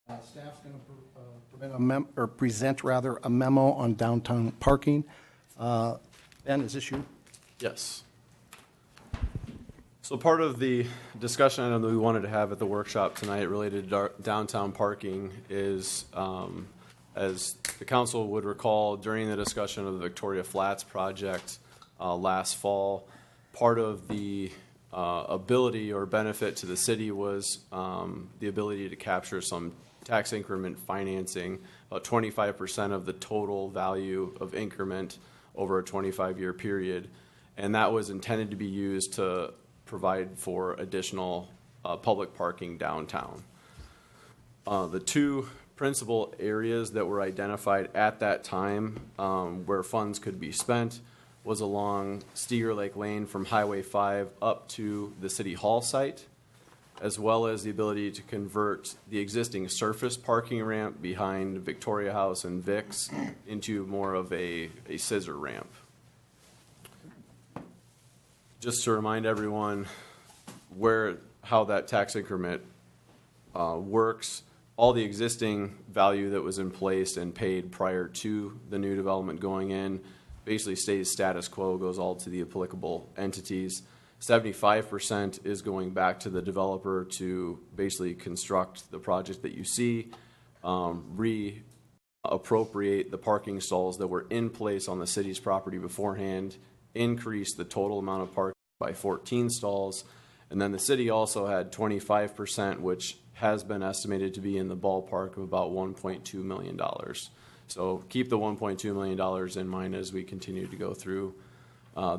Staff's going to present a memo on downtown parking. Ben, is this you? Yes. So part of the discussion item that we wanted to have at the workshop tonight related to downtown parking is, as the council would recall, during the discussion of the Victoria Flats project last fall, part of the ability or benefit to the city was the ability to capture some tax increment financing, about 25% of the total value of increment over a 25-year period. And that was intended to be used to provide for additional public parking downtown. The two principal areas that were identified at that time where funds could be spent was along Steger Lake Lane from Highway 5 up to the City Hall site, as well as the ability to convert the existing surface parking ramp behind Victoria House and Vic's into more of a scissor ramp. Just to remind everyone how that tax increment works, all the existing value that was in place and paid prior to the new development going in basically stays status quo, goes all to the applicable entities. 75% is going back to the developer to basically construct the project that you see, reappropriate the parking stalls that were in place on the city's property beforehand, increase the total amount of parking by 14 stalls, and then the city also had 25%, which has been estimated to be in the ballpark of about $1.2 million. So keep the $1.2 million in mind as we continue to go through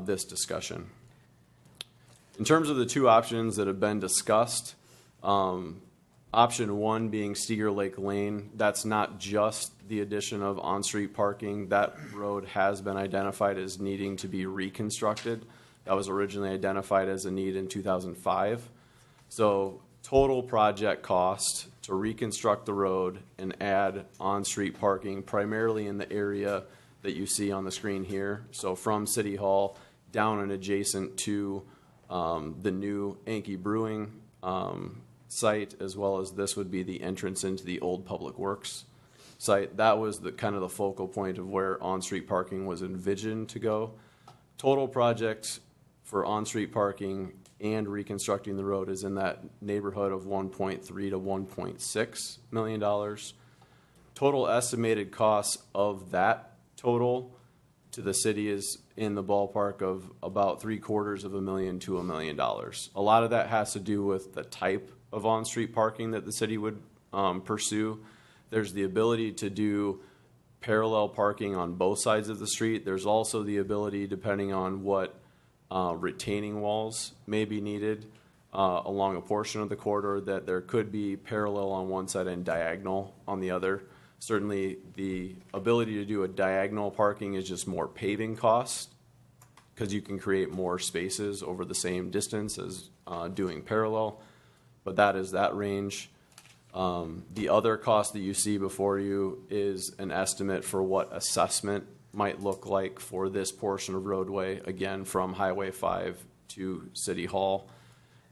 this discussion. In terms of the two options that have been discussed, option one being Steger Lake Lane, that's not just the addition of on-street parking. That road has been identified as needing to be reconstructed. That was originally identified as a need in 2005. So total project cost to reconstruct the road and add on-street parking primarily in the area that you see on the screen here. So from City Hall down and adjacent to the new Anki Brewing site, as well as this would be the entrance into the old Public Works site. That was the kind of the focal point of where on-street parking was envisioned to go. Total project for on-street parking and reconstructing the road is in that neighborhood of $1.3 to $1.6 million. Total estimated costs of that total to the city is in the ballpark of about $750,000 to $1 million. A lot of that has to do with the type of on-street parking that the city would pursue. There's the ability to do parallel parking on both sides of the street. There's also the ability, depending on what retaining walls may be needed along a portion of the corridor, that there could be parallel on one side and diagonal on the other. Certainly the ability to do a diagonal parking is just more paving costs because you can create more spaces over the same distance as doing parallel, but that is that range. The other cost that you see before you is an estimate for what assessment might look like for this portion of roadway, again, from Highway 5 to City Hall.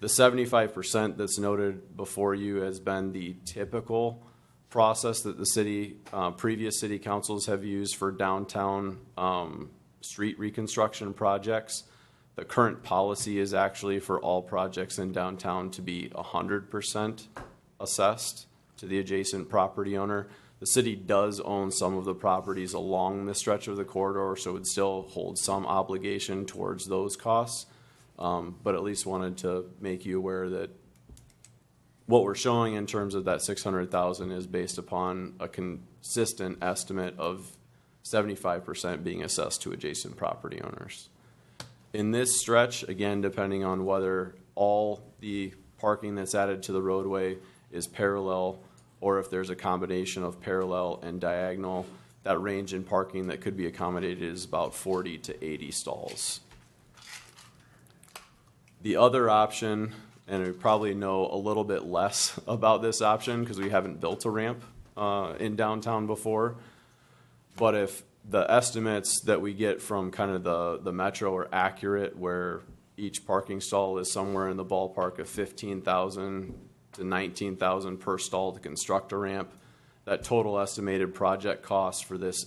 The 75% that's noted before you has been the typical process that the previous city councils have used for downtown street reconstruction projects. The current policy is actually for all projects in downtown to be 100% assessed to the adjacent property owner. The city does own some of the properties along the stretch of the corridor, so it would still hold some obligation towards those costs, but at least wanted to make you aware that what we're showing in terms of that $600,000 is based upon a consistent estimate of 75% being assessed to adjacent property owners. In this stretch, again, depending on whether all the parking that's added to the roadway is parallel or if there's a combination of parallel and diagonal, that range in parking that could be accommodated is about 40 to 80 stalls. The other option, and we probably know a little bit less about this option because we haven't built a ramp in downtown before, but if the estimates that we get from kind of the metro are accurate, where each parking stall is somewhere in the ballpark of $15,000 to $19,000 per stall to construct a ramp. That total estimated project cost for this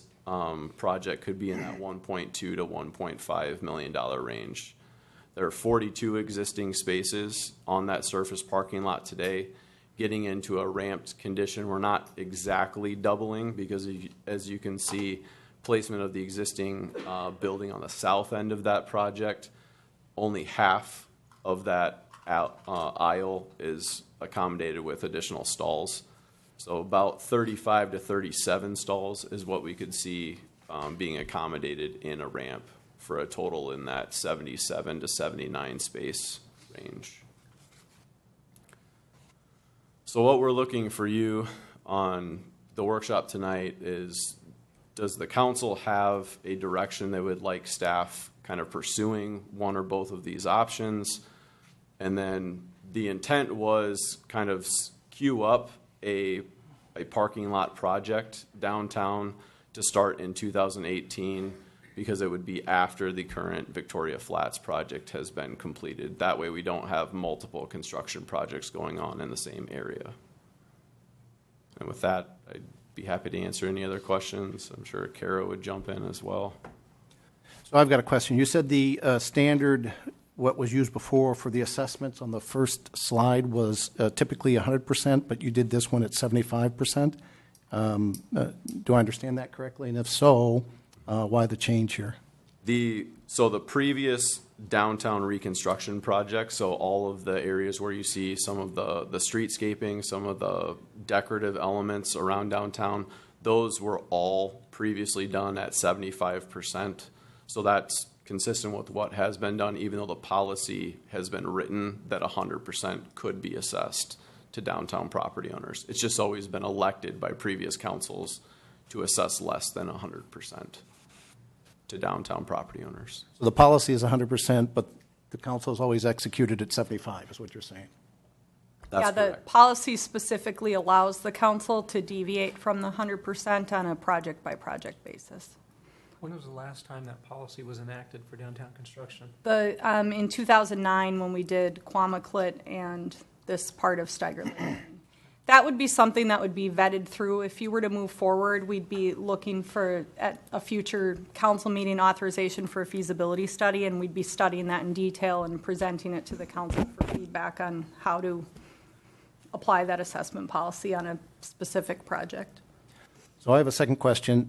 project could be in that $1.2 to $1.5 million range. There are 42 existing spaces on that surface parking lot today. Getting into a ramped condition, we're not exactly doubling because, as you can see, placement of the existing building on the south end of that project, only half of that aisle is accommodated with additional stalls. So about 35 to 37 stalls is what we could see being accommodated in a ramp for a total in that 77 to 79 space range. So what we're looking for you on the workshop tonight is, does the council have a direction they would like staff kind of pursuing one or both of these options? And then the intent was kind of queue up a parking lot project downtown to start in 2018, because it would be after the current Victoria Flats project has been completed. That way we don't have multiple construction projects going on in the same area. And with that, I'd be happy to answer any other questions. I'm sure Kara would jump in as well. So I've got a question. You said the standard, what was used before for the assessments on the first slide was typically 100%, but you did this one at 75%. Do I understand that correctly? And if so, why the change here? So the previous downtown reconstruction project, so all of the areas where you see some of the streetscaping, some of the decorative elements around downtown, those were all previously done at 75%. So that's consistent with what has been done, even though the policy has been written that 100% could be assessed to downtown property owners. It's just always been elected by previous councils to assess less than 100% to downtown property owners. So the policy is 100%, but the council has always executed at 75, is what you're saying? That's Yeah, the correct. policy specifically allows the council to deviate from the 100% on a project-by-project basis. When was the last time that policy was enacted for downtown construction? In 2009, when we did Quamaclit and this part of Steiger Lane. That would be something that would be vetted through. If you were to move forward, we'd be looking for, at a future council meeting, authorization for a feasibility study, and we'd be studying that in detail and presenting it to the council for feedback on how to apply that assessment policy on a specific project. So I have a second question.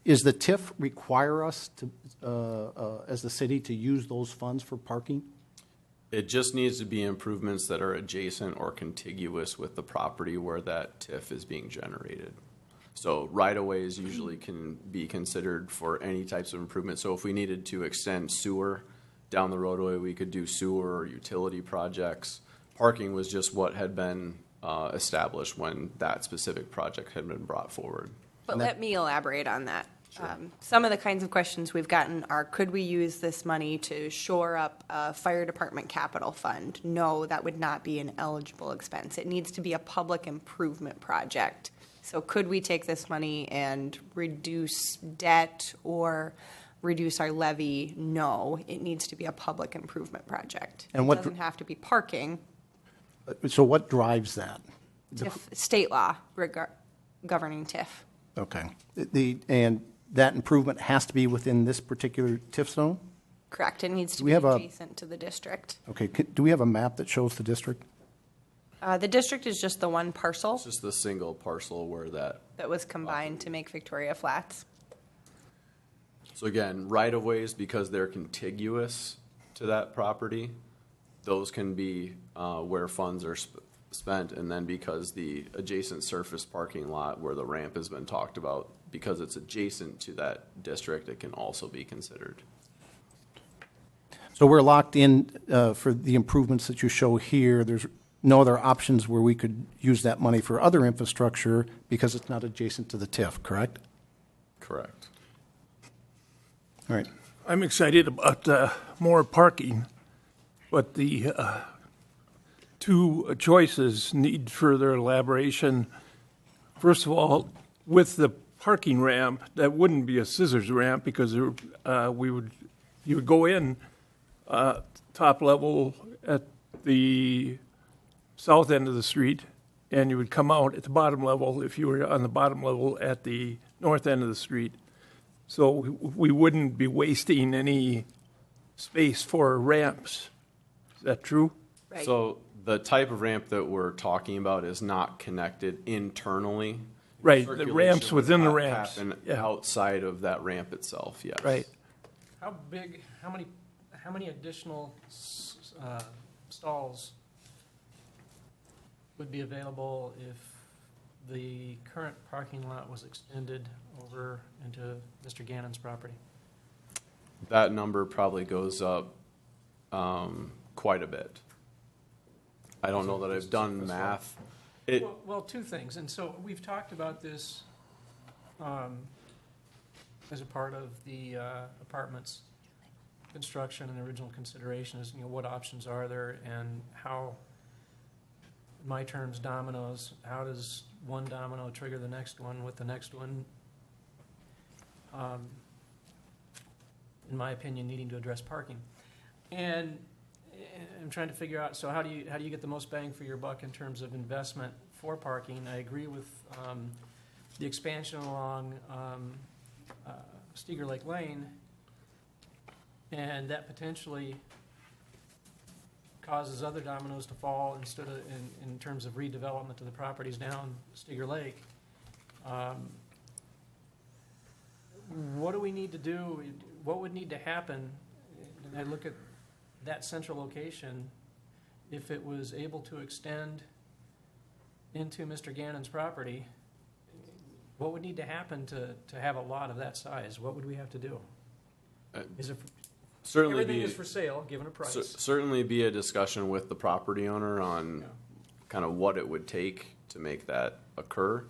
Is the TIF require us to, as the city, to use those funds for parking? It just needs to be improvements that are adjacent or contiguous with the property where that TIF is being generated. So right-of-ways usually can be considered for any types of improvement. So if we needed to extend sewer down the roadway, we could do sewer or utility projects. Parking was just what had been established when that specific project had been brought forward. But let me elaborate on that. Some of the kinds of questions we've gotten are, could we use this money to shore up a fire department capital fund? No, that would not be an eligible expense. It needs to be a public improvement project. So could we take this money and reduce debt or reduce our levy? No, it needs to be a public improvement project. And it what doesn't have to be parking. So what drives that? TIF, state law governing TIF. Okay. And that improvement has to be within this particular TIF zone? Correct. It needs to Do we be have adjacent to the district. Okay. Do we have a map that shows the district? The district is just the one parcel It's just the single parcel where that. that was combined to make Victoria Flats. So again, right-of-ways, because they're contiguous to that property, those can be where funds are spent. And then because the adjacent surface parking lot where the ramp has been talked about, because it's adjacent to that district, it can also be considered. So we're locked in for the improvements that you show here. There's no other options where we could use that money for other infrastructure because it's not adjacent to the TIF, correct? Correct. All right. I'm excited about more parking, but the two choices need further elaboration. First of all, with the parking ramp, that wouldn't be a scissors ramp because you would go in top level at the south end of the street, and you would come out at the bottom level if you were on the bottom level at the north end of the street. So we wouldn't be wasting any space for ramps. Is that true? Right. So the type of ramp that we're talking about is not connected internally. Right, the Circulation ramps would within the ramps. happen Yeah. outside of that ramp itself, yes. Right. How big, how many additional stalls would be available if the current parking lot was extended over into Mr. Gannon's property? That number probably goes up quite a bit. I don't know that I've done math. It, Well, two things, and so we've talked about this as a part of the apartments construction and the original consideration is, what options are there and how, in my terms, dominoes, how does one domino trigger the next one with the next one? In my opinion, needing to address parking. And I'm trying to figure out, so how do you get the most bang for your buck in terms of investment for parking? I agree with the expansion along Steger Lake Lane, and that potentially causes other dominoes to fall instead of in terms of redevelopment of the properties down Steger Lake. What do we need to do? What would need to happen? And I look at that central location, if it was able to extend into Mr. Gannon's property, what would need to happen to have a lot of that size? What would we have to do? Is it certainly everything be, is for sale, given a price? certainly be a discussion with the property owner on Yeah. kind of what it would take to make that occur.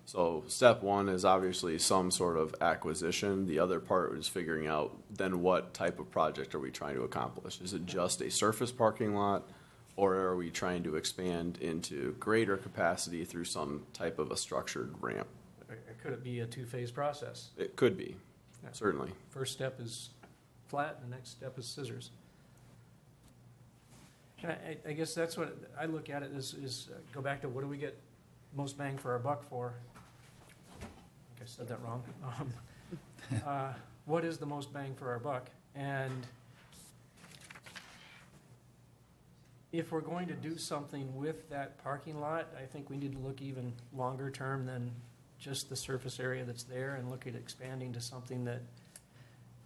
So step one is obviously some sort of acquisition. The other part is figuring out then what type of project are we trying to accomplish? Is it just a surface parking lot, or are we trying to expand into greater capacity through some type of a structured ramp? Or could it be a two-phase process? It could be, Yeah. certainly. First step is flat, and the next step is scissors. And I guess that's what I look at it is go back to what do we get most bang for our buck for? I think I said that wrong. What is the most bang for our buck? And if we're going to do something with that parking lot, I think we need to look even longer term than just the surface area that's there and look at expanding to something that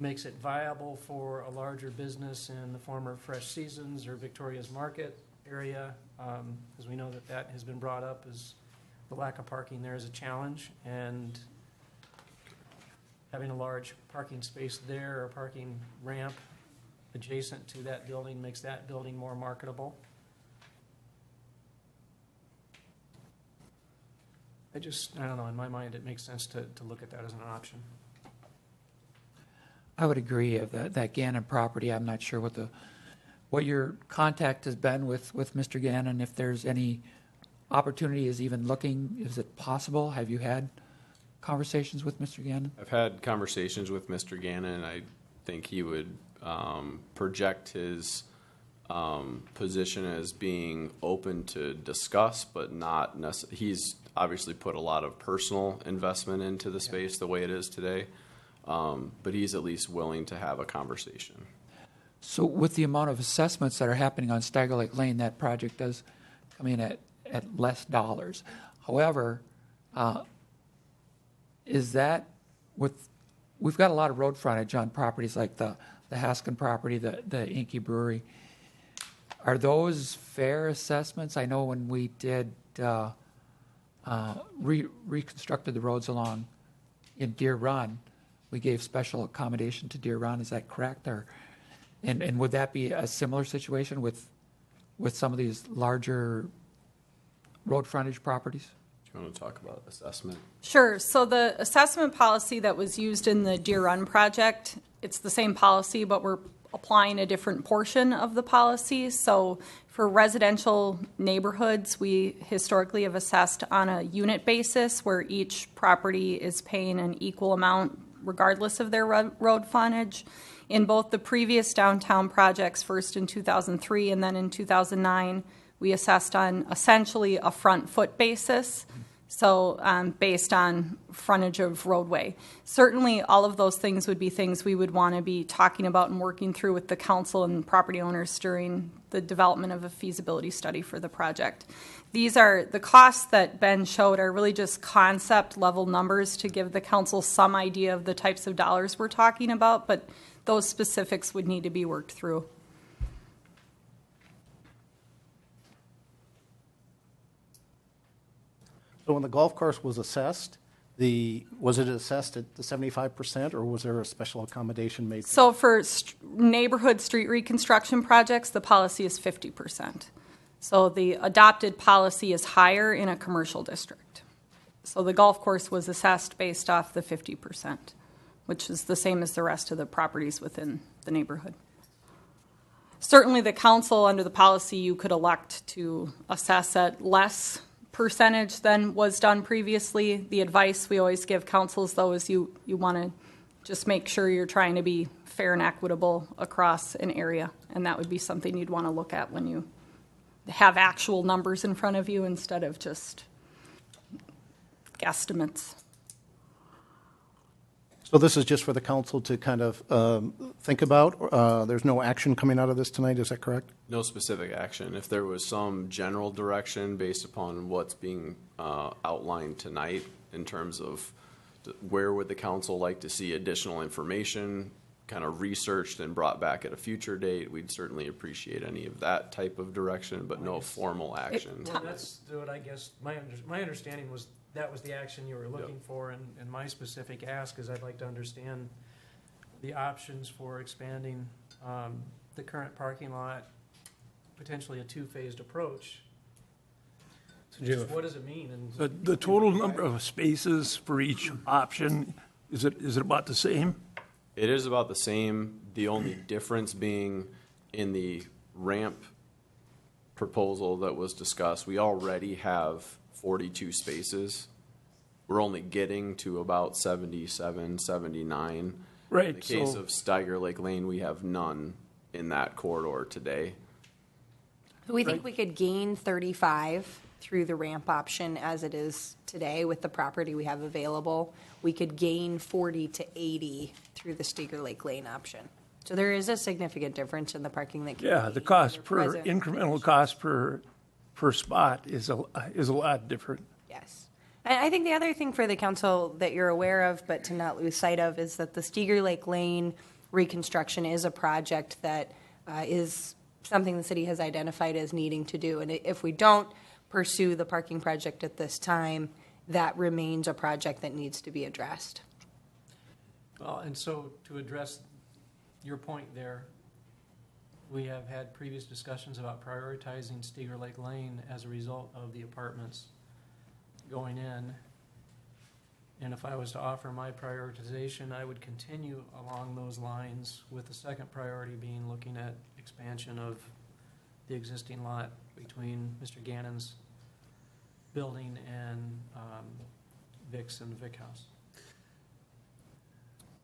makes it viable for a larger business in the former Fresh Seasons or Victoria's Market area, because we know that has been brought up as the lack of parking there is a challenge, and having a large parking space there or parking ramp adjacent to that building makes that building more marketable. I don't know, in my mind, it makes sense to look at that as an option. I would agree of that Gannon property. I'm not sure what your contact has been with Mr. Gannon, if there's any opportunity is even looking, is it possible? Have you had conversations with Mr. Gannon? I've had conversations with Mr. Gannon, and I think he would project his position as being open to discuss, but not necessarily. He's obviously put a lot of personal investment into the space the way it is today, but he's at least willing to have a conversation. So with the amount of assessments that are happening on Steiger Lake Lane, that project does come in at less dollars. However, is that we've got a lot of road frontage on properties like the Haskin property, the Inky Brewery. Are those fair assessments? I know when we did reconstructed the roads along in Deer Run, we gave special accommodation to Deer Run. Is that correct? And would that be a similar situation with some of these larger road frontage properties? Do you want to talk about assessment? Sure. So the assessment policy that was used in the Deer Run project, it's the same policy, but we're applying a different portion of the policy. So for residential neighborhoods, we historically have assessed on a unit basis where each property is paying an equal amount regardless of their road frontage. In both the previous downtown projects, first in 2003 and then in 2009, We assessed on essentially a front foot basis, so based on frontage of roadway. Certainly, all of those things would be things we would want to be talking about and working through with the council and property owners during the development of a feasibility study for the project. These are, the costs that Ben showed are really just concept level numbers to give the council some idea of the types of dollars we're talking about, but those specifics would need to be worked through. So when the golf course was assessed, was it assessed at the 75%, or was there a special accommodation made? So for neighborhood street reconstruction projects, the policy is 50%. So the adopted policy is higher in a commercial district. So the golf course was assessed based off the 50%, which is the same as the rest of the properties within the neighborhood. Certainly the council, under the policy, you could elect to assess at less percentage than was done previously. The advice we always give councils, though, is you want to just make sure you're trying to be fair and equitable across an area, and that would be something you'd want to look at when you have actual numbers in front of you instead of just guesstimates. So this is just for the council to kind of think about? There's no action coming out of this tonight, is that correct? No specific action. If there was some general direction based upon what's being outlined tonight in terms of where would the council like to see additional information kind of researched and brought back at a future date, we'd certainly appreciate any of that type of direction, but no formal action. Well, that's what I guess, my understanding was that was the action you were looking for, and my specific ask is I'd like to understand the options for expanding the current parking lot, potentially a two-phased approach. Just what does it mean? And The total number of spaces for each option, is it about the same? It is about the same, the only difference being in the ramp proposal that was discussed, we already have 42 spaces. We're only getting to about 77, 79. Right. In the case of Steiger Lake Lane, we have none in that corridor today. We think we could gain 35 through the ramp option as it is today with the property we have available. We could gain 40 to 80 through the Steiger Lake Lane option. So there is a significant difference in the parking that can Yeah, be the cost per, present. incremental cost per spot is a lot different. Yes. And I think the other thing for the council that you're aware of, but to not lose sight of, is that the Steiger Lake Lane reconstruction is a project that is something the city has identified as needing to do. And if we don't pursue the parking project at this time, that remains a project that needs to be addressed. Well, and so to address your point there, we have had previous discussions about prioritizing Steiger Lake Lane as a result of the apartments going in. And if I was to offer my prioritization, I would continue along those lines, with the second priority being looking at expansion of the existing lot between Mr. Gannon's building and Vic's and the Vic House.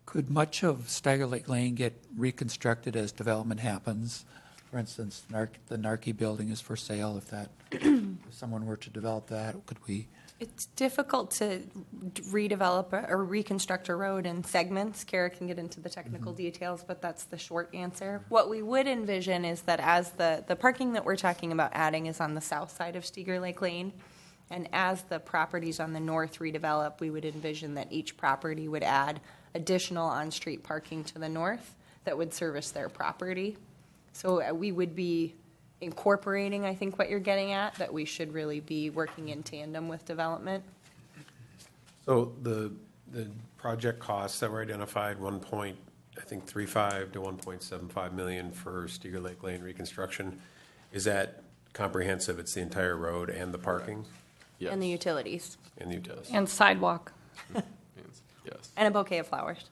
Could much of Steiger Lake Lane get reconstructed as development happens? For instance, the Narkey building is for sale. If someone were to develop that, could we? It's difficult to redevelop or reconstruct a road in segments. Kara can get into the technical details, but that's the short answer. What we would envision is that as the parking that we're talking about adding is on the south side of Steiger Lake Lane, and as the properties on the north redevelop, we would envision that each property would add additional on-street parking to the north that would service their property. So we would be incorporating, I think, what you're getting at, that we should really be working in tandem with development. So the project costs that were identified, 1.35 to 1.75 million for Steiger Lake Lane reconstruction, is that comprehensive? It's the entire road and the parking Yes. And the utilities. and the utilities? And sidewalk. Yes. And a bouquet of flowers.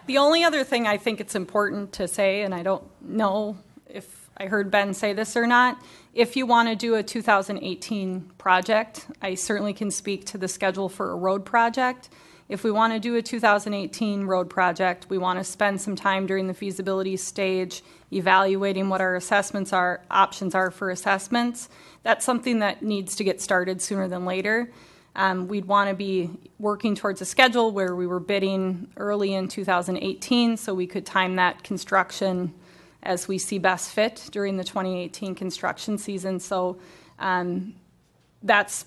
The only other thing I think it's important to say, and I don't know if I heard Ben say this or not, if you want to do a 2018 project, I certainly can speak to the schedule for a road project. if we want to do a 2018 road project, we want to spend some time during the feasibility stage evaluating what our options are for assessments. That's something that needs to get started sooner than later. We'd want to be working towards a schedule where we were bidding early in 2018 so we could time that construction as we see best fit during the 2018 construction season. So that's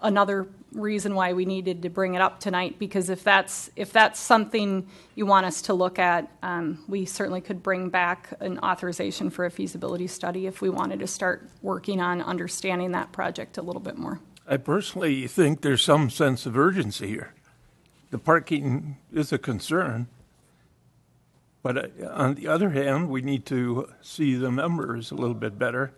another reason why we needed to bring it up tonight, because if that's something you want us to look at, we certainly could bring back an authorization for a feasibility study if we wanted to start working on understanding that project a little bit more. I personally think there's some sense of urgency here. The parking is a concern, but on the other hand, we need to see the numbers a little bit better.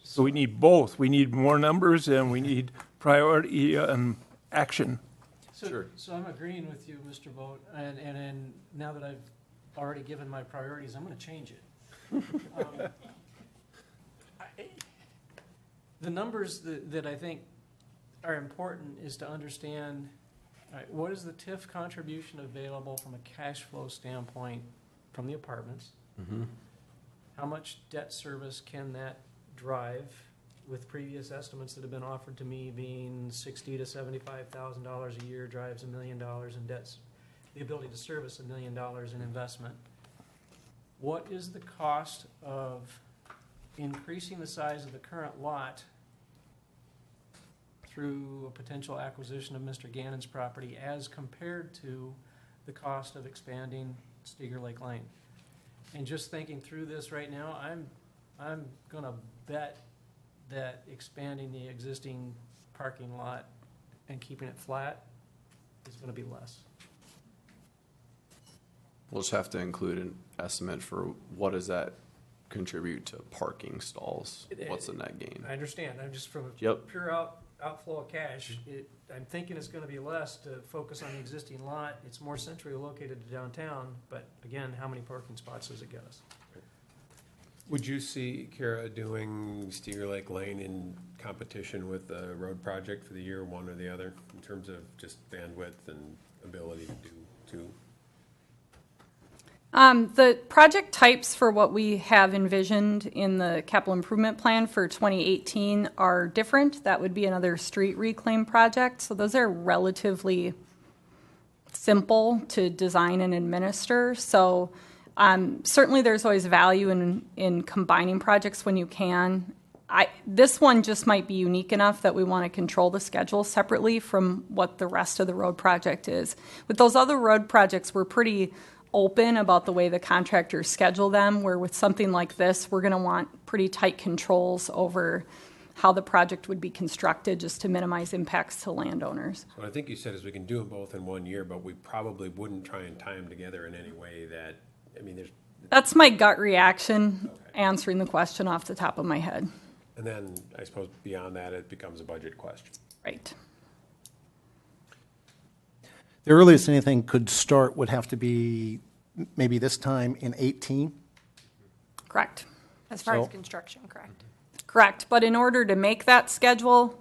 So we need both. We need more numbers and we need priority and action. So I'm agreeing with you, Mr. Vogt, and now that I've already given my priorities, I'm going to change it. The numbers that I think are important is to understand, all right, what is the TIF contribution available from a cash flow standpoint from the apartments? Mm-hmm. How much debt service can that drive, with previous estimates that have been offered to me being $60,000 to $75,000 a year drives $1 million in debts, the ability to service $1 million in investment. What is the cost of increasing the size of the current lot through a potential acquisition of Mr. Gannon's property as compared to the cost of expanding Steger Lake Lane? And just thinking through this right now, I'm going to bet that expanding the existing parking lot and keeping it flat is going to be less. We'll just have to include an estimate for what does that contribute to parking stalls? What's the net gain? I understand. I'm just from a Yep. pure outflow of cash. I'm thinking it's going to be less to focus on the existing lot. It's more centrally located to downtown, but again, how many parking spots does it get us? Would you see, Kara, doing Steger Lake Lane in competition with the road project for the year, one or the other, in terms of just bandwidth and ability to do two? The project types for what we have envisioned in the capital improvement plan for 2018 are different. That would be another street reclaim project. So those are relatively simple to design and administer. So certainly there's always value in combining projects when you can. This one just might be unique enough that we want to control the schedule separately from what the rest of the road project is. With those other road projects, we're pretty open about the way the contractors schedule them, where with something like this, we're going to want pretty tight controls over how the project would be constructed just to minimize impacts to landowners. What I think you said is we can do them both in 1 year, but we probably wouldn't try and tie them together in any way that, I mean, there's... That's my gut reaction, answering the question off the top of my head. And then I suppose beyond that, it becomes a budget question. Right. The earliest anything could start would have to be maybe this time in 18. Correct. As far as So- construction, correct. Correct. But in order to make that schedule,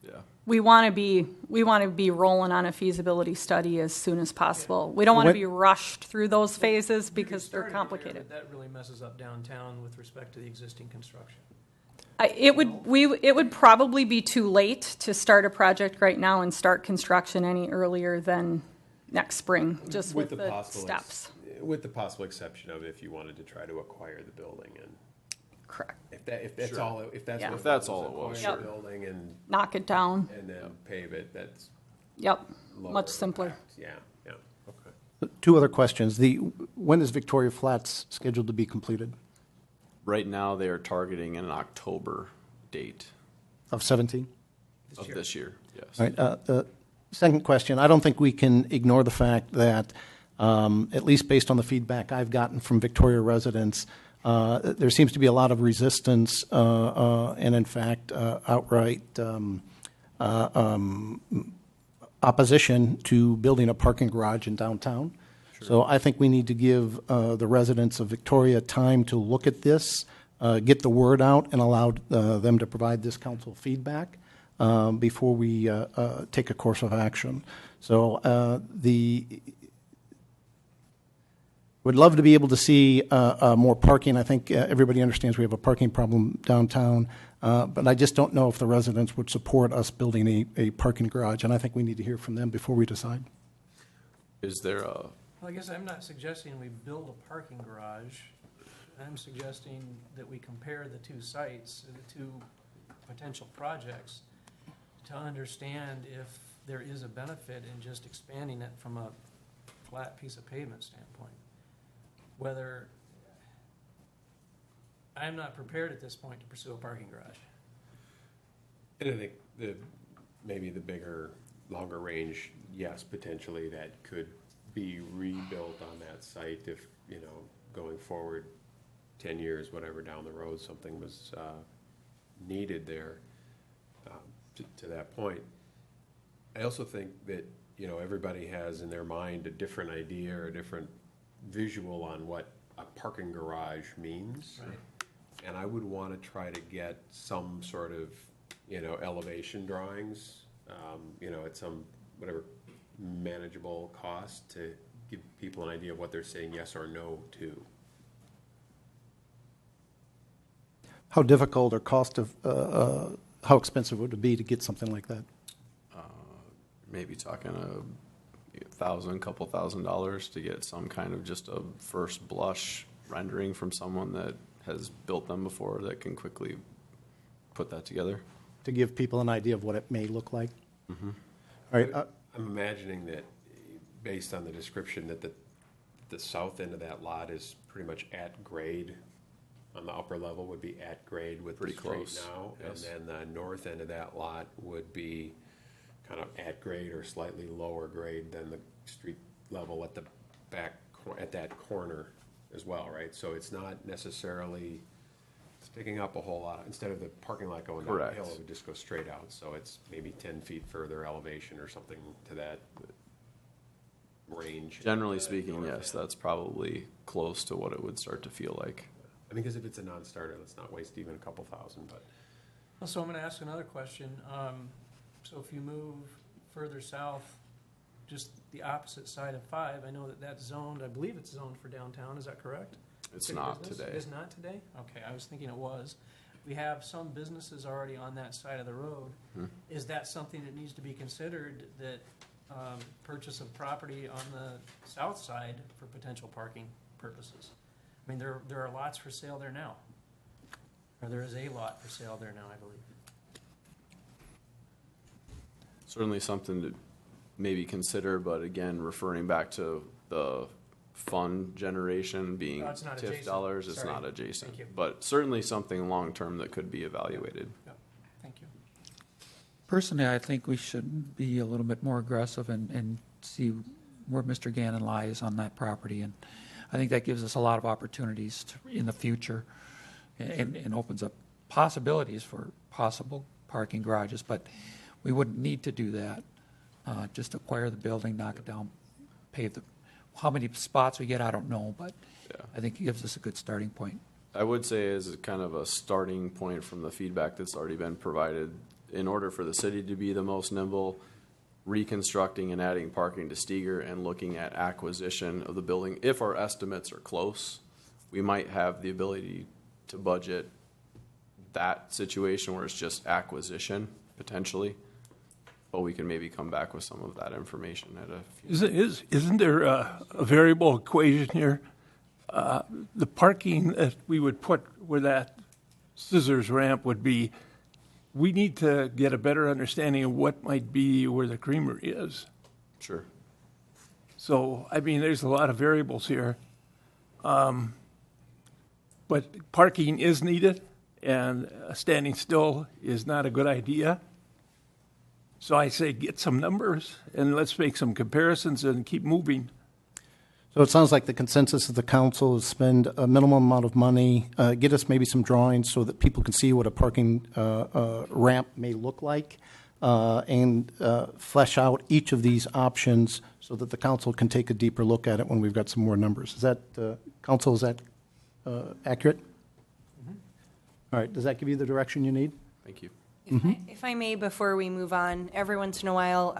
Yeah. we want to be rolling on a feasibility study as soon as possible. We don't want to When- be rushed through those phases You could because they're start it there, complicated. but that really messes up downtown with respect to the existing construction. It would probably be too late to start a project right now and start construction any earlier than next spring, just with the steps. With the possible exception of if you wanted to try to acquire the building, and Correct. if that's Sure. all, if that's Yeah. what If that's it all it was, acquire sure. the building and Knock it down. then pave it, that's Yep. lower Much simpler. impact. Yeah, okay. Two other questions. When is Victoria Flats scheduled to be completed? Right now, they are targeting an October date Of 17? of this year. Yes. All right. Second question, I don't think we can ignore the fact that, at least based on the feedback I've gotten from Victoria residents, there seems to be a lot of resistance and, in fact, outright opposition to building a parking garage in downtown. So I think we need to give the residents of Victoria time to look at this, get the word out, and allow them to provide this council feedback. before we take a course of action. So would love to be able to see more parking. I think everybody understands we have a parking problem downtown, but I just don't know if the residents would support us building a parking garage, and I think we need to hear from them before we decide. Is there a, Well, I guess I'm not suggesting we build a parking garage. I'm suggesting that we compare the two sites, the two potential projects, to understand if there is a benefit in just expanding it from a flat piece of pavement standpoint. Whether, I'm not prepared at this point to pursue a parking garage. And I think maybe the bigger, longer range, yes, potentially that could be rebuilt on that site if, going forward 10 years, whatever, down the road, something was needed there to that point. I also think that, everybody has in their mind a different idea or a different visual on what a parking garage means. Right. And I would want to try to get some sort of, elevation drawings, at some, whatever, manageable cost to give people an idea of what they're saying yes or no to. How difficult or how expensive would it be to get something like that? maybe talking couple $1,000 to get some kind of just a first blush rendering from someone that has built them before that can quickly put that together. To give people an idea of what it may look like? Mm-hmm. All right, I'm imagining that, based on the description, that the south end of that lot is pretty much at grade. On the upper level would be at grade with the Pretty street close, now. yes. And then the north end of that lot would be kind of at grade or slightly lower grade than the street level at the back, at that corner as well, right? So it's not necessarily sticking up a whole lot. Instead of the parking lot going down the Correct. hill, it would just go straight out. So it's maybe 10 feet further elevation or something to that range. Generally speaking, yes, that's probably close to what it would start to feel like. I mean, because if it's a non-starter, let's not waste even a couple thousand, but. So I'm going to ask another question. So if you move further south, just the opposite side of 5, I know that that's zoned, I believe it's zoned for downtown, is that correct? It's City not business? today. It is not today? Okay, I was thinking it was. We have some businesses already on that side of the road. Hmm. Is that something that needs to be considered, that purchase of property on the south side for potential parking purposes? I mean, there are lots for sale there now. Or there is a lot for sale there now, I believe. Certainly something to maybe consider, but again, referring back to the fund generation being No, it's not TIF adjacent. dollars, it's Sorry. not adjacent. Thank you. But certainly something long-term that could be evaluated. Thank you. Personally, I think we should be a little bit more aggressive and see where Mr. Gannon lies on that property. And I think that gives us a lot of opportunities in the future and opens up possibilities for possible parking garages. But we wouldn't need to do that. Just acquire the building, knock it down, pave the. How many spots we get, I don't know, but Yeah. I think it gives us a good starting point. I would say as kind of a starting point from the feedback that's already been provided, in order for the city to be the most nimble, reconstructing and adding parking to Steger and looking at acquisition of the building, if our estimates are close, we might have the ability to budget that situation where it's just acquisition, potentially. But we can maybe come back with some of that information at a few. Isn't there a variable equation here? The parking that we would put where that scissors ramp would be, we need to get a better understanding of what might be where the creamery is. Sure. So, I mean, there's a lot of variables here. But parking is needed, and standing still is not a good idea. So I say get some numbers, and let's make some comparisons and keep moving. so it sounds like the consensus of the council is spend a minimum amount of money, get us maybe some drawings so that people can see what a parking ramp may look like, and flesh out each of these options so that the council can take a deeper look at it when we've got some more numbers. Is that, council, is that accurate? Mm-hmm. All right, does that give you the direction you need? Thank you. If I may, before we move on, every once in a while,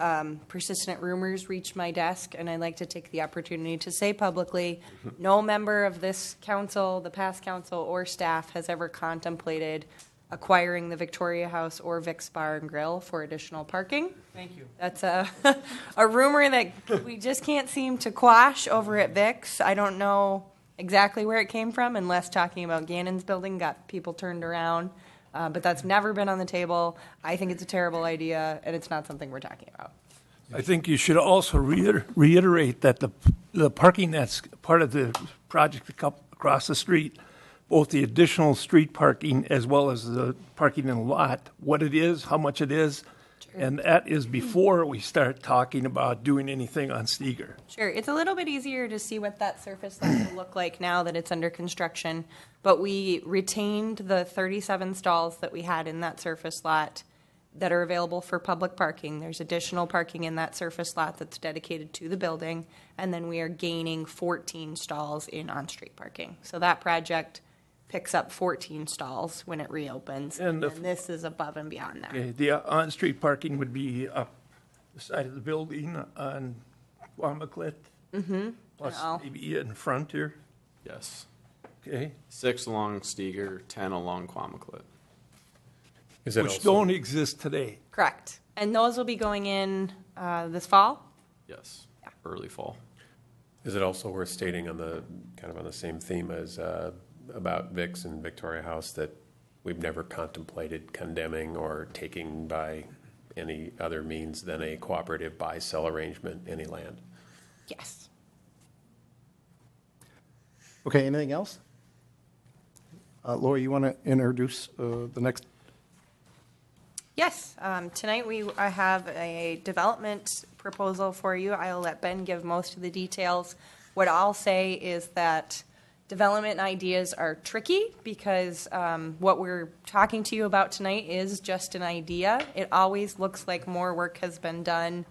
persistent rumors reach my desk, and I'd like to take the opportunity to say publicly, no member of this council, the past council, or staff has ever contemplated acquiring the Victoria House or Vic's Bar and Grill for additional parking. Thank you. That's a, a rumor that we just can't seem to quash over at Vic's. I don't know exactly where it came from, unless talking about Gannon's building got people turned around. But that's never been on the table. I think it's a terrible idea, and it's not something we're talking about. I think you should also reiterate that the parking that's part of the project across the street, both the additional street parking as well as the parking in the lot, what it is, how much it is, and that is before we start talking about doing anything on Steger. Sure, it's a little bit easier to see what that surface lot will look like now that it's under construction, but we retained the 37 stalls that we had in that surface lot that are available for public parking. There's additional parking in that surface lot that's dedicated to the building, and then we are gaining 14 stalls in on-street parking. So that project picks up 14 stalls when it reopens, and this is above and beyond that. Okay, the on-street parking would be up the side of the building on Quamaclet, plus Oh. maybe in front here, Yes. okay? 6 along Steger, 10 along Quamaclet. Is it Which also, don't exist today. Correct. And those will be going in this fall? Yes. Early fall. is it also worth stating on the, kind of on the same theme as about Vic's and Victoria House, that we've never contemplated condemning or taking by any other means than a cooperative buy-sell arrangement any land? Yes. Okay, anything else? Laura, you want to introduce the next? Yes, tonight I have a development proposal for you. I'll let Ben give most of the details. What I'll say is that development ideas are tricky because what we're talking to you about tonight is just an idea. It always looks like more work has been done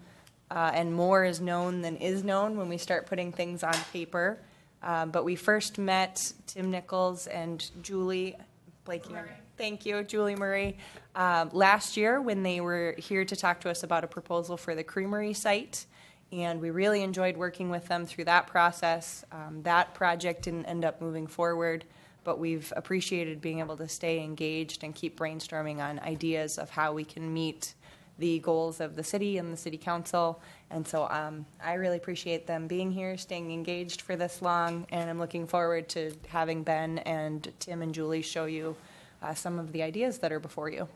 and more is known than is known when we start putting things on paper. But we first met Tim Nichols and Julie Blakey. Thank you, Julie Murray, last year when they were here to talk to us about a proposal for the creamery site. And we really enjoyed working with them through that process. That project didn't end up moving forward, but we've appreciated being able to stay engaged and keep brainstorming on ideas of how we can meet the goals of the city and the city council. And so I really appreciate them being here, staying engaged for this long, and I'm looking forward to having Ben and Tim and Julie show you some of the ideas that are before you.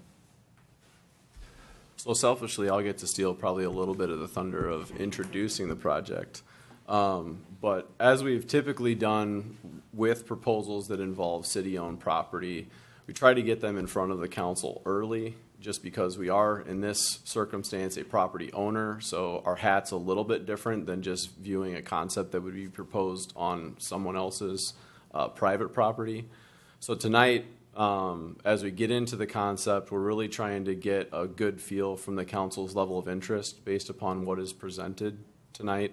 So selfishly, I'll get to steal probably a little bit of the thunder of introducing the project. But as we've typically done with proposals that involve city-owned property, we try to get them in front of the council early, just because we are, in this circumstance, a property owner. So our hat's a little bit different than just viewing a concept that would be proposed on someone else's private property. So tonight, as we get into the concept, we're really trying to get a good feel from the council's level of interest based upon what is presented tonight.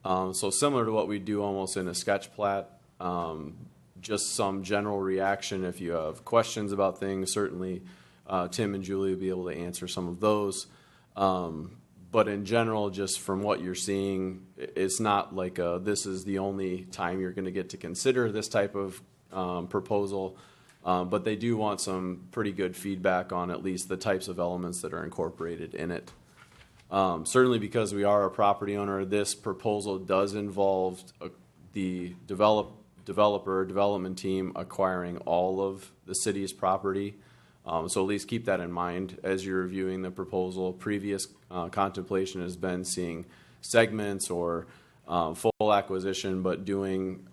So similar to what we do almost in a sketch plat, just some general reaction. If you have questions about things, certainly Tim and Julie will be able to answer some of those. But in general, just from what you're seeing, it's not like this is the only time you're going to get to consider this type of proposal. But they do want some pretty good feedback on at least the types of elements that are incorporated in it. Certainly because we are a property owner, this proposal does involve the development team acquiring all of the city's property. So at least keep that in mind as you're reviewing the proposal. Previous contemplation has been seeing segments or full acquisition, but doing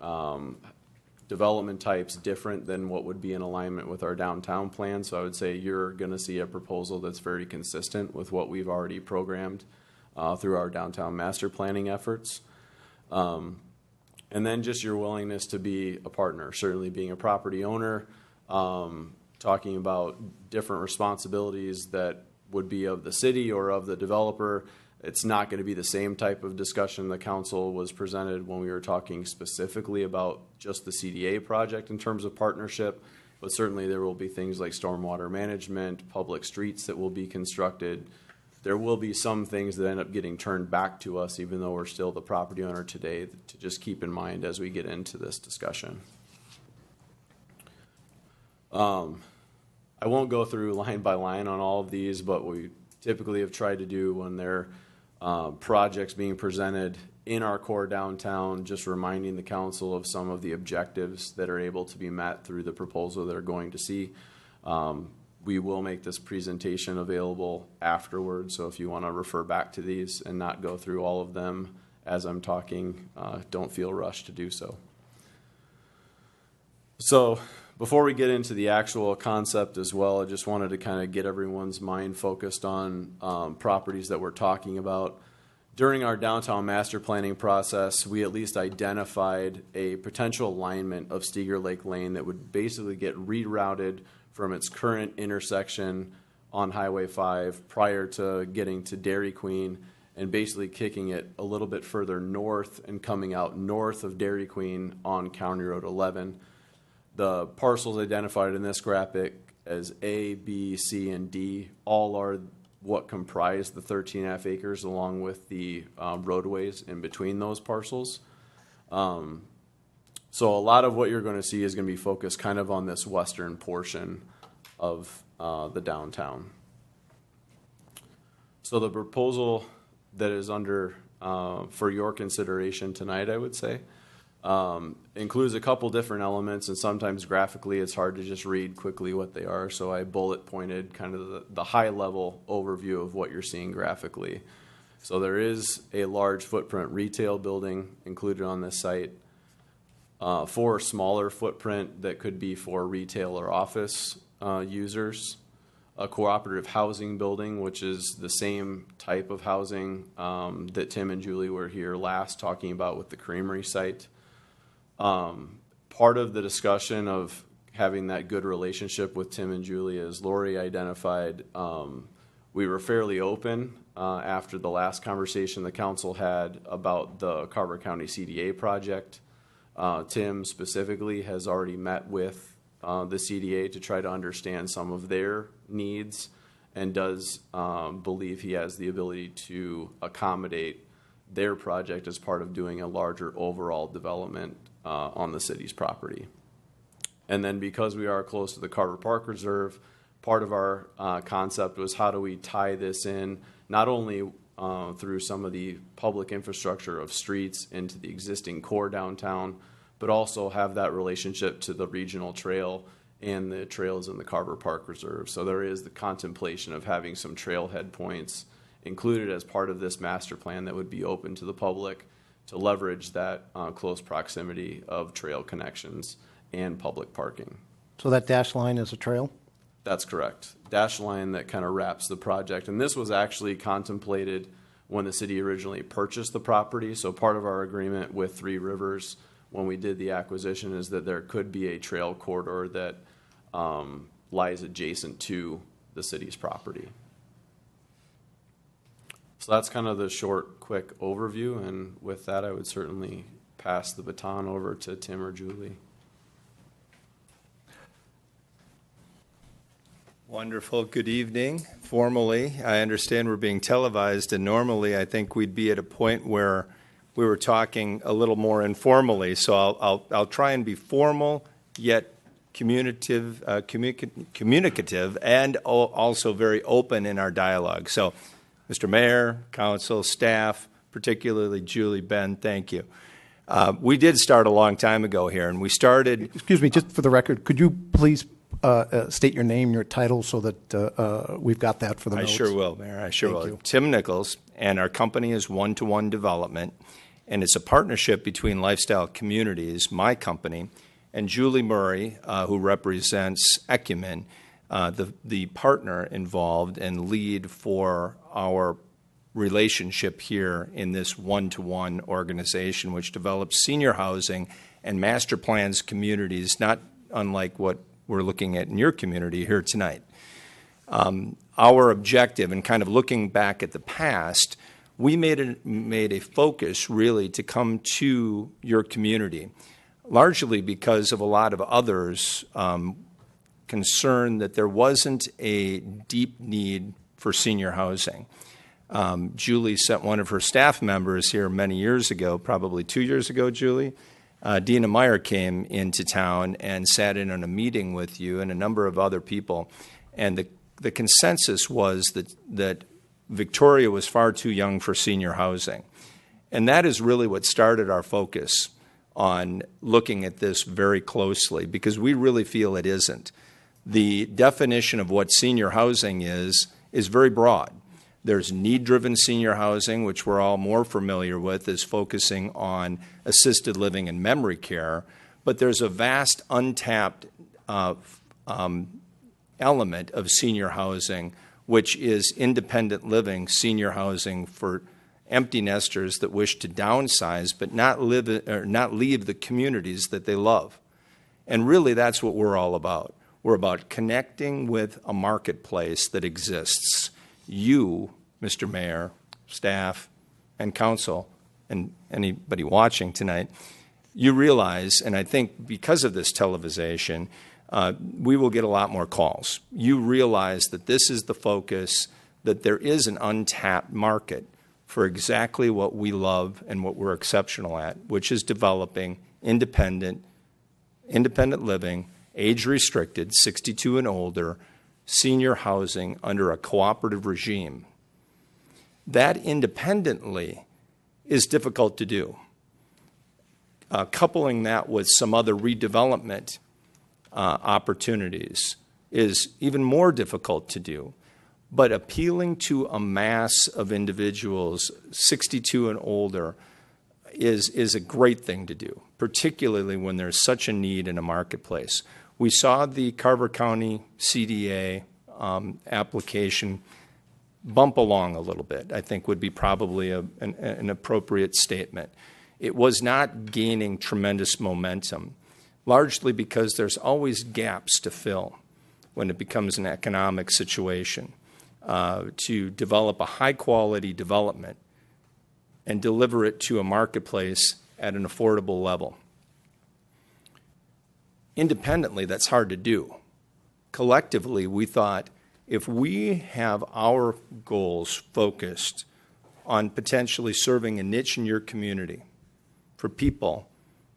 development types different than what would be in alignment with our downtown plan. So I would say you're going to see a proposal that's very consistent with what we've already programmed through our downtown master planning efforts. And then just your willingness to be a partner, certainly being a property owner, talking about different responsibilities that would be of the city or of the developer. It's not going to be the same type of discussion the council was presented when we were talking specifically about just the CDA project in terms of partnership. but certainly there will be things like stormwater management, public streets that will be constructed. There will be some things that end up getting turned back to us, even though we're still the property owner today, to just keep in mind as we get into this discussion. I won't go through line by line on all of these, but we typically have tried to do when there are projects being presented in our core downtown, just reminding the council of some of the objectives that are able to be met through the proposal they're going to see. We will make this presentation available afterwards, so if you want to refer back to these and not go through all of them as I'm talking, don't feel rushed to do so. So before we get into the actual concept as well, I just wanted to kind of get everyone's mind focused on properties that we're talking about. During our downtown master planning process, we at least identified a potential alignment of Steger Lake Lane that would basically get rerouted from its current intersection on Highway 5 prior to getting to Dairy Queen, and basically kicking it a little bit further north and coming out north of Dairy Queen on County Road 11. The parcels identified in this graphic as A, B, C, and D all are what comprise the 13.5 acres, along with the roadways in between those parcels. So a lot of what you're going to see is going to be focused kind of on this western portion of the downtown. So the proposal that is under for your consideration tonight, I would say, includes a couple different elements, and sometimes graphically it's hard to just read quickly what they are, so I bullet pointed kind of the high level overview of what you're seeing graphically. So there is a large footprint retail building included on this site, for smaller footprint that could be for retail or office users, a cooperative housing building, which is the same type of housing that Tim and Julie were here last talking about with the Creamery site. Part of the discussion of having that good relationship with Tim and Julie, as Lori identified, we were fairly open after the last conversation the council had about the Carver County CDA project. Tim specifically has already met with the CDA to try to understand some of their needs, and does believe he has the ability to accommodate their project as part of doing a larger overall development on the city's property. And then because we are close to the Carver Park Reserve, part of our concept was how do we tie this in, not only through some of the public infrastructure of streets into the existing core downtown, but also have that relationship to the regional trail and the trails in the Carver Park Reserve. So there is the contemplation of having some trailhead points included as part of this master plan that would be open to the public to leverage that close proximity of trail connections and public parking. So that dash line is a trail? That's correct. Dash line that kind of wraps the project. And this was actually contemplated when the city originally purchased the property. So part of our agreement with Three Rivers when we did the acquisition is that there could be a trail corridor that lies adjacent to the city's property. So that's kind of the short, quick overview, and with that, I would certainly pass the baton over to Tim or Julie. Wonderful. Good evening. Formally, I understand we're being televised, and normally I think we'd be at a point where we were talking a little more informally. So I'll try and be formal yet communicative, and also very open in our dialogue. So, Mr. Mayor, council, staff, particularly Julie, Ben, thank you. We did start a long time ago here, and we started. Excuse me, just for the record, could you please state your name, your title, so that we've got that for the notes? I sure will, Mayor. I sure Thank will. you. Tim Nichols, and our company is One-to-One Development, and it's a partnership between Lifestyle Communities, my company, and Julie Murray, who represents Ecumen, the partner involved and lead for our relationship here in this one-to-one organization, which develops senior housing and master plans communities, not unlike what we're looking at in your community here tonight. Our objective, and kind of looking back at the past, we made a focus really to come to your community, largely because of a lot of others concern that there wasn't a deep need for senior housing. Julie sent one of her staff members here many years ago, probably 2 years ago, Julie. Dina Meyer came into town and sat in on a meeting with you and a number of other people. And the consensus was that Victoria was far too young for senior housing. And that is really what started our focus on looking at this very closely, because we really feel it isn't. The definition of what senior housing is very broad. There's need-driven senior housing, which we're all more familiar with, is focusing on assisted living and memory care. But there's a vast untapped element of senior housing, which is independent living senior housing for empty nesters that wish to downsize but not leave the communities that they love. And really, that's what we're all about. We're about connecting with a marketplace that exists. You, Mr. Mayor, staff, and council, and anybody watching tonight, you realize, and I think because of this television, we will get a lot more calls. You realize that this is the focus, that there is an untapped market for exactly what we love and what we're exceptional at, which is developing independent living, age-restricted, 62 and older, senior housing under a cooperative regime. That independently is difficult to do. Coupling that with some other redevelopment opportunities is even more difficult to do. But appealing to a mass of individuals 62 and older is a great thing to do, particularly when there's such a need in a marketplace. We saw the Carver County CDA application bump along a little bit, I think would be probably an appropriate statement. It was not gaining tremendous momentum, largely because there's always gaps to fill when it becomes an economic situation. To develop a high-quality development and deliver it to a marketplace at an affordable level. Independently, that's hard to do. Collectively, we thought if we have our goals focused on potentially serving a niche in your community for people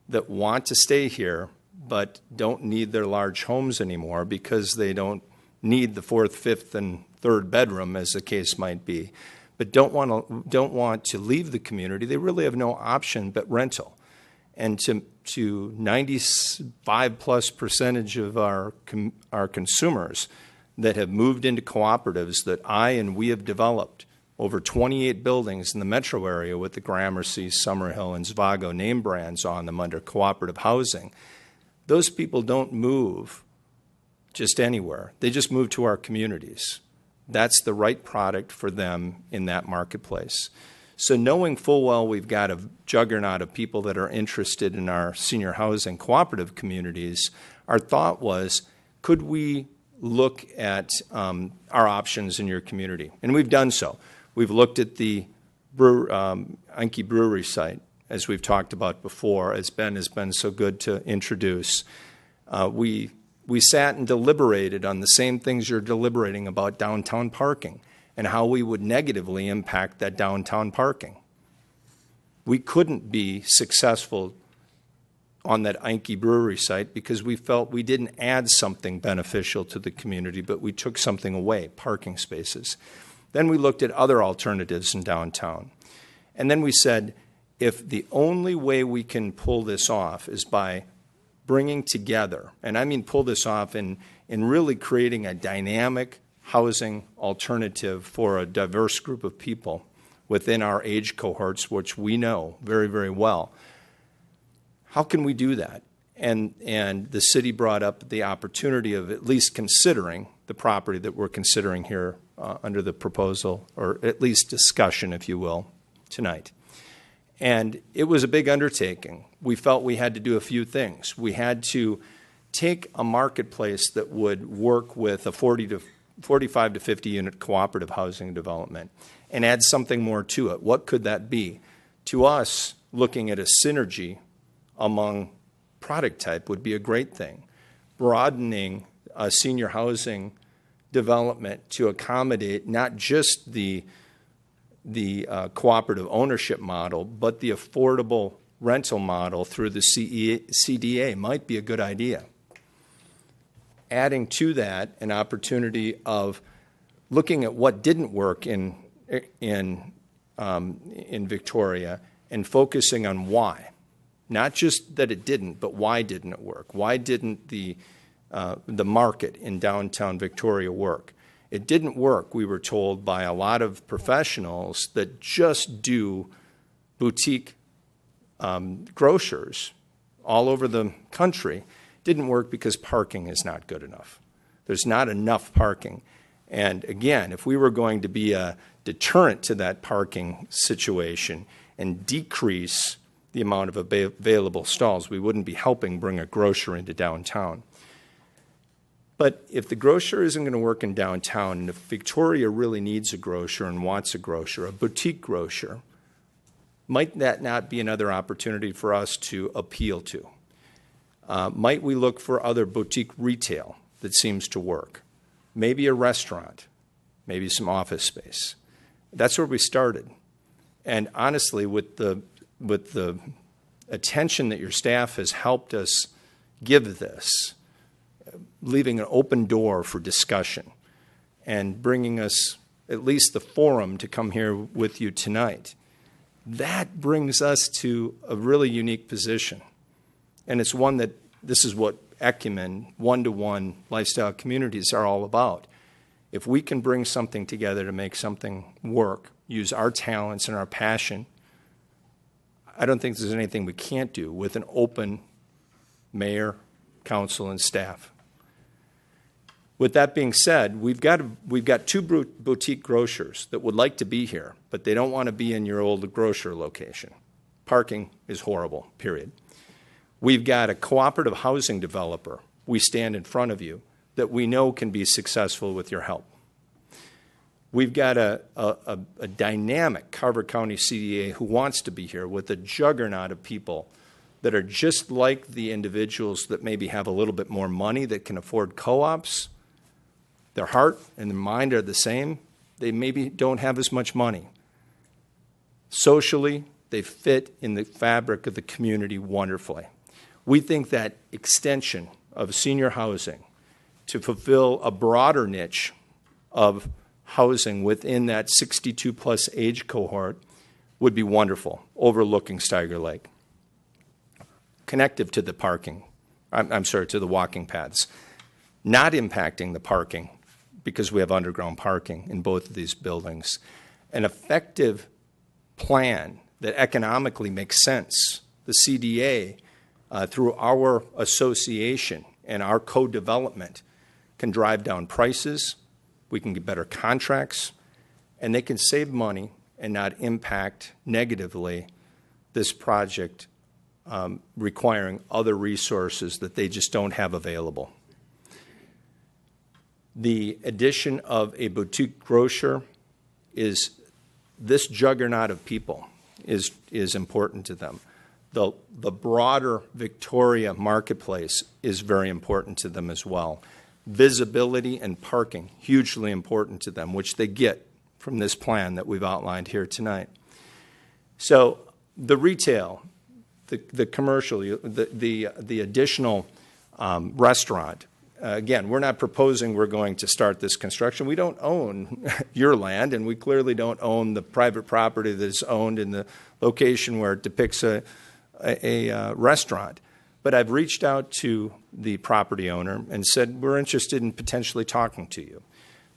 that want to stay here but don't need their large homes anymore because they don't need the fourth, fifth, and third bedroom, as the case might be, but don't want to leave the community, they really have no option but rental. And to 95+% of our consumers that have moved into cooperatives that I and we have developed, over 28 buildings in the metro area with the Gramercy, Summerhill, and Zvago name brands on them under cooperative housing, those people don't move just anywhere. They just move to our communities. That's the right product for them in that marketplace. So knowing full well we've got a juggernaut of people that are interested in our senior housing cooperative communities, our thought was, could we look at our options in your community? And we've done so. We've looked at the Einke Brewery site, as we've talked about before, as Ben has been so good to introduce. We sat and deliberated on the same things you're deliberating about downtown parking and how we would negatively impact that downtown parking. We couldn't be successful on that Einke Brewery site because we felt we didn't add something beneficial to the community, but we took something away, parking spaces. Then we looked at other alternatives in downtown. And then we said, if the only way we can pull this off is by bringing together, and I mean pull this off in really creating a dynamic housing alternative for a diverse group of people within our age cohorts, which we know very, very well. How can we do that? And the city brought up the opportunity of at least considering the property that we're considering here under the proposal, or at least discussion, if you will, tonight. And it was a big undertaking. We felt we had to do a few things. We had to take a marketplace that would work with a 45 to 50 unit cooperative housing development and add something more to it. What could that be? To us, looking at a synergy among product type would be a great thing. Broadening senior housing development to accommodate not just the cooperative ownership model, but the affordable rental model through the CDA might be a good idea. Adding to that an opportunity of looking at what didn't work in Victoria and focusing on why. Not just that it didn't, but why didn't it work? Why didn't the market in downtown Victoria work? It didn't work, we were told by a lot of professionals that just do boutique grocers all over the country. Didn't work because parking is not good enough. There's not enough parking. And again, if we were going to be a deterrent to that parking situation and decrease the amount of available stalls, we wouldn't be helping bring a grocer into downtown. But if the grocer isn't going to work in downtown, and if Victoria really needs a grocer and wants a grocer, a boutique grocer, might that not be another opportunity for us to appeal to? Might we look for other boutique retail that seems to work? Maybe a restaurant, maybe some office space. That's where we started. And honestly, with the attention that your staff has helped us give this, leaving an open door for discussion and bringing us at least the forum to come here with you tonight, that brings us to a really unique position. And it's one that this is what Ecumen, one-to-one lifestyle communities are all about. If we can bring something together to make something work, use our talents and our passion, I don't think there's anything we can't do with an open mayor, council, and staff. With that being said, we've got two boutique grocers that would like to be here, but they don't want to be in your old grocer location. Parking is horrible, period. We've got a cooperative housing developer, we stand in front of you, that we know can be successful with your help. We've got a dynamic Carver County CDA who wants to be here with a juggernaut of people that are just like the individuals that maybe have a little bit more money that can afford co-ops. Their heart and their mind are the same. They maybe don't have as much money. Socially, they fit in the fabric of the community wonderfully. We think that extension of senior housing to fulfill a broader niche of housing within that 62-plus age cohort would be wonderful, overlooking Steiger Lake. Connective to the parking, to the walking paths. Not impacting the parking because we have underground parking in both of these buildings. An effective plan that economically makes sense. The CDA, through our association and our co-development, can drive down prices, we can get better contracts, and they can save money and not impact negatively this project requiring other resources that they just don't have available. The addition of a boutique grocer is this juggernaut of people is important to them. The broader Victoria marketplace is very important to them as well. Visibility and parking, hugely important to them, which they get from this plan that we've outlined here tonight. So the retail, the commercial, the additional restaurant, again, we're not proposing we're going to start this construction. We don't own your land, and we clearly don't own the private property that is owned in the location where it depicts a restaurant. But I've reached out to the property owner and said, we're interested in potentially talking to you.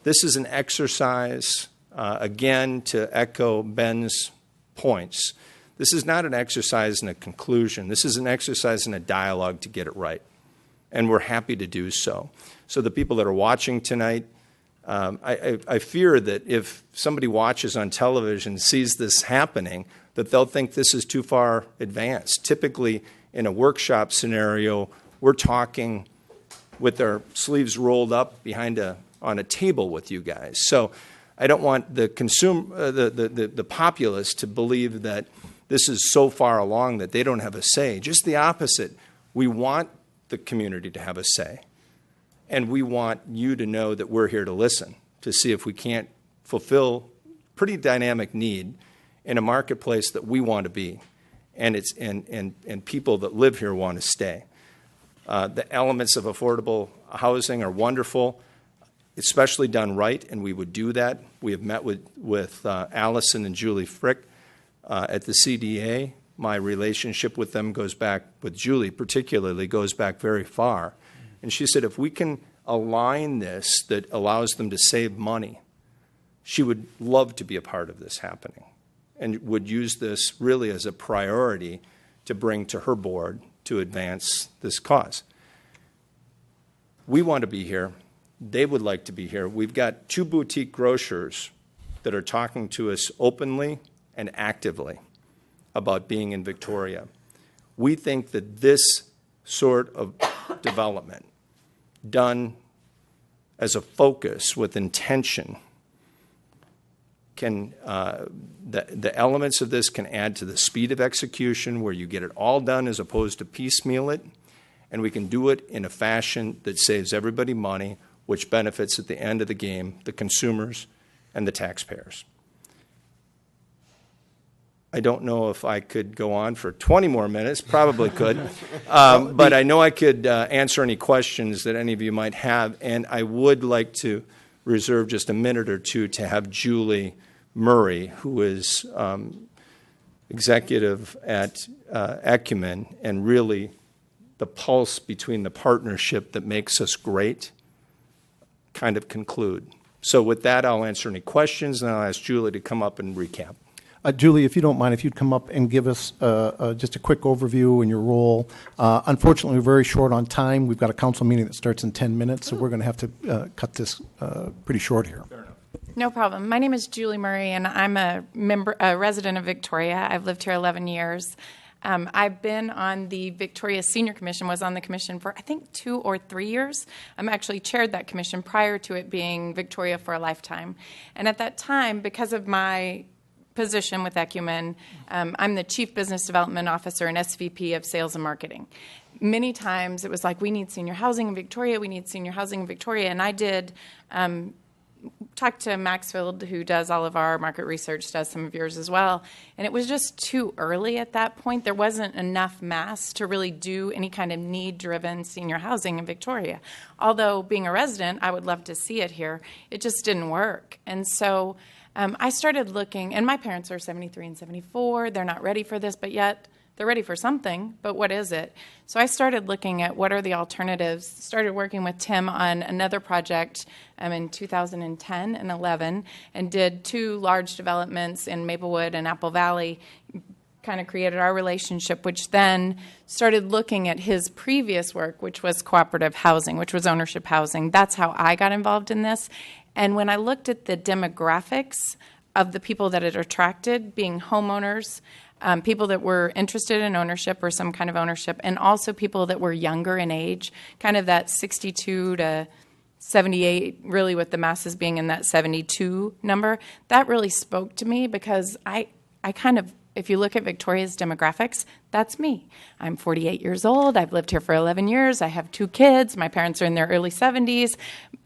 This is an exercise, again, to echo Ben's points. This is not an exercise in a conclusion. This is an exercise in a dialogue to get it right. And we're happy to do so. So the people that are watching tonight, I fear that if somebody watches on television, sees this happening, that they'll think this is too far advanced. Typically, in a workshop scenario, we're talking with our sleeves rolled up on a table with you guys. So I don't want the populace to believe that this is so far along that they don't have a say. Just the opposite. We want the community to have a say. And we want you to know that we're here to listen, to see if we can't fulfill pretty dynamic need in a marketplace that we want to be, and people that live here want to stay. The elements of affordable housing are wonderful, especially done right, and we would do that. We have met with Allison and Julie Frick at the CDA. My relationship with them goes back, with Julie particularly, goes back very far. And she said if we can align this that allows them to save money, she would love to be a part of this happening and would use this really as a priority to bring to her board to advance this cause. We want to be here. They would like to be here. We've got 2 boutique grocers that are talking to us openly and actively about being in Victoria. We think that this sort of development, done as a focus with intention, can the elements of this can add to the speed of execution, where you get it all done as opposed to piecemeal it, and we can do it in a fashion that saves everybody money, which benefits at the end of the game the consumers and the taxpayers. I don't know if I could go on for 20 more minutes, probably could, but I know I could answer any questions that any of you might have, and I would like to reserve just a minute or two to have Julie Murray, who is executive at Ecumen, and really the pulse between the partnership that makes us great, kind of conclude. So with that, I'll answer any questions, and I'll ask Julie to come up and recap. Julie, if you don't mind, if you'd come up and give us just a quick overview and your role. Unfortunately, we're very short on time. We've got a council meeting that starts in 10 minutes, so we're going to have to cut this pretty short here. Fair enough. No problem. My name is Julie Murray, and I'm a resident of Victoria. I've lived here 11 years. I've been on the Victoria Senior Commission, was on the commission for, I think, 2 or 3 years. I'm actually chaired that commission prior to it being Victoria for a Lifetime. And at that time, because of my position with Ecumen, I'm the Chief Business Development Officer and SVP of Sales and Marketing. Many times it was like, we need senior housing in Victoria, we need senior housing in Victoria. And I did talk to Maxfield, who does all of our market research, does some of yours as well. And it was just too early at that point. There wasn't enough mass to really do any kind of need-driven senior housing in Victoria. Although being a resident, I would love to see it here. It just didn't work. And so I started looking, and my parents are 73 and 74. They're not ready for this, but yet they're ready for something, but what is it? So I started looking at what are the alternatives, started working with Tim on another project in 2010 and 11, and did 2 large developments in Maplewood and Apple Valley, kind of created our relationship, which then started looking at his previous work, which was cooperative housing, which was ownership housing. That's how I got involved in this. And when I looked at the demographics of the people that it attracted, being homeowners, people that were interested in ownership or some kind of ownership, and also people that were younger in age, kind of that 62 to 78, really with the masses being in that 72 number, that really spoke to me because I kind of, if you look at Victoria's demographics, that's me. I'm 48 years old. I've lived here for 11 years. I have 2 kids. My parents are in their early 70s.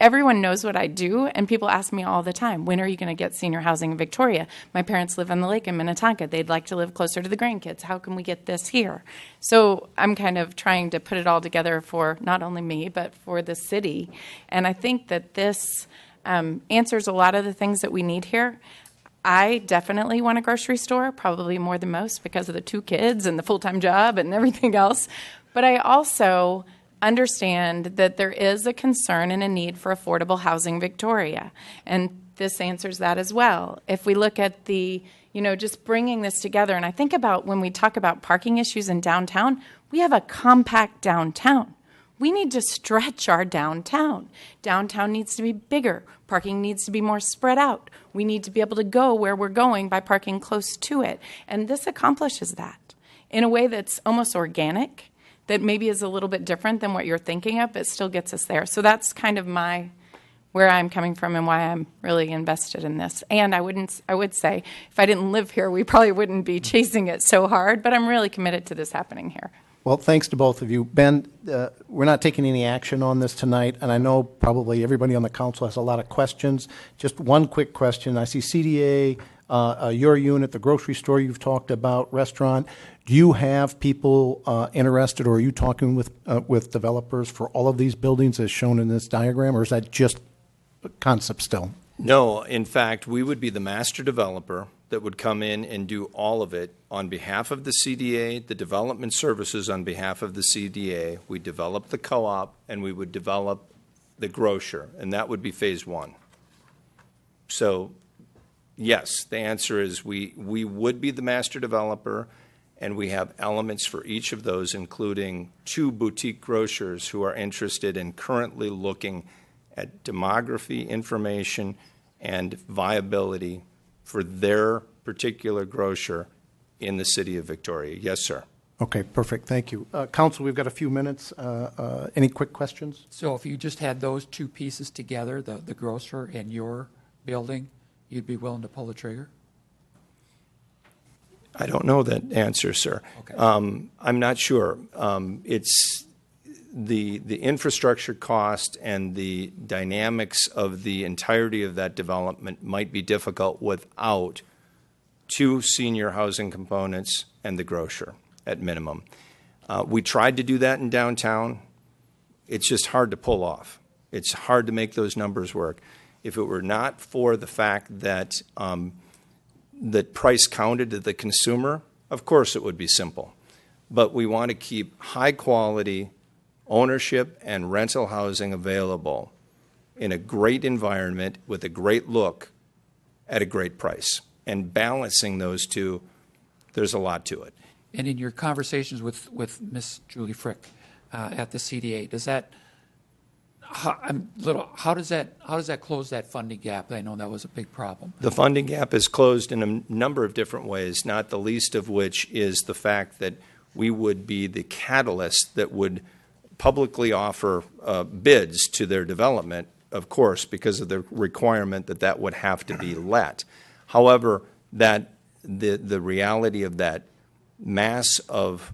Everyone knows what I do, and people ask me all the time, when are you going to get senior housing in Victoria? My parents live on the lake in Minnetonka. They'd like to live closer to the grandkids. How can we get this here? So I'm kind of trying to put it all together for not only me, but for the city. And I think that this answers a lot of the things that we need here. I definitely want a grocery store, probably more than most because of the 2 kids and the full-time job and everything else. But I also understand that there is a concern and a need for affordable housing in Victoria. And this answers that as well. If we look at the, just bringing this together, and I think about when we talk about parking issues in downtown, we have a compact downtown. We need to stretch our downtown. Downtown needs to be bigger. Parking needs to be more spread out. We need to be able to go where we're going by parking close to it. And this accomplishes that in a way that's almost organic, that maybe is a little bit different than what you're thinking of, but still gets us there. So that's kind of where I'm coming from and why I'm really invested in this. And I would say, if I didn't live here, we probably wouldn't be chasing it so hard, but I'm really committed to this happening here. Well, thanks to both of you. Ben, we're not taking any action on this tonight, and I know probably everybody on the council has a lot of questions. Just one quick question. I see CDA, your unit, the grocery store you've talked about, restaurant. Do you have people interested, or are you talking with developers for all of these buildings as shown in this diagram, or is that just a concept still? No, in fact, we would be the master developer that would come in and do all of it on behalf of the CDA, the development services on behalf of the CDA. We develop the co-op, and we would develop the grocer, and that would be phase one. So, yes, the answer is we would be the master developer, and we have elements for each of those, including 2 boutique grocers who are interested in currently looking at demography information and viability for their particular grocer in the city of Victoria. Yes, sir. Okay, perfect. Thank you. Council, we've got a few minutes. Any quick questions? So if you just had those two pieces together, the grocer and your building, you'd be willing to pull the trigger? I don't know that answer, sir. Okay. I'm not sure. It's the infrastructure cost and the dynamics of the entirety of that development might be difficult without 2 senior housing components and the grocer at minimum. We tried to do that in downtown. It's just hard to pull off. It's hard to make those numbers work. If it were not for the fact that that price counted to the consumer, of course it would be simple. But we want to keep high quality ownership and rental housing available in a great environment with a great look at a great price. And balancing those two, there's a lot to it. And in your conversations with Ms. Julie Frick at the CDA, does that how does that close that funding gap? I know that was a big problem. The funding gap is closed in a number of different ways, not the least of which is the fact that we would be the catalyst that would publicly offer bids to their development, of course, because of the requirement that would have to be let. However, that the reality of that mass of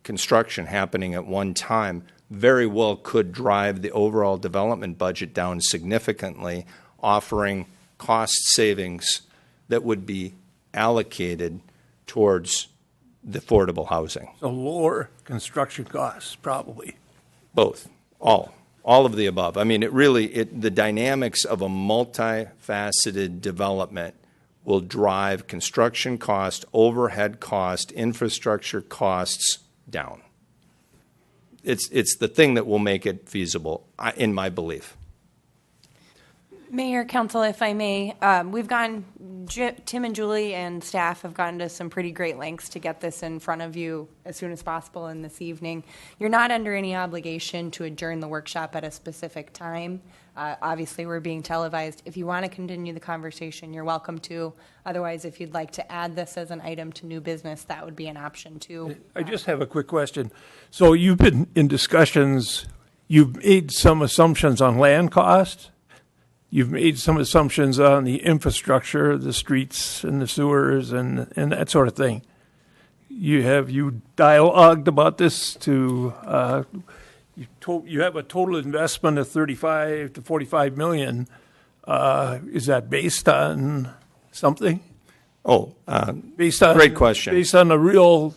construction happening at one time very well could drive the overall development budget down significantly, offering cost savings that would be allocated towards the affordable housing. So lower construction costs, probably. Both. All of the above. I mean, the dynamics of a multifaceted development will drive construction cost, overhead cost, infrastructure costs down. It's the thing that will make it feasible, in my belief. Mayor, Council, if I may, we've gone, Tim and Julie and staff have gone to some pretty great lengths to get this in front of you as soon as possible in this evening. You're not under any obligation to adjourn the workshop at a specific time. Obviously, we're being televised. If you want to continue the conversation, you're welcome to. Otherwise, if you'd like to add this as an item to new business, that would be an option too. I just have a quick question. So you've been in discussions, you've made some assumptions on land cost, you've made some assumptions on the infrastructure, the streets and the sewers and that sort of thing. You dialogued about this to you have a total investment of 35 to 45 million. Is that based on something? Based on great question. Based on the real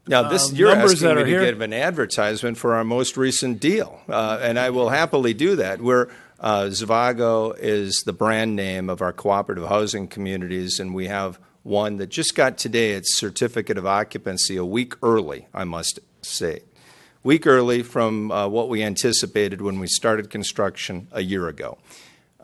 Now, you're numbers asking that me are to here. give an advertisement for our most recent deal, and I will happily do that. Zavago is the brand name of our cooperative housing communities, and we have one that just got today its certificate of occupancy a week early, I must say. Week early from what we anticipated when we started construction a year ago.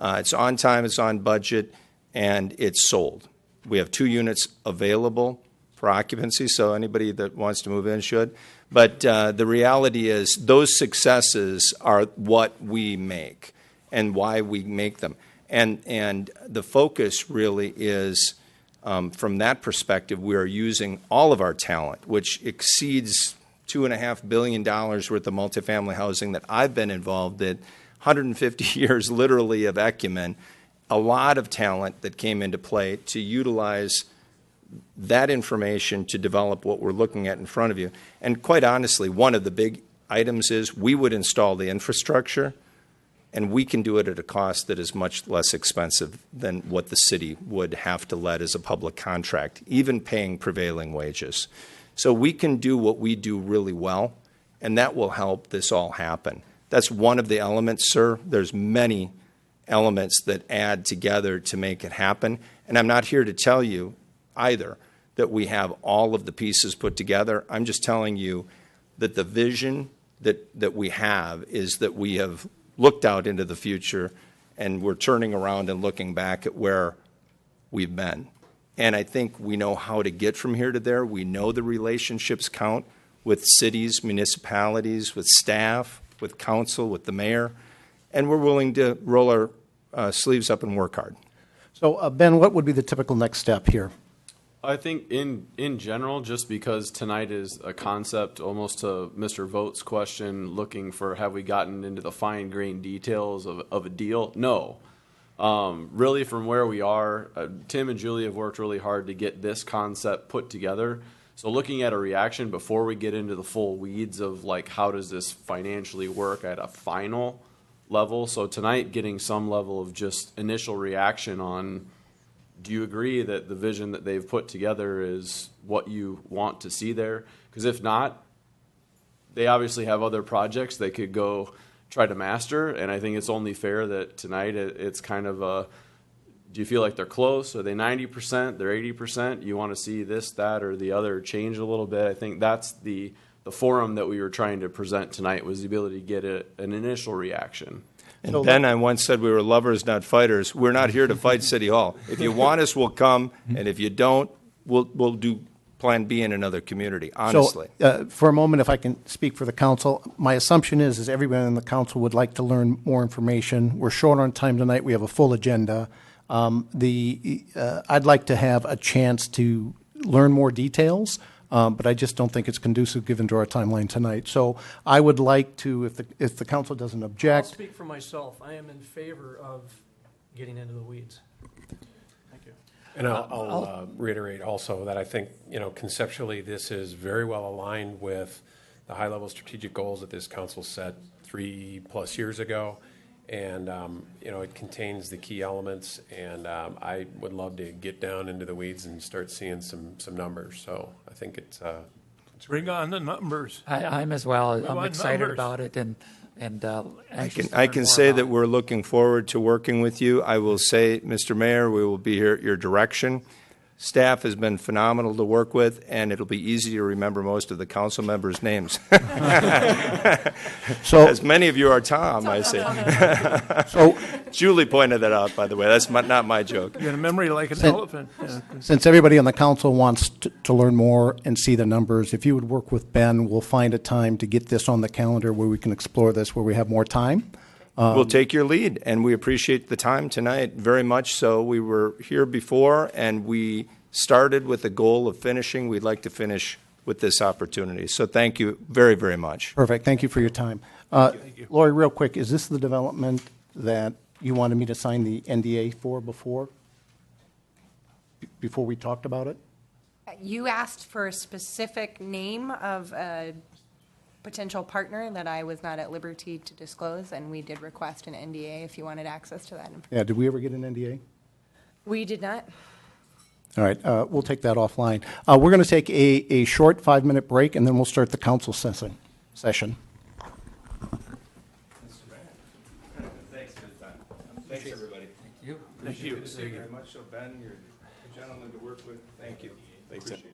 It's on time, it's on budget, and it's sold. We have 2 units available for occupancy, so anybody that wants to move in should. But the reality is those successes are what we make and why we make them. And the focus really is, from that perspective, we are using all of our talent, which exceeds $2.5 billion worth of multifamily housing that I've been involved in, 150 years literally of acumen, a lot of talent that came into play to utilize that information to develop what we're looking at in front of you. And quite honestly, one of the big items is we would install the infrastructure, and we can do it at a cost that is much less expensive than what the city would have to let as a public contract, even paying prevailing wages. So we can do what we do really well, and that will help this all happen. That's one of the elements, sir. There's many elements that add together to make it happen. And I'm not here to tell you either that we have all of the pieces put together. I'm just telling you that the vision that we have is that we have looked out into the future, and we're turning around and looking back at where we've been. And I think we know how to get from here to there. We know the relationships count with cities, municipalities, with staff, with council, with the mayor, and we're willing to roll our sleeves up and work hard. So, Ben, what would be the typical next step here? I think in general, just because tonight is a concept, almost to Mr. Voigt's question, looking for have we gotten into the fine grained details of a deal? No. Really, from where we are, Tim and Julie have worked really hard to get this concept put together. So looking at a reaction before we get into the full weeds of like how does this financially work at a final level. So tonight, getting some level of just initial reaction on, do you agree that the vision that they've put together is what you want to see there? Because if not, they obviously have other projects they could go try to master. And I think it's only fair that tonight it's kind of a, do you feel like they're close? Are they 90%? They're 80%? You want to see this, that, or the other change a little bit? I think that's the forum that we were trying to present tonight, was the ability to get an initial reaction. And Ben, I once said we were lovers, not fighters. We're not here to fight City Hall. If you want us, we'll come, and if you don't, we'll do Plan B in another community, honestly. So, for a moment, if I can speak for the council, my assumption is everyone in the council would like to learn more information. We're short on time tonight. We have a full agenda. I'd like to have a chance to learn more details, but I just don't think it's conducive given to our timeline tonight. So I would like to, if the council doesn't I'll object. speak for myself. I am in favor of getting into the weeds. Thank you. And I'll reiterate also that I think, conceptually, this is very well aligned with the high-level strategic goals that this council set 3+ years ago. And, it contains the key elements, and I would love to get down into the weeds and start seeing some numbers. So I think it's Bring on the numbers. I'm as well. I'm want excited numbers. about it, and anxious to I learn can more say about that it. we're looking forward to working with you. I will say, Mr. Mayor, we will be here at your direction. Staff has been phenomenal to work with, and it'll be easy to remember most of the council members' names. So, As many of you are Tom, I see. so Julie pointed that out, by the way. That's not my joke. You got a memory like an elephant. Yeah. since everybody on the council wants to learn more and see the numbers, if you would work with Ben, we'll find a time to get this on the calendar where we can explore this, where we have more time. We'll take your lead, and we appreciate the time tonight very much so. We were here before, and we started with the goal of finishing. We'd like to finish with this opportunity. So thank you very, very much. Perfect. Thank you for your time. Lori, real quick, is this the development that you wanted me to sign the NDA for before we talked about it? You asked for a specific name of a potential partner that I was not at liberty to disclose, and we did request an NDA if you wanted access to that information. Yeah, did we ever get an NDA? We did not. All right, we'll take that offline. We're going to take a short 5-minute break, and then we'll start the council session. Thanks for the time. Thanks, everybody. Thank you. Thank you very much. So, Ben, you're a gentleman to work with. Thank you. Appreciate it.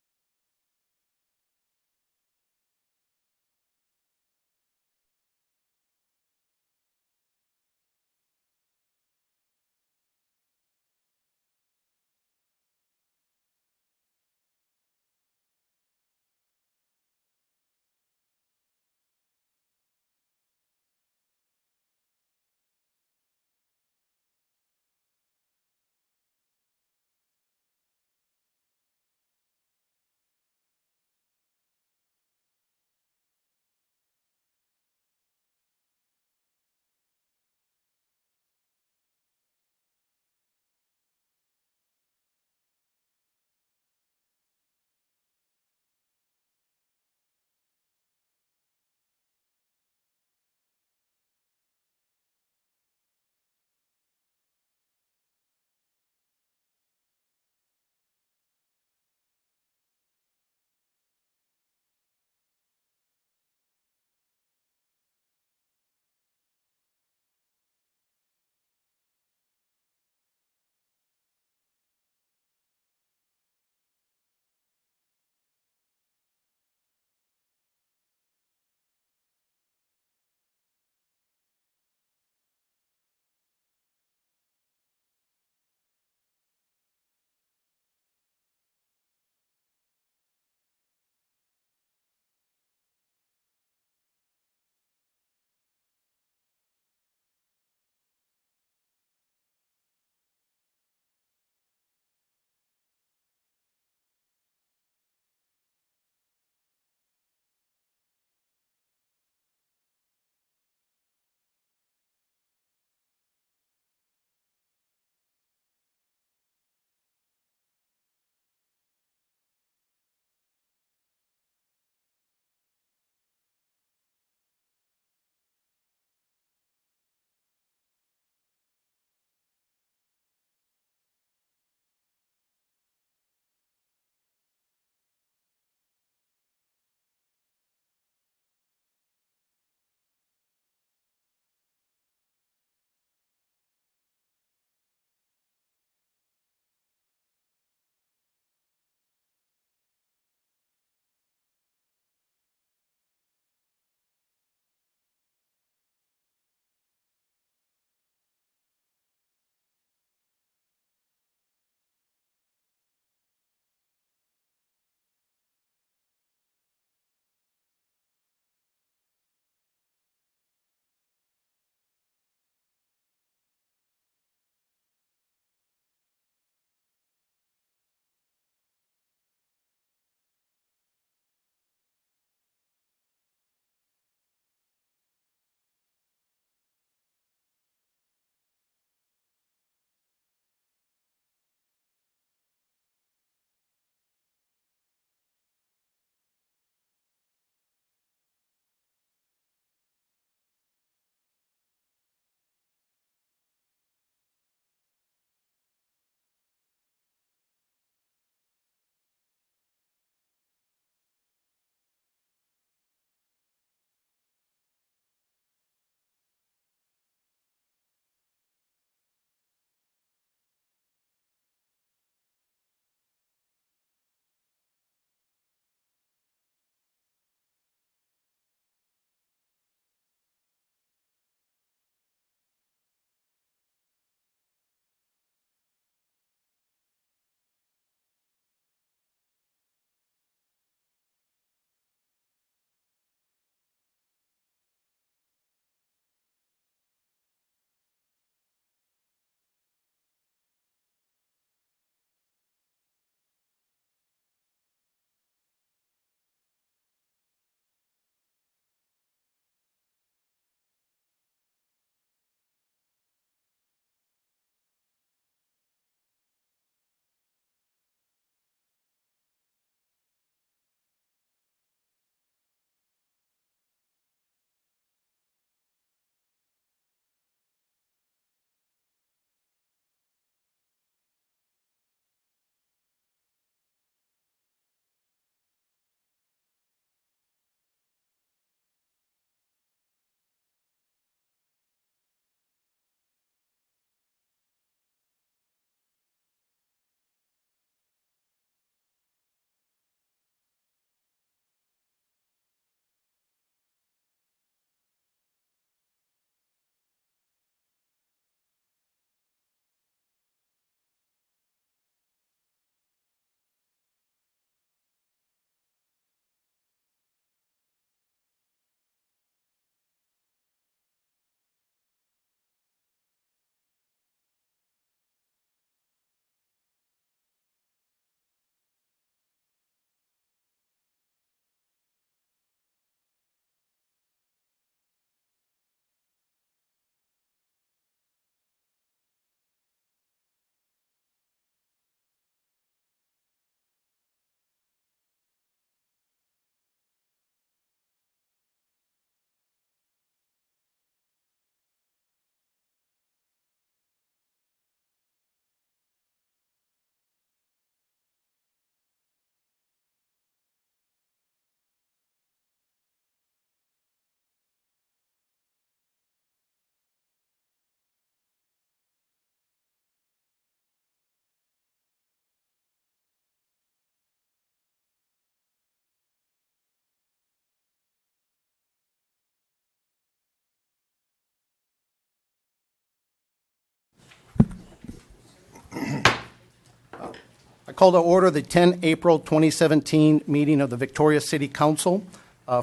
I call to order the 10 April 2017 meeting of the Victoria City Council.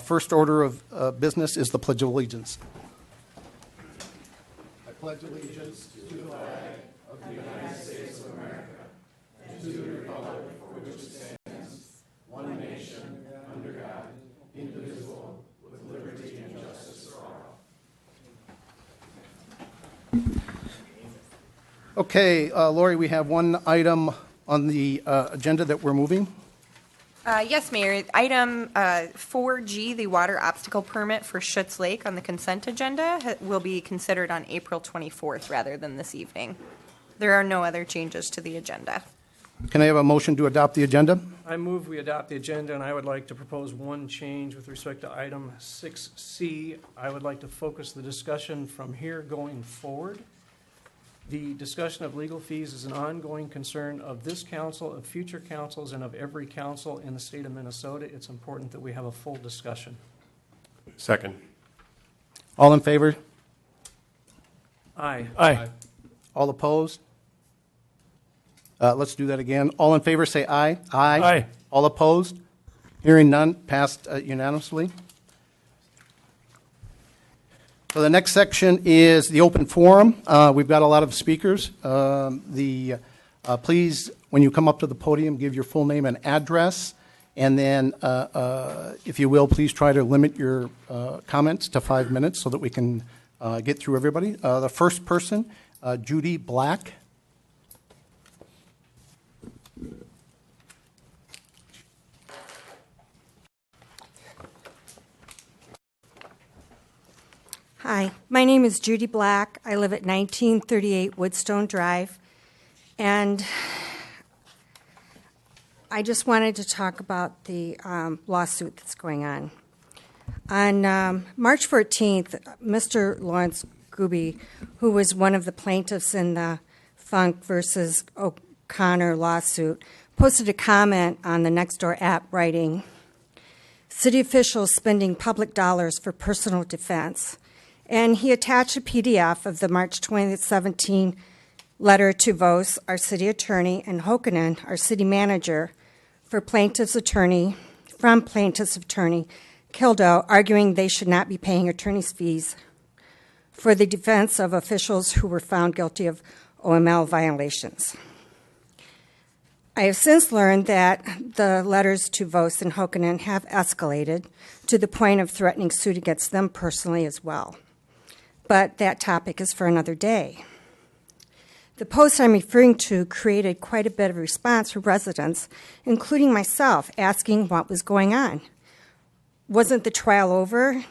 First order of business is the Pledge of Allegiance. I pledge allegiance to the flag of the United States of America and to the republic for which it stands, one nation, under God, indivisible, with liberty and justice for all. Okay, Lori, we have one item on the agenda that we're moving. Yes, Mayor. Item 4G, the water obstacle permit for Schutz Lake on the consent agenda, will be considered on April 24th rather than this evening. There are no other changes to the agenda. Can I have a motion to adopt the agenda? I move we adopt the agenda, and I would like to propose one change with respect to item 6C. I would like to focus the discussion from here going forward. The discussion of legal fees is an ongoing concern of this council, of future councils, and of every council in the state of Minnesota. It's important that we have a full discussion. Second. All in favor? Aye. Aye. All opposed? Let's do that again. All in favor, say aye. Aye. All opposed? Hearing none, passed unanimously. So the next section is the open forum. We've got a lot of speakers. Please, when you come up to the podium, give your full name and address. And then, if you will, please try to limit your comments to 5 minutes so that we can get through everybody. The first person, Judy Black. Hi, my name is Judy Black. I live at 1938 Woodstone Drive, and I just wanted to talk about the lawsuit that's going on. On March 14th, Mr. Lawrence Gooby, who was one of the plaintiffs in the Funk versus O'Connor lawsuit, posted a comment on the Nextdoor app writing, "City officials spending public dollars for personal defense." And he attached a PDF of the March 2017 letter to Vos, our city attorney, and Hokanen, our city manager, from plaintiff's attorney Kildo, arguing they should not be paying attorney's fees for the defense of officials who were found guilty of OML violations. I have since learned that the letters to Vos and Hokanen have escalated to the point of threatening suit against them personally as well. But that topic is for another day. The post I'm referring to created quite a bit of response from residents, including myself, asking what was going on. Wasn't the trial over?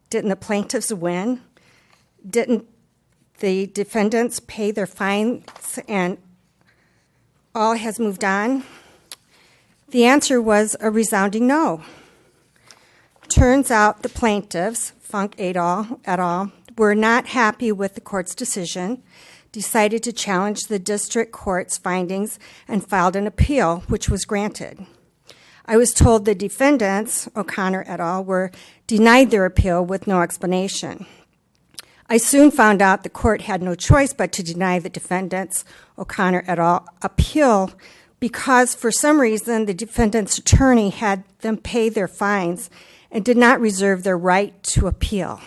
Didn't the plaintiffs win? Didn't the defendants pay their fines and all has moved on? The answer was a resounding no. Turns out the plaintiffs, Funk et al., were not happy with the court's decision, decided to challenge the district court's findings, and filed an appeal, which was granted. I was told the defendants, O'Connor et al., were denied their appeal with no explanation. I soon found out the court had no choice but to deny the defendants, O'Connor et al., appeal because, for some reason, the defendant's attorney had them pay their fines and did not reserve their right to appeal.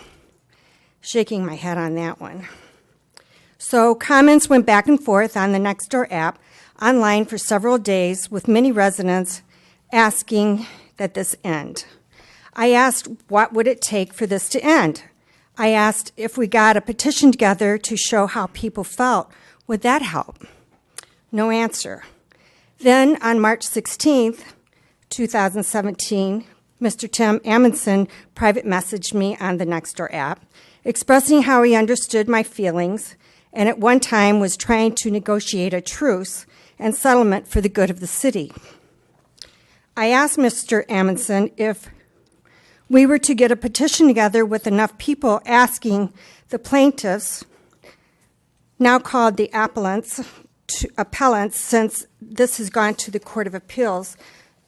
Shaking my head on that one. So comments went back and forth on the Nextdoor app online for several days with many residents asking that this end. I asked what would it take for this to end. I asked if we got a petition together to show how people felt, would that help? No answer. Then on March 16th, 2017, Mr. Tim Amundson private messaged me on the Nextdoor app, expressing how he understood my feelings and at one time was trying to negotiate a truce and settlement for the good of the city. I asked Mr. Amundson if we were to get a petition together with enough people asking the plaintiffs, now called the appellants, since this has gone to the Court of Appeals,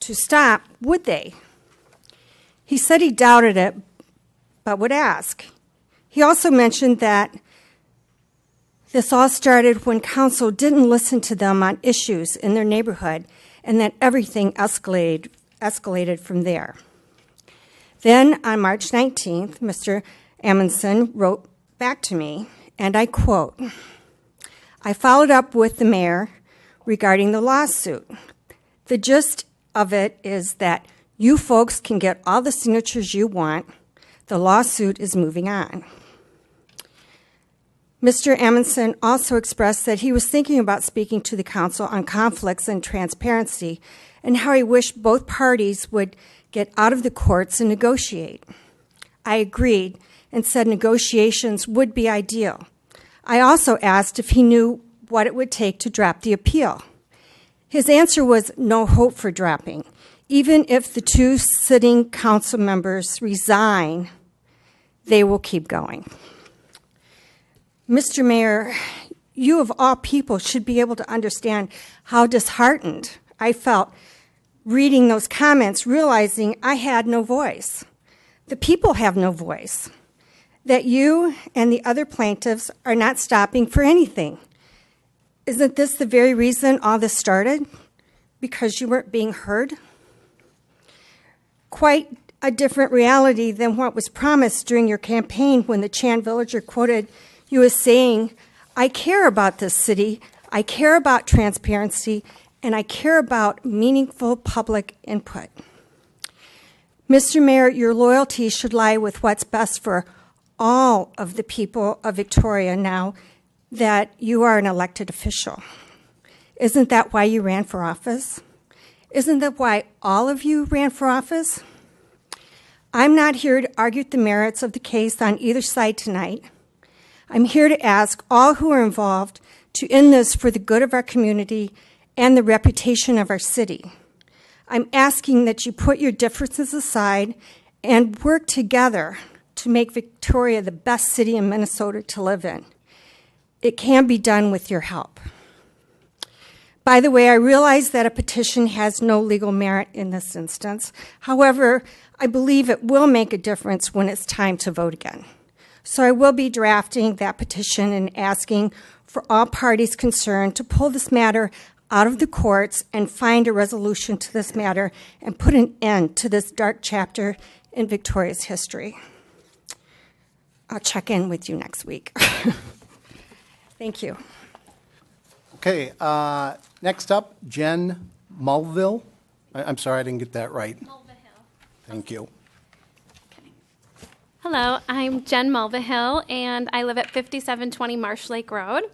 to stop, would they? He said he doubted it, but would ask. He also mentioned that This all started when council didn't listen to them on issues in their neighborhood, and then everything escalated from there. Then on March 19th, Mr. Amundson wrote back to me, and I quote, "I followed up with the mayor regarding the lawsuit. The gist of it is that you folks can get all the signatures you want. The lawsuit is moving on." Mr. Amundson also expressed that he was thinking about speaking to the council on conflicts and transparency and how he wished both parties would get out of the courts and negotiate. I agreed and said negotiations would be ideal. I also asked if he knew what it would take to drop the appeal. His answer was no hope for dropping. Even if the two sitting council members resign, they will keep going. Mr. Mayor, you of all people should be able to understand how disheartened I felt reading those comments, realizing I had no voice. The people have no voice. That you and the other plaintiffs are not stopping for anything. Isn't this the very reason all this started? Because you weren't being heard? Quite a different reality than what was promised during your campaign when the Chan villager quoted you as saying, "I care about this city, I care about transparency, and I care about meaningful public input." Mr. Mayor, your loyalty should lie with what's best for all of the people of Victoria now that you are an elected official. Isn't that why you ran for office? Isn't that why all of you ran for office? I'm not here to argue the merits of the case on either side tonight. I'm here to ask all who are involved to end this for the good of our community and the reputation of our city. I'm asking that you put your differences aside and work together to make Victoria the best city in Minnesota to live in. It can be done with your help. By the way, I realize that a petition has no legal merit in this instance. However, I believe it will make a difference when it's time to vote again. So I will be drafting that petition and asking for all parties concerned to pull this matter out of the courts and find a resolution to this matter and put an end to this dark chapter in Victoria's history. I'll check in with you next week. Thank you. Okay, next up, Jen Mulvihill. I'm sorry, I didn't get that right. Mulvihill. Thank you. Hello, I'm Jen Mulvihill, and I live at 5720 Marsh Lake Road.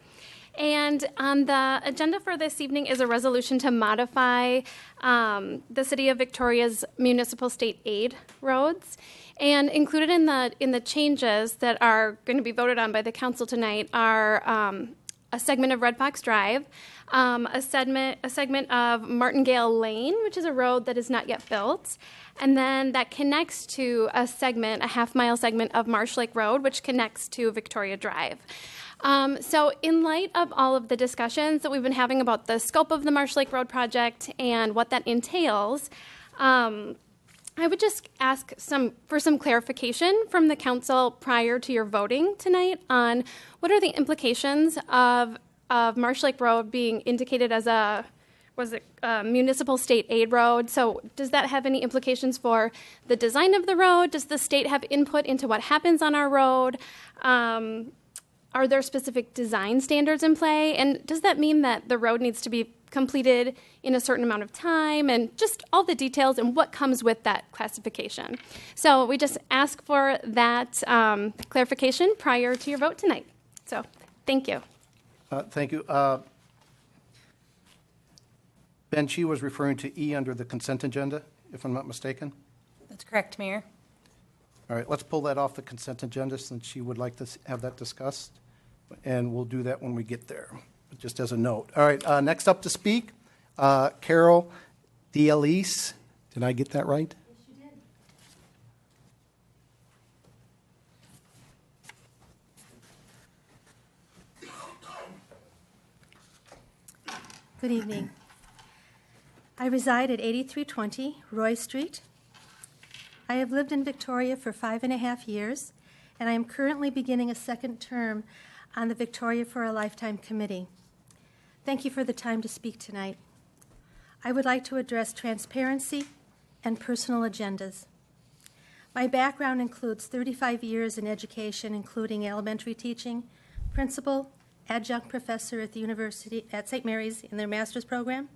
And on the agenda for this evening is a resolution to modify the City of Victoria's municipal state aid roads. And included in the changes that are going to be voted on by the council tonight are a segment of Red Fox Drive, a segment of Martingale Lane, which is a road that is not yet built, and then that connects to a half-mile segment of Marsh Lake Road, which connects to Victoria Drive. So in light of all of the discussions that we've been having about the scope of the Marsh Lake Road project and what that entails, I would just ask for some clarification from the council prior to your voting tonight on what are the implications of Marsh Lake Road being indicated as a municipal state aid road. So does that have any implications for the design of the road? Does the state have input into what happens on our road? Are there specific design standards in play? And does that mean that the road needs to be completed in a certain amount of time, and just all the details and what comes with that classification? So we just ask for that clarification prior to your vote tonight. So thank you. Thank you. Ben, she was referring to E under the consent agenda, if I'm not mistaken. That's correct, Mayor. All right, let's pull that off the consent agenda since she would like to have that discussed, and we'll do that when we get there, just as a note. All right, next up to speak, Carol D'Elise. Did I get that right? Yes, you did. Good evening. I reside at 8320 Roy Street. I have lived in Victoria for 5.5 years, and I am currently beginning a second term on the Victoria for a Lifetime Committee. Thank you for the time to speak tonight. I would like to address transparency and personal agendas. My background includes 35 years in education, including elementary teaching, principal, adjunct professor at the university at St. Mary's in their master's program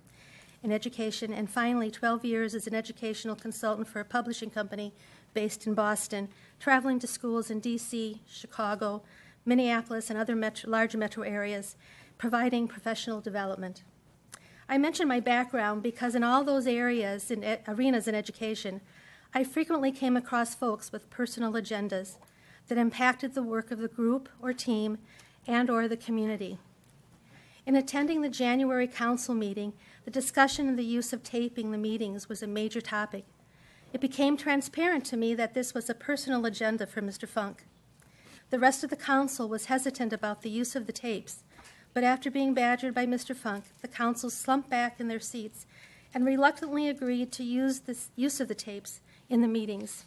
in education, and finally 12 years as an educational consultant for a publishing company based in Boston, traveling to schools in D.C., Chicago, Minneapolis, and other large metro areas, providing professional development. I mention my background because in all those areas, arenas in education, I frequently came across folks with personal agendas that impacted the work of the group or team and or the community. In attending the January council meeting, the discussion of the use of taping the meetings was a major topic. It became transparent to me that this was a personal agenda for Mr. Funk. The rest of the council was hesitant about the use of the tapes, but after being badgered by Mr. Funk, the council slumped back in their seats and reluctantly agreed to use the use of the tapes in the meetings.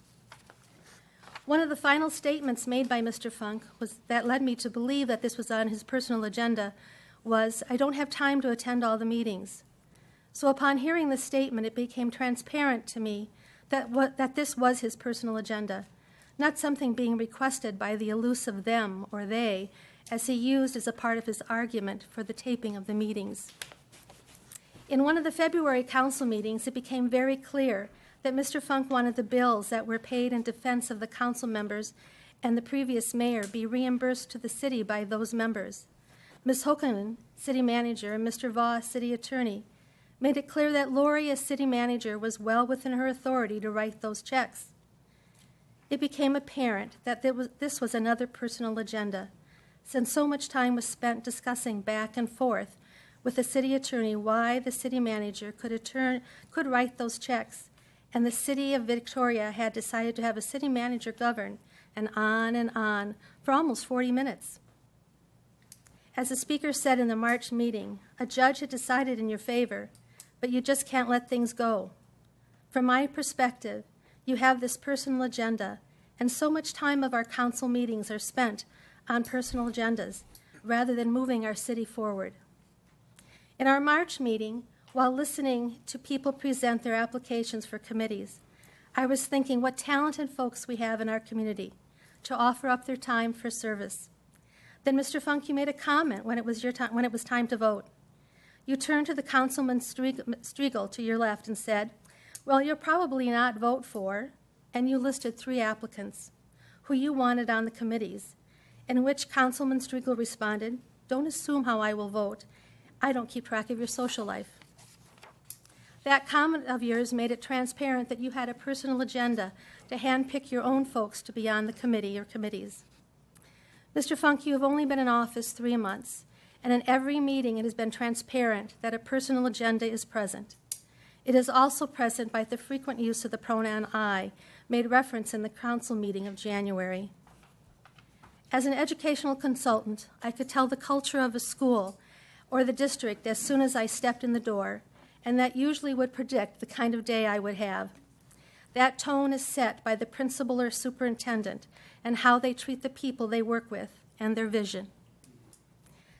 One of the final statements made by Mr. Funk was that led me to believe that this was on his personal agenda was, "I don't have time to attend all the meetings." So upon hearing this statement, it became transparent to me that this was his personal agenda, not something being requested by the elusive them or they, as he used as a part of his argument for the taping of the meetings. In one of the February council meetings, it became very clear that Mr. Funk wanted the bills that were paid in defense of the council members and the previous mayor be reimbursed to the city by those members. Ms. Hokanen, city manager, and Mr. Voss, city attorney, made it clear that Lori, as city manager, was well within her authority to write those checks. It became apparent that this was another personal agenda, since so much time was spent discussing back and forth with the city attorney why the city manager could write those checks, and the city of Victoria had decided to have a city manager govern, and on for almost 40 minutes. As the speaker said in the March meeting, a judge had decided in your favor, but you just can't let things go. From my perspective, you have this personal agenda, and so much time of our council meetings are spent on personal agendas rather than moving our city forward. In our March meeting, while listening to people present their applications for committees, I was thinking what talented folks we have in our community to offer up their time for service. Then, Mr. Funk, you made a comment when it was time to vote. You turned to the Councilman Striegel to your left and said, "Well, you'll probably not vote for," and you listed 3 applicants who you wanted on the committees, in which Councilman Striegel responded, "Don't assume how I will vote. I don't keep track of your social life." That comment of yours made it transparent that you had a personal agenda to handpick your own folks to be on the committee or committees. Mr. Funk, you have only been in office 3 months, and in every meeting it has been transparent that a personal agenda is present. It is also present by the frequent use of the pronoun I, made reference in the council meeting of January. As an educational consultant, I could tell the culture of a school or the district as soon as I stepped in the door, and that usually would predict the kind of day I would have. That tone is set by the principal or superintendent and how they treat the people they work with and their vision.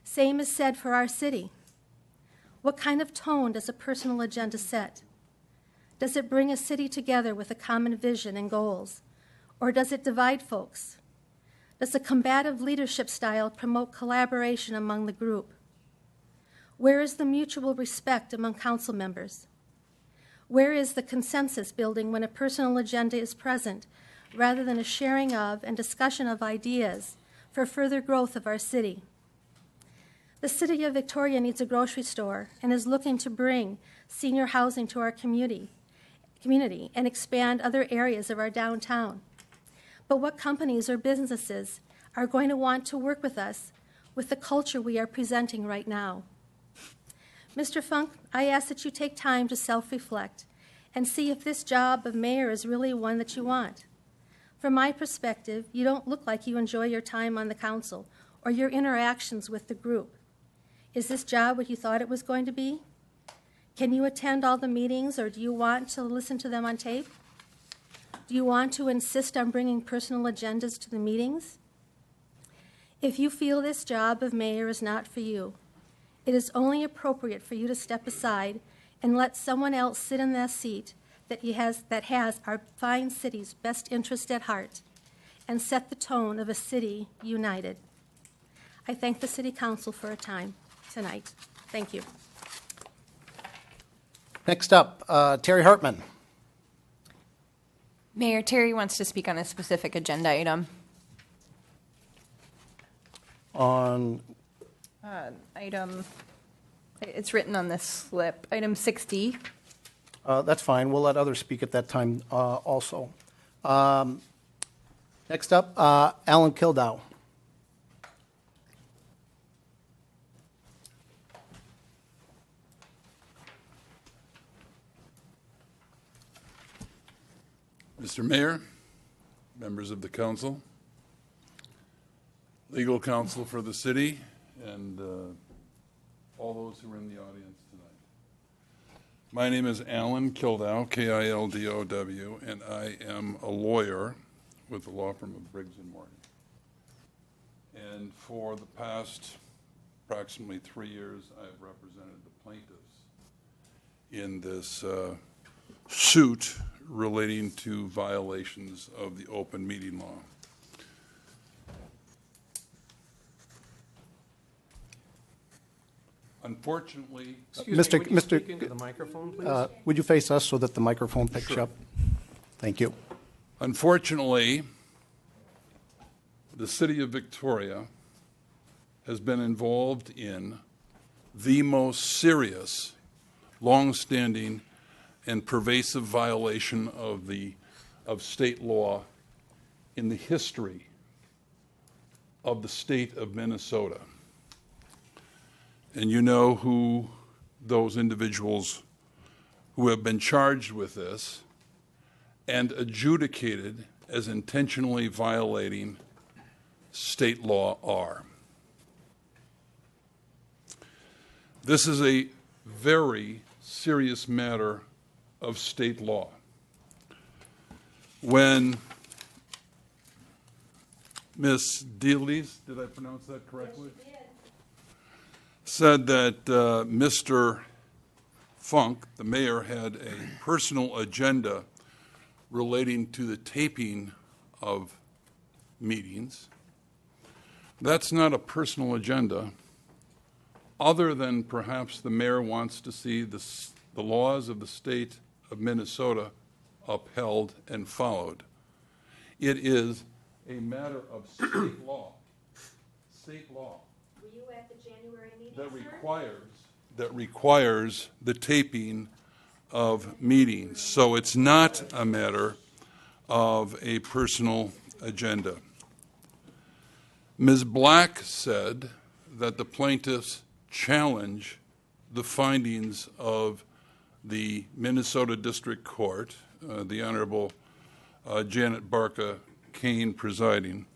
Same is said for our city. What kind of tone does a personal agenda set? Does it bring a city together with a common vision and goals? Or does it divide folks? Does a combative leadership style promote collaboration among the group? Where is the mutual respect among council members? Where is the consensus building when a personal agenda is present, rather than a sharing of and discussion of ideas for further growth of our city? The city of Victoria needs a grocery store and is looking to bring senior housing to our community and expand other areas of our downtown. But what companies or businesses are going to want to work with us with the culture we are presenting right now? Mr. Funk, I ask that you take time to self-reflect and see if this job of mayor is really one that you want. From my perspective, you don't look like you enjoy your time on the council or your interactions with the group. Is this job what you thought it was going to be? Can you attend all the meetings, or do you want to listen to them on tape? Do you want to insist on bringing personal agendas to the meetings? If you feel this job of mayor is not for you, it is only appropriate for you to step aside and let someone else sit in that seat that has our fine city's best interest at heart and set the tone of a city united. I thank the City Council for a time tonight. Thank you. Next up, Terry Hartman. Mayor, Terry wants to speak on a specific agenda item. On, It's written on this slip, item 60. that's fine. We'll let others speak at that time also. Next up, Alan Kildow. Mr. Mayor, members of the council, legal counsel for the city, and all those who are in the audience tonight. My name is Alan Kildow, K-I-L-D-O-W, and I am a lawyer with the law firm of Briggs & Morgan. And for the past approximately 3 years, I've represented the plaintiffs in this suit relating to violations of the open meeting law. Unfortunately, Excuse me, would you Mr. speak into the microphone, please? Would you face us so that the microphone picks Sure. up? Thank you. Unfortunately, the city of Victoria has been involved in the most serious, long-standing, and pervasive violation of state law in the history of the state of Minnesota. And you know who those individuals who have been charged with this and adjudicated as intentionally violating state law are. This is a very serious matter of state law. When Ms. Delis, did I pronounce that correctly? Yes, you did. Said that Mr. Funk, the mayor, had a personal agenda relating to the taping of meetings. That's not a personal agenda, other than perhaps the mayor wants to see the laws of the state of Minnesota upheld and followed. It is a matter of state law. State law. Were you at the January meeting, that requires the taping of meetings. So it's not a matter of a personal agenda. Ms. Black said that the plaintiffs challenge the findings of the Minnesota District Court, the Honorable Janet Barca Kane presiding.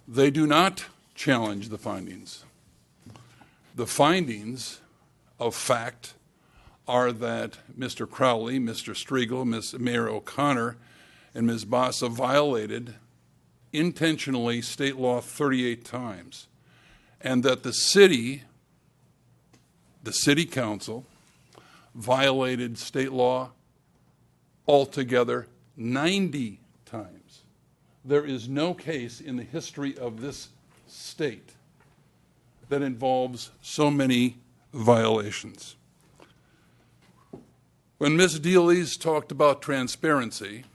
They do not challenge the findings. The findings of fact are that Mr. Crowley, Mr. Striegel, Ms. Mayor O'Connor, and Ms. Bassa violated intentionally state law 38 times, and that the city council, violated state law altogether 90 times. There is no case in the history of this state that involves so many violations. When Ms. Delis talked about transparency,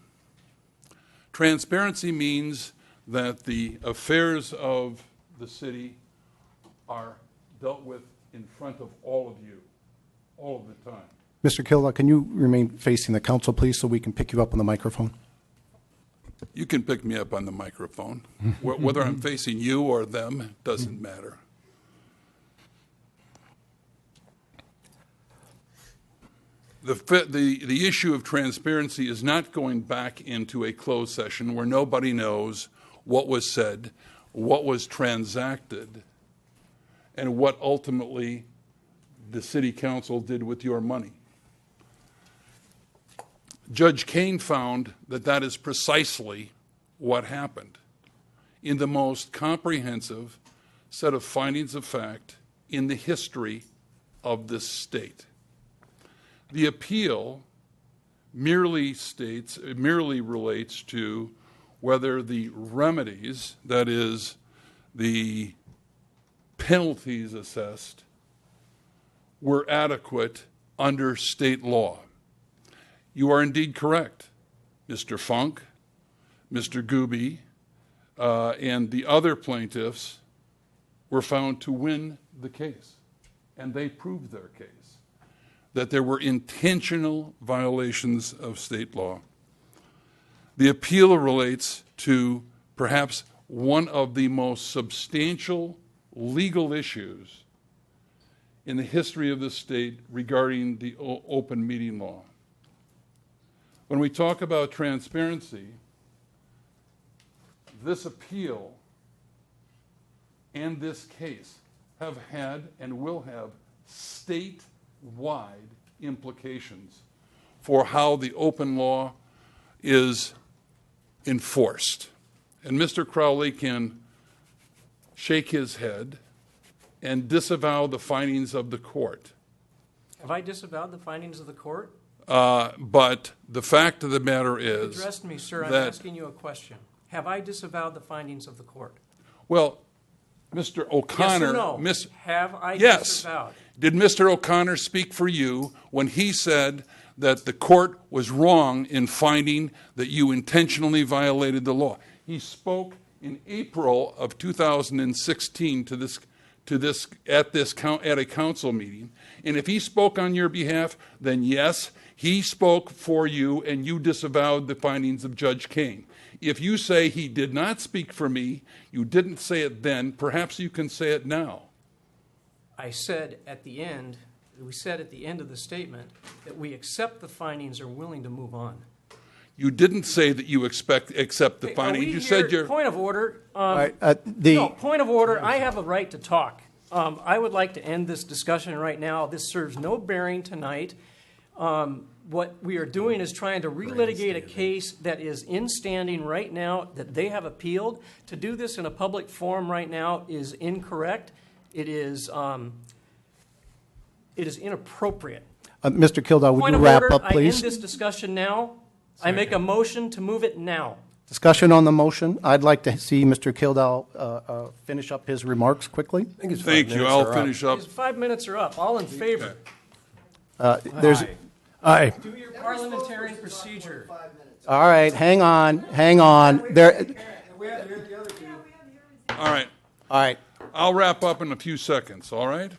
transparency means that the affairs of the city are dealt with in front of all of you, all of the time. Mr. Kildow, can you remain facing the council, please, so we can pick you up on the microphone? You can pick me up on the microphone. Whether I'm facing you or them doesn't matter. The issue of transparency is not going back into a closed session where nobody knows what was said, what was transacted, and what ultimately the city council did with your money. Judge Kane found that that is precisely what happened in the most comprehensive set of findings of fact in the history of this state. The appeal merely relates to whether the remedies, that is, the penalties assessed, were adequate under state law. You are indeed correct. Mr. Funk, Mr. Gooby, and the other plaintiffs were found to win the case, and they proved their case, that there were intentional violations of state law. The appeal relates to perhaps one of the most substantial legal issues in the history of the state regarding the open meeting law. When we talk about transparency, this appeal and this case have had and will have statewide implications for how the open law is enforced. And Mr. Crowley can shake his head and disavow the findings of the court. Have I disavowed the findings of the court? But the fact of the matter You is addressed me, sir. I'm that- asking you a question. Have I disavowed the findings of the court? Well, Mr. O'Connor... Yes or no? Have I Yes. disavowed? Did Mr. O'Connor speak for you when he said that the court was wrong in finding that you intentionally violated the law? He spoke in April of 2016 at a council meeting, and if he spoke on your behalf, then yes, he spoke for you and you disavowed the findings of Judge Kane. If you say he did not speak for me, you didn't say it then, perhaps you can say it now. I said at the end, we said at the end of the statement that we accept the findings and are willing to move on. You didn't say that you accept the Are findings. we You here- said you're... Point of order. right, No, point of order. I have a right to talk. I would like to end this discussion right now. This serves no bearing tonight. What we are doing is trying to relitigate a case that is in standing right now that they have appealed. To do this in a public forum right now is incorrect. It is inappropriate. Mr. Kildall, would Point you of wrap order. up, I end please? this discussion now. I make a motion to move it now. Discussion on the motion. I'd like to see Mr. Kildall finish up his remarks quickly. Thank you. I'll finish up. These 5 minutes are up. All in favor? There's, Aye. Do your parliamentary procedure. all right, hang on. There, All right. all right. I'll wrap up in a few seconds, all right?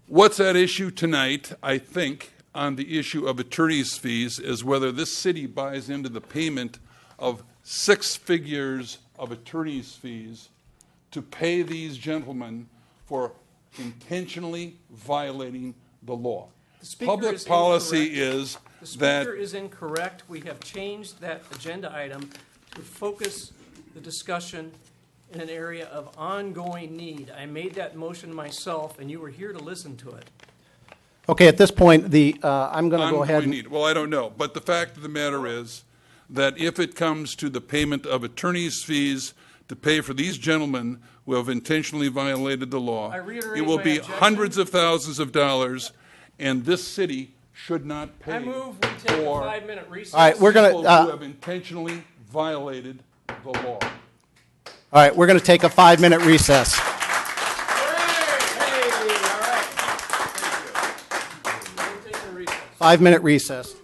What's at issue tonight, I think, on the issue of attorney's fees is whether this city buys into the payment of 6 figures of attorney's fees to pay these gentlemen for intentionally violating the law. The speaker Public is policy incorrect. is The that... speaker is incorrect. We have changed that agenda item to focus the discussion in an area of ongoing need. I made that motion myself, and you were here to listen to it. Okay, at this point, I'm going to go ahead Ongoing and... need. Well, I don't know. But the fact of the matter is that if it comes to the payment of attorney's fees to pay for these gentlemen who have intentionally violated the law, I reiterate it will my be objection. hundreds of thousands of dollars, and this city should not pay I move we take a for 5-minute recess. All right, we're going people to... who have intentionally violated the law. All right, we're going to take a 5-minute recess. Hey, all right. Thank you. We'll take a recess. 5-minute recess.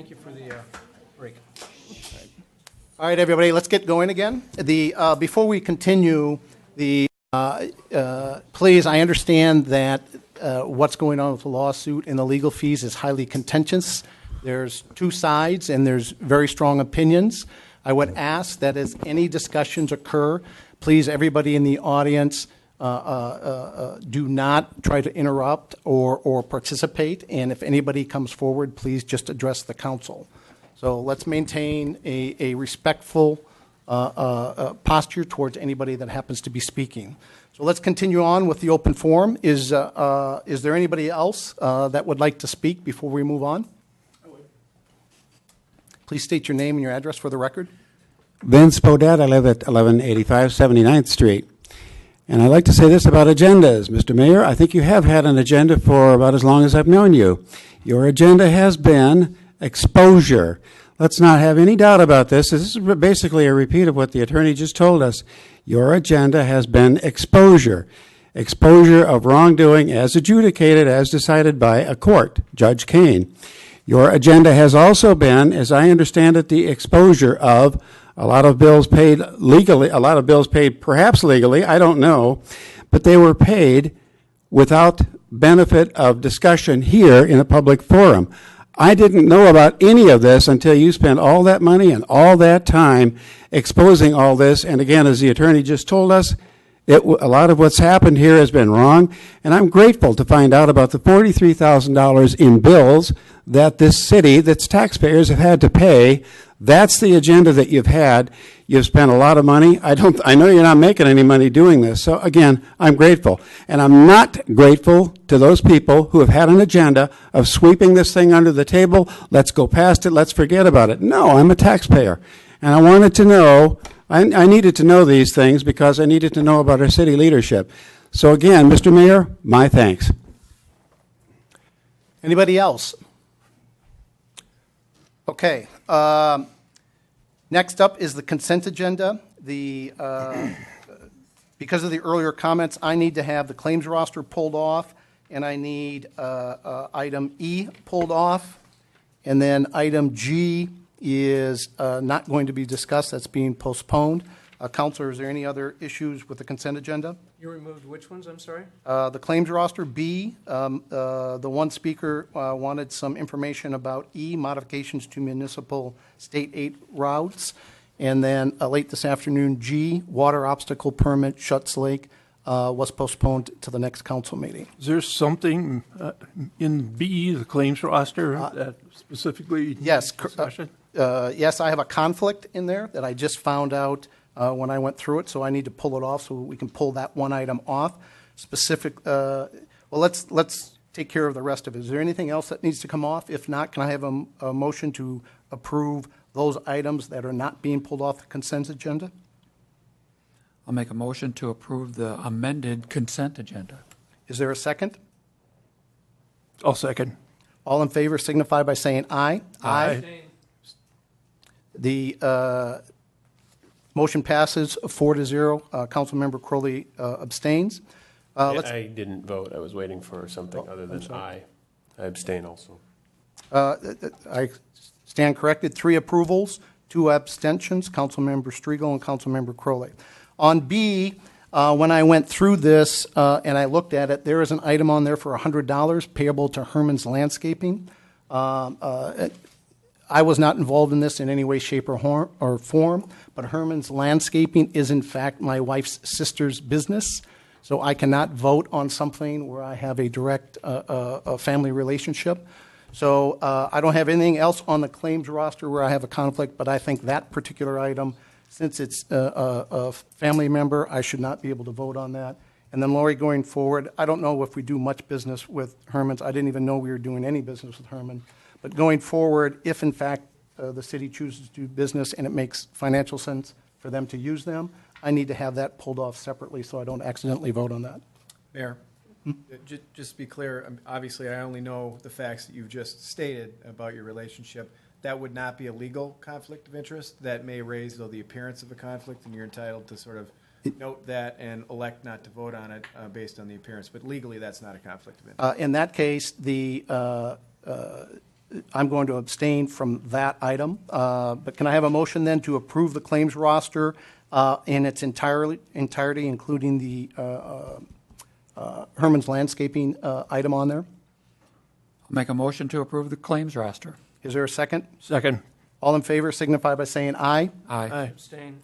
Thank you for the break. All right, everybody, let's get going again. Before we continue, please, I understand that what's going on with the lawsuit and the legal fees is highly contentious. There's two sides, and there's very strong opinions. I would ask that as any discussions occur, please, everybody in the audience, do not try to interrupt or participate. And if anybody comes forward, please just address the council. So let's maintain a respectful posture towards anybody that happens to be speaking. So let's continue on with the open forum. Is there anybody else that would like to speak before we move on? Please state your name and your address for the record. Vince Podet, I live at 1185 79th Street. And I'd like to say this about agendas. Mr. Mayor, I think you have had an agenda for about as long as I've known you. Your agenda has been exposure. Let's not have any doubt about this. This is basically a repeat of what the attorney just told us. Your agenda has been exposure. Exposure of wrongdoing as adjudicated, as decided by a court, Judge Kane. Your agenda has also been, as I understand it, the exposure of a lot of bills paid legally, a lot of bills paid perhaps legally, I don't know, but they were paid without benefit of discussion here in a public forum. I didn't know about any of this until you spent all that money and all that time exposing all this. And again, as the attorney just told us, a lot of what's happened here has been wrong. And I'm grateful to find out about the $43,000 in bills that this city, that's taxpayers have had to pay. That's the agenda that you've had. You've spent a lot of money. I know you're not making any money doing this. So again, I'm grateful. And I'm not grateful to those people who have had an agenda of sweeping this thing under the table. Let's go past it. Let's forget about it. No, I'm a taxpayer. And I wanted to know, I needed to know these things because I needed to know about our city leadership. So again, Mr. Mayor, my thanks. Anybody else? Okay. Next up is the consent agenda. Because of the earlier comments, I need to have the claims roster pulled off, and I need item E pulled off, and then item G is not going to be discussed. That's being postponed. Counselor, is there any other issues with the consent agenda? You removed which ones, I'm sorry? The claims roster, B, the one speaker wanted some information about E, modifications to municipal state aid routes. And then late this afternoon, G, water obstacle permit, Schuts Lake, was postponed to the next council meeting. Is there something in B, the claims roster, that specifically yes, discussion? Yes, I have a conflict in there that I just found out when I went through it, so I need to pull it off so we can pull that one item off. Well, let's take care of the rest of it. Is there anything else that needs to come off? If not, can I have a motion to approve those items that are not being pulled off the consent agenda? I'll make a motion to approve the amended consent agenda. Is there a second? I'll second. All in favor signify by saying aye. Aye. The motion passes 4-0. Councilmember Crowley abstains. I didn't vote. I was waiting for something other than aye. I abstain also. I stand corrected. 3 approvals, 2 abstentions, Councilmember Striegel and Councilmember Crowley. On B, when I went through this and I looked at it, there is an item on there for $100 payable to Herman's Landscaping. I was not involved in this in any way, shape, or form, but Herman's Landscaping is, in fact, my wife's sister's business. So I cannot vote on something where I have a direct family relationship. So I don't have anything else on the claims roster where I have a conflict, but I think that particular item, since it's a family member, I should not be able to vote on that. And then, Lori, going forward, I don't know if we do much business with Herman's. I didn't even know we were doing any business with Herman. But going forward, if in fact the city chooses to do business and it makes financial sense for them to use them, I need to have that pulled off separately so I don't accidentally vote on that. Mayor, just to be clear, obviously I only know the facts that you've just stated about your relationship. That would not be a legal conflict of interest. That may raise, though, the appearance of a conflict, and you're entitled to sort of note that and elect not to vote on it based on the appearance. But legally, that's not a conflict of interest. In that case, I'm going to abstain from that item. But can I have a motion then to approve the claims roster in its entirety, including the Herman's Landscaping item on there? I'll make a motion to approve the claims roster. Is there a second? Second. All in favor signify by saying aye. Aye. Abstain.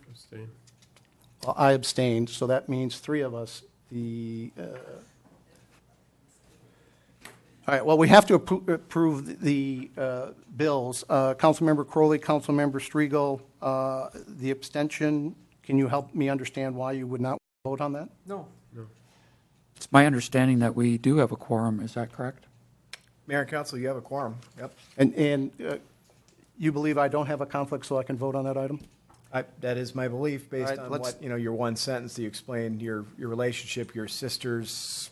Well, I abstained, so that means three of us. All right, well, we have to approve the bills. Councilmember Crowley, Councilmember Striegel, the abstention, can you help me understand why you would not vote on that? No. It's my understanding that we do have a quorum. Is that correct? Mayor and council, you have a quorum. Yep. And you believe I don't have a conflict, so I can vote on that item? That is my belief based All right, on let's- what, your one sentence that you explained, your relationship, your sister's.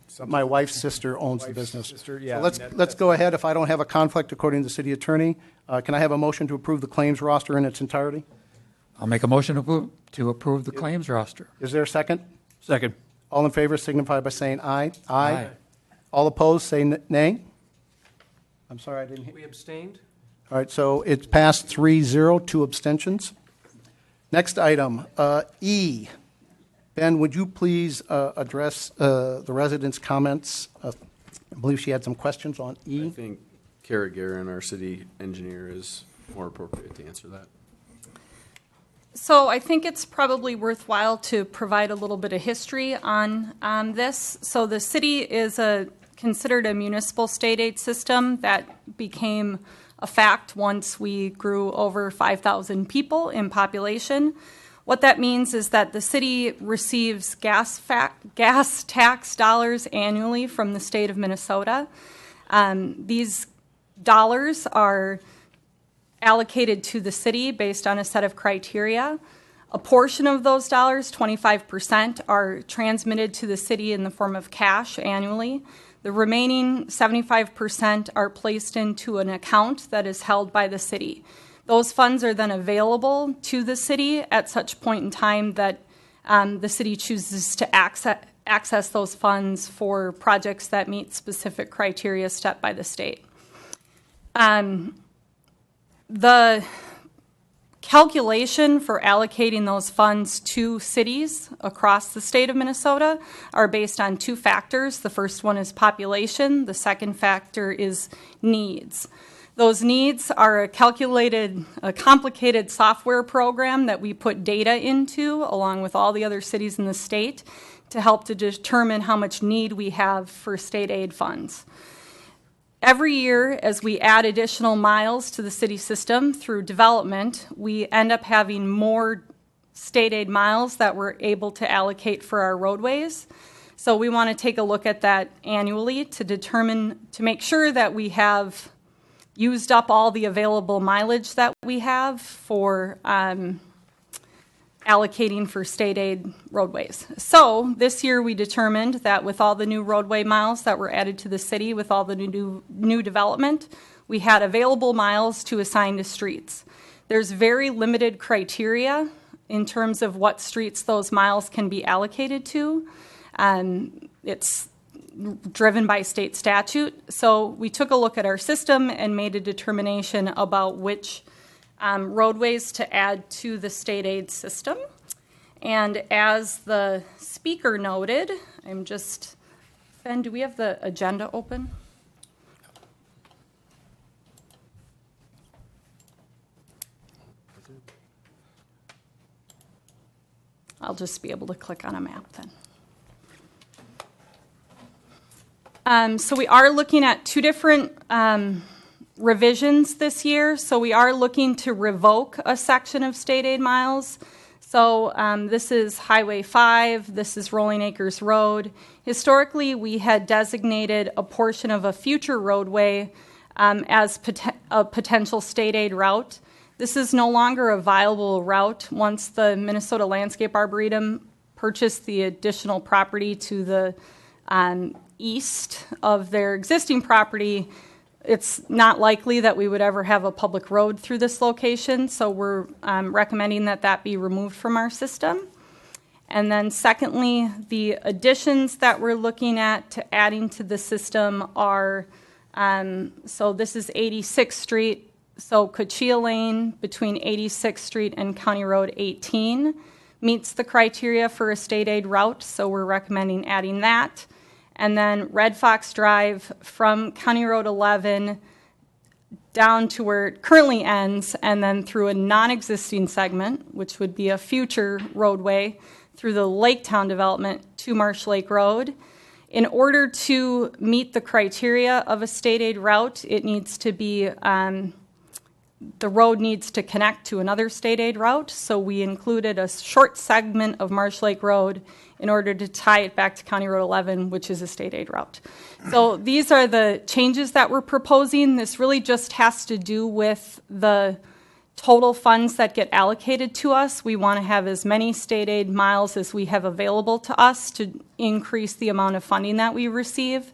something- My wife's sister owns the Wife's business. sister, So yeah, let's I mean, let's go ahead. If I don't have a conflict according to the city attorney, can I have a motion to approve the claims roster in its entirety? I'll make a motion to approve the claims roster. Is there a second? Second. All in favor signify by saying aye. Aye. All opposed, say nay. I'm sorry, I didn't hear. We abstained? All right, so it's passed 3-0, 2 abstentions. Next item, E. Ben, would you please address the residents' comments? I believe she had some questions on I E. think Kara Guerin, our city engineer, is more appropriate to answer that. So I think it's probably worthwhile to provide a little bit of history on this. So the city is considered a municipal state aid system that became a fact once we grew over 5,000 people in population. What that means is that the city receives gas tax dollars annually from the state of Minnesota. These dollars are allocated to the city based on a set of criteria. A portion of those dollars, 25%, are transmitted to the city in the form of cash annually. The remaining 75% are placed into an account that is held by the city. Those funds are then available to the city at such point in time that the city chooses to access those funds for projects that meet specific criteria set by the state. The calculation for allocating those funds to cities across the state of Minnesota are based on two factors. The first one is population. The second factor is needs. Those needs are a complicated software program that we put data into along with all the other cities in the state to help to determine how much need we have for state aid funds. Every year, as we add additional miles to the city system through development, we end up having more state aid miles that we're able to allocate for our roadways. So we want to take a look at that annually to make sure that we have used up all the available mileage that we have for allocating for state aid roadways. So this year we determined that with all the new roadway miles that were added to the city, with all the new development, we had available miles to assign to streets. There's very limited criteria in terms of what streets those miles can be allocated to. It's driven by state statute. So we took a look at our system and made a determination about which roadways to add to the state aid system. And as the speaker noted, Ben, do we have the agenda open? I'll just be able to click on a map then. So we are looking at two different revisions this year. So we are looking to revoke a section of state aid miles. So this is Highway 5, this is Rolling Acres Road. Historically, we had designated a portion of a future roadway as a potential state aid route. This is no longer a viable route once the Minnesota Landscape Arboretum purchased the additional property to the east of their existing property. It's not likely that we would ever have a public road through this location, so we're recommending that that be removed from our system. And then secondly, the additions that we're looking at to adding to the system are So this is 86th Street. So Cochia Lane between 86th Street and County Road 18 meets the criteria for a state aid route, so we're recommending adding that. And then Red Fox Drive from County Road 11 down to where it currently ends, and then through a non-existing segment, which would be a future roadway, through the Laketown development to Marsh Lake Road. In order to meet the criteria of a state aid route, it needs to be, the road needs to connect to another state aid route, so we included a short segment of Marsh Lake Road in order to tie it back to County Road 11, which is a state aid route. So these are the changes that we're proposing. This really just has to do with the total funds that get allocated to us. We want to have as many state aid miles as we have available to us to increase the amount of funding that we receive.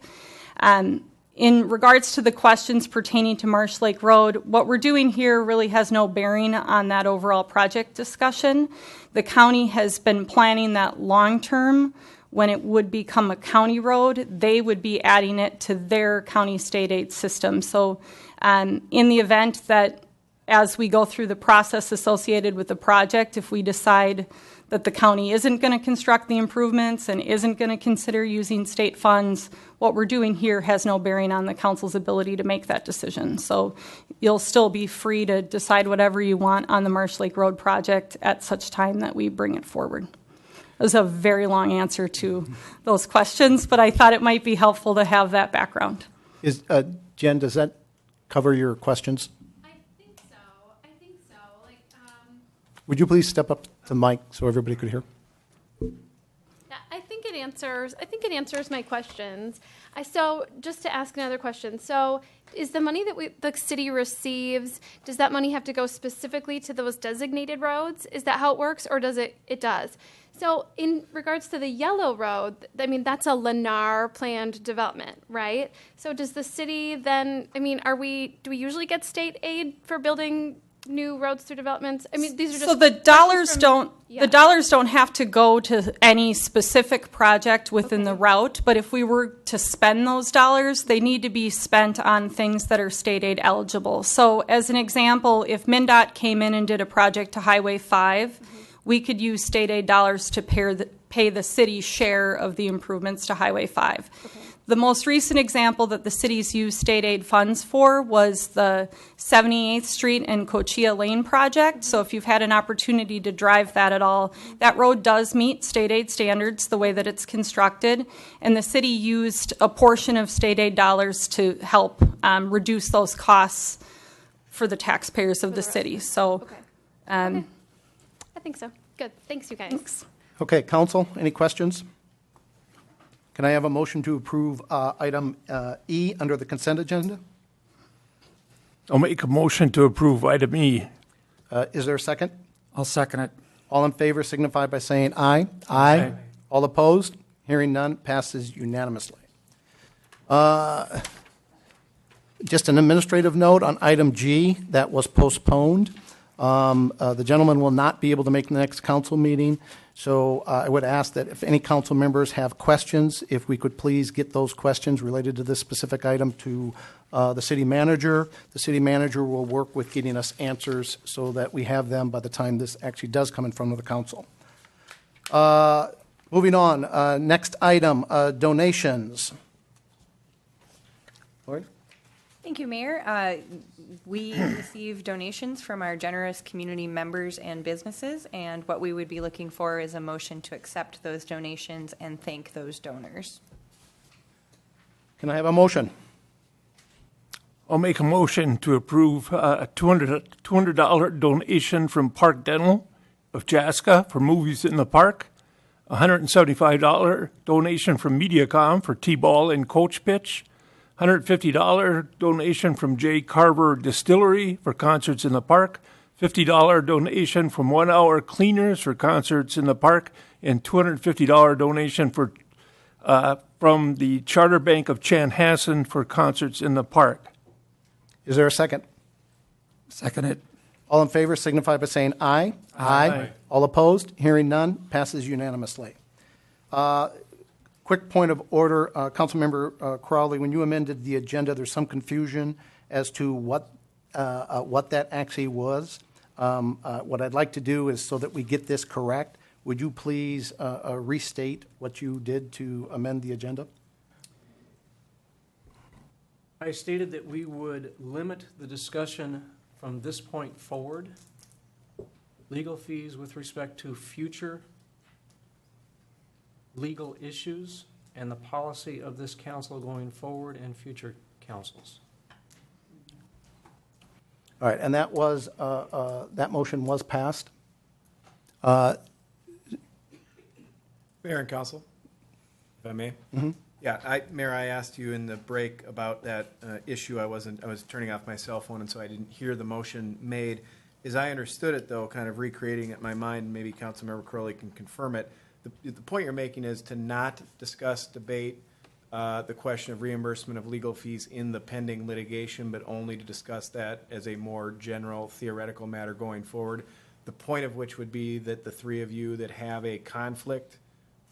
In regards to the questions pertaining to Marsh Lake Road, what we're doing here really has no bearing on that overall project discussion. The county has been planning that long-term. When it would become a county road, they would be adding it to their county state aid system. So in the event that as we go through the process associated with the project, if we decide that the county isn't going to construct the improvements and isn't going to consider using state funds, what we're doing here has no bearing on the council's ability to make that decision. So you'll still be free to decide whatever you want on the Marsh Lake Road project at such time that we bring it forward. It was a very long answer to those questions, but I thought it might be helpful to have that background. Jen, does that cover your questions? Would you please step up to the mic so everybody could hear? Yeah, I think it answers my questions. So just to ask another question. So is the money that the city receives, does that money have to go specifically to those designated roads? Is that how it works, or does it? It does. So in regards to the yellow road, I mean, that's a Lennar planned development, right? So does the city then, I mean, do we usually get state aid for building new roads through developments? I mean, these are just so the dollars don't have to go to any specific project within the route, but if we were to spend those dollars, they need to be spent on things that are state aid eligible. So as an example, if MnDOT came in and did a project to Highway 5, we could use state aid dollars to pay the city's share of the improvements to Highway 5. Okay. The most recent example that the city's used state aid funds for was the 78th Street and Cochia Lane project. So if you've had an opportunity to drive that at all, that road does meet state aid standards the way that it's constructed. And the city used a portion of state aid dollars to help reduce those costs for the taxpayers of the city. So okay. I think so. Good. Thanks, you guys. Thanks. Okay, council, any questions? Can I have a motion to approve item E under the consent agenda? I'll make a motion to approve item E. Is there a second? I'll second it. All in favor signify by saying aye. Aye. All opposed? Hearing none, passes unanimously. Just an administrative note on item G that was postponed. The gentleman will not be able to make the next council meeting, so I would ask that if any council members have questions, if we could please get those questions related to this specific item to the city manager. The city manager will work with getting us answers so that we have them by the time this actually does come in front of the council. Moving on, next item, donations. Lori? Thank you, Mayor. We receive donations from our generous community members and businesses, and what we would be looking for is a motion to accept those donations and thank those donors. Can I have a motion? I'll make a motion to approve a $200 donation from Park Dental of Chaska for movies in the park, a $175 donation from Mediacom for T-ball and coach pitch, $150 donation from J. Carver Distillery for concerts in the park, $50 donation from 1 Hour Cleaners for concerts in the park, and $250 donation from the Charter Bank of Chanhassen for concerts in the park. Is there a second? Second it. All in favor signify by saying aye. Aye. All opposed? Hearing none, passes unanimously. Quick quick point of order, Councilmember Crowley, when you amended the agenda, there's some confusion as to what that actually was. What I'd like to do is, so that we get this correct, would you please restate what you did to amend the agenda? I stated that we would limit the discussion from this point forward, legal fees with respect to future legal issues and the policy of this council going forward and future councils. All right, and that was, that motion was passed. Mayor and Council, if I may. Yeah, Mayor, I asked you in the break about that issue. I was turning off my cell phone, and so I didn't hear the motion made. As I understood it, though, kind of recreating it in my mind, maybe Councilmember Crowley can confirm it. The point you're making is to not discuss, debate the question of reimbursement of legal fees in the pending litigation, but only to discuss that as a more general theoretical matter going forward. The point of which would be that the three of you that have a conflict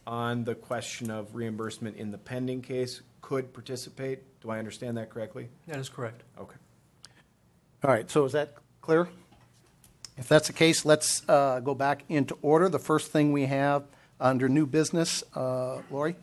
on the question of reimbursement in the pending case could participate. Do I understand that correctly? That is correct. Okay. All right, so is that clear? If that's the case, let's go back into order. The first thing we have under new business, Lori?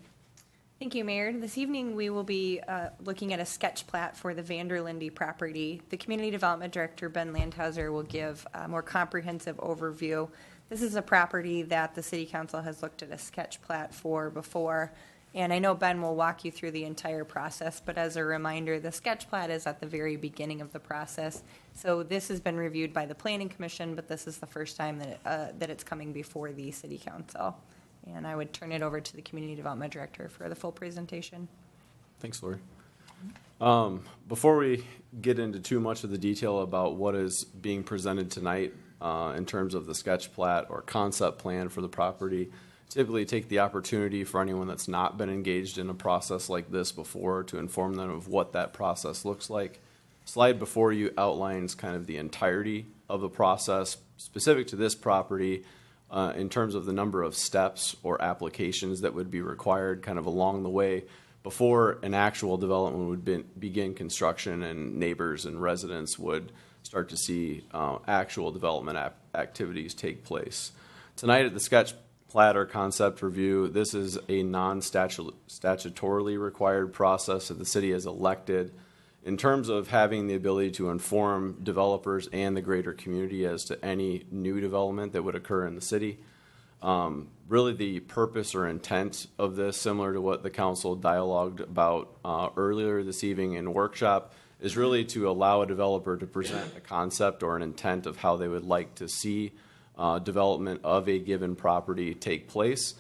Thank you, Mayor. This evening, we will be looking at a sketch plat for the Vanderlinde property. The Community Development Director, Ben Landhauser, will give a more comprehensive overview. This is a property that the City Council has looked at a sketch plat for before, and I know Ben will walk you through the entire process, but as a reminder, the sketch plat is at the very beginning of the process. So this has been reviewed by the Planning Commission, but this is the first time that it's coming before the City Council. And I would turn it over to the Community Development Director for the full presentation. Thanks, Lori. Before we get into too much of the detail about what is being presented tonight in terms of the sketch plat or concept plan for the property, typically take the opportunity for anyone that's not been engaged in a process like this before to inform them of what that process looks like. Slide before you outlines kind of the entirety of the process specific to this property in terms of the number of steps or applications that would be required kind of along the way before an actual development would begin construction and neighbors and residents would start to see actual development activities take place. Tonight at the sketch plat or concept review, this is a non-statutorily required process that the city has elected in terms of having the ability to inform developers and the greater community as to any new development that would occur in the city. Really the purpose or intent of this, similar to what the council dialogued about earlier this evening in workshop, is really to allow a developer to present a concept or an intent of how they would like to see development of a given property take place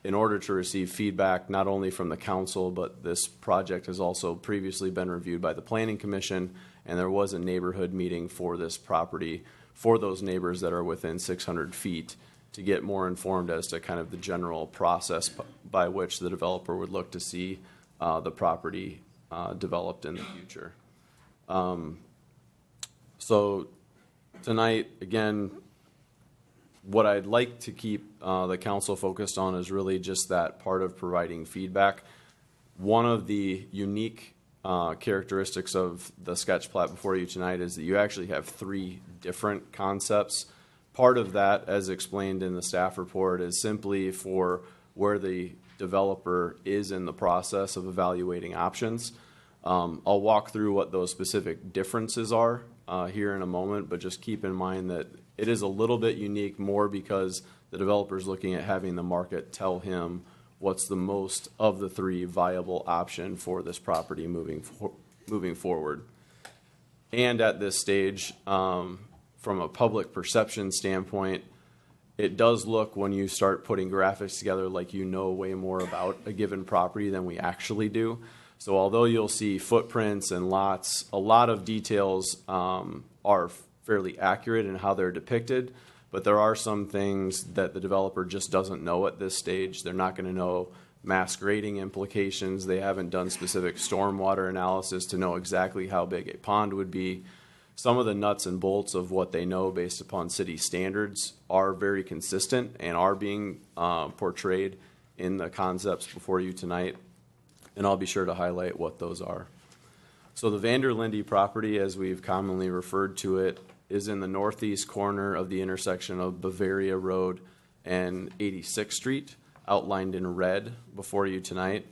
in order to receive feedback not only from the council, but this project has also previously been reviewed by the Planning Commission, and there was a neighborhood meeting for this property for those neighbors that are within 600 feet to get more informed as to kind of the general process by which the developer would look to see the property developed in the future. So tonight, again, what I'd like to keep the council focused on is really just that part of providing feedback. One of the unique characteristics of the sketch plat before you tonight is that you actually have three different concepts. Part of that, as explained in the staff report, is simply for where the developer is in the process of evaluating options. I'll walk through what those specific differences are here in a moment, but just keep in mind that it is a little bit unique more because the developer is looking at having the market tell him what's the most of the three viable option for this property moving forward. And at this stage, from a public perception standpoint, it does look when you start putting graphics together like you know way more about a given property than we actually do. So although you'll see footprints and lots, a lot of details are fairly accurate in how they're depicted, but there are some things that the developer just doesn't know at this stage. They're not going to know mass grading implications. They haven't done specific stormwater analysis to know exactly how big a pond would be. Some of the nuts and bolts of what they know based upon city standards are very consistent and are being portrayed in the concepts before you tonight, and I'll be sure to highlight what those are. So the Vanderlinde property, as we've commonly referred to it, is in the northeast corner of the intersection of Bavaria Road and 86th Street, outlined in red before you tonight.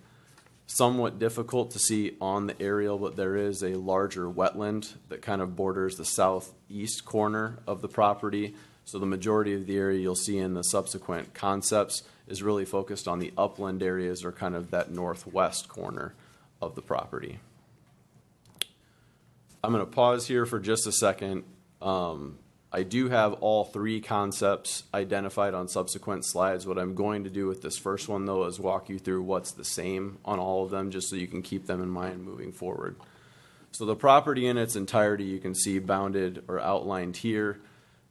Somewhat difficult to see on the aerial, but there is a larger wetland that kind of borders the southeast corner of the property. So the majority of the area you'll see in the subsequent concepts is really focused on the upland areas, or kind of that northwest corner of the property. I'm going to pause here for just a second. I do have all three concepts identified on subsequent slides. What I'm going to do with this first one, though, is walk you through what's the same on all of them, just so you can keep them in mind moving forward. So the property in its entirety, you can see bounded or outlined here.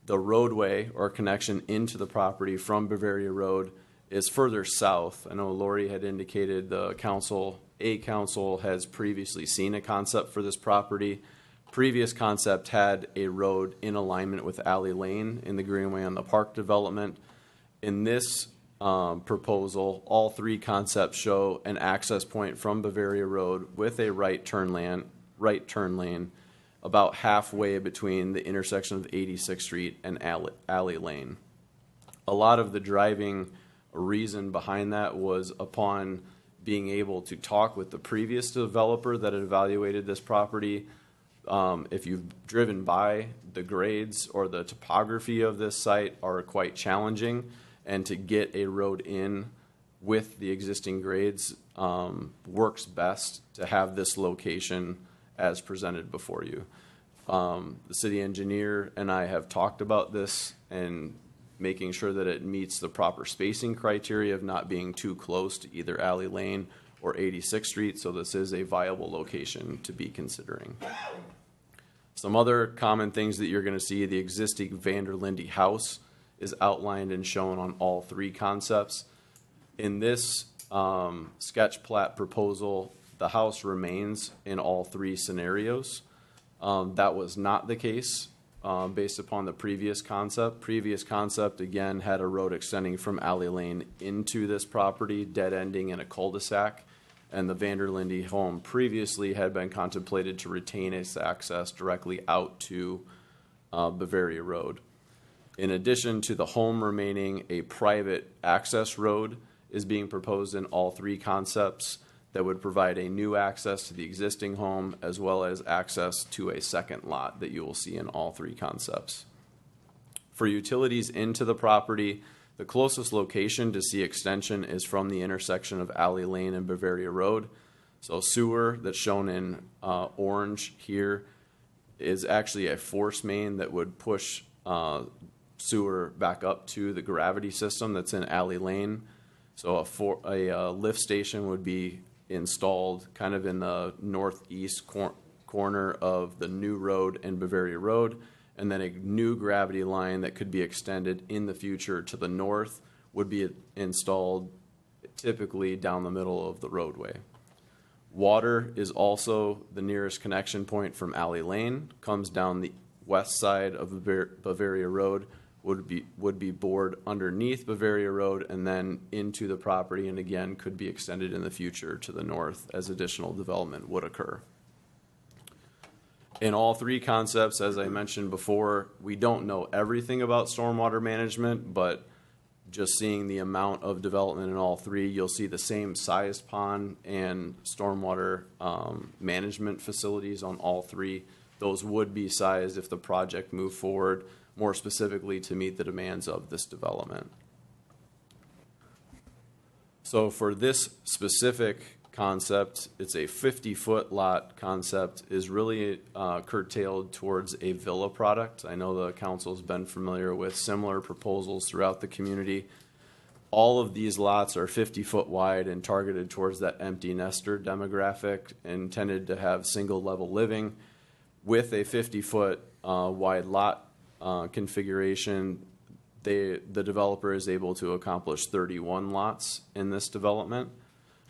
The roadway or connection into the property from Bavaria Road is further south. I know Lori had indicated the council has previously seen a concept for this property. Previous concept had a road in alignment with Alley Lane in the Greenway on the park development. In this proposal, all three concepts show an access point from Bavaria Road with a right turn lane about halfway between the intersection of 86th Street and Alley Lane. A lot of the driving reason behind that was upon being able to talk with the previous developer that had evaluated this property. If you've driven by, the grades or the topography of this site are quite challenging, and to get a road in with the existing grades works best to have this location as presented before you. The city engineer and I have talked about this and making sure that it meets the proper spacing criteria of not being too close to either Alley Lane or 86th Street, so this is a viable location to be considering. Some other common things that you're going to see: the existing Vanderlinde house is outlined and shown on all three concepts. In this sketch plat proposal, the house remains in all three scenarios. That was not the case based upon the previous concept. Previous concept, again, had a road extending from Alley Lane into this property, dead ending in a cul-de-sac. And the Vanderlinde home previously had been contemplated to retain its access directly out to Bavaria Road. In addition to the home remaining, a private access road is being proposed in all three concepts that would provide a new access to the existing home, as well as access to a second lot that you will see in all three concepts. For utilities into the property, the closest location to see extension is from the intersection of Alley Lane and Bavaria Road. So sewer that's shown in orange here is actually a force main that would push sewer back up to the gravity system that's in Alley Lane. So a lift station would be installed kind of in the northeast corner of the new road and Bavaria Road. And then a new gravity line that could be extended in the future to the north would be installed typically down the middle of the roadway. Water is also the nearest connection point from Alley Lane, comes down the west side of Bavaria Road, would be bored underneath Bavaria Road and then into the property, and again could be extended in the future to the north as additional development would occur. In all three concepts, as I mentioned before, we don't know everything about stormwater management, but just seeing the amount of development in all three, you'll see the same sized pond and stormwater management facilities on all three. Those would be sized if the project moved forward, more specifically to meet the demands of this development. So for this specific concept, it's a 50-foot lot concept, is really curtailed towards a villa product. I know the council's been familiar with similar proposals throughout the community. All of these lots are 50-foot wide and targeted towards that empty nester demographic, intended to have single level living. With a 50-foot wide lot configuration, the developer is able to accomplish 31 lots in this development.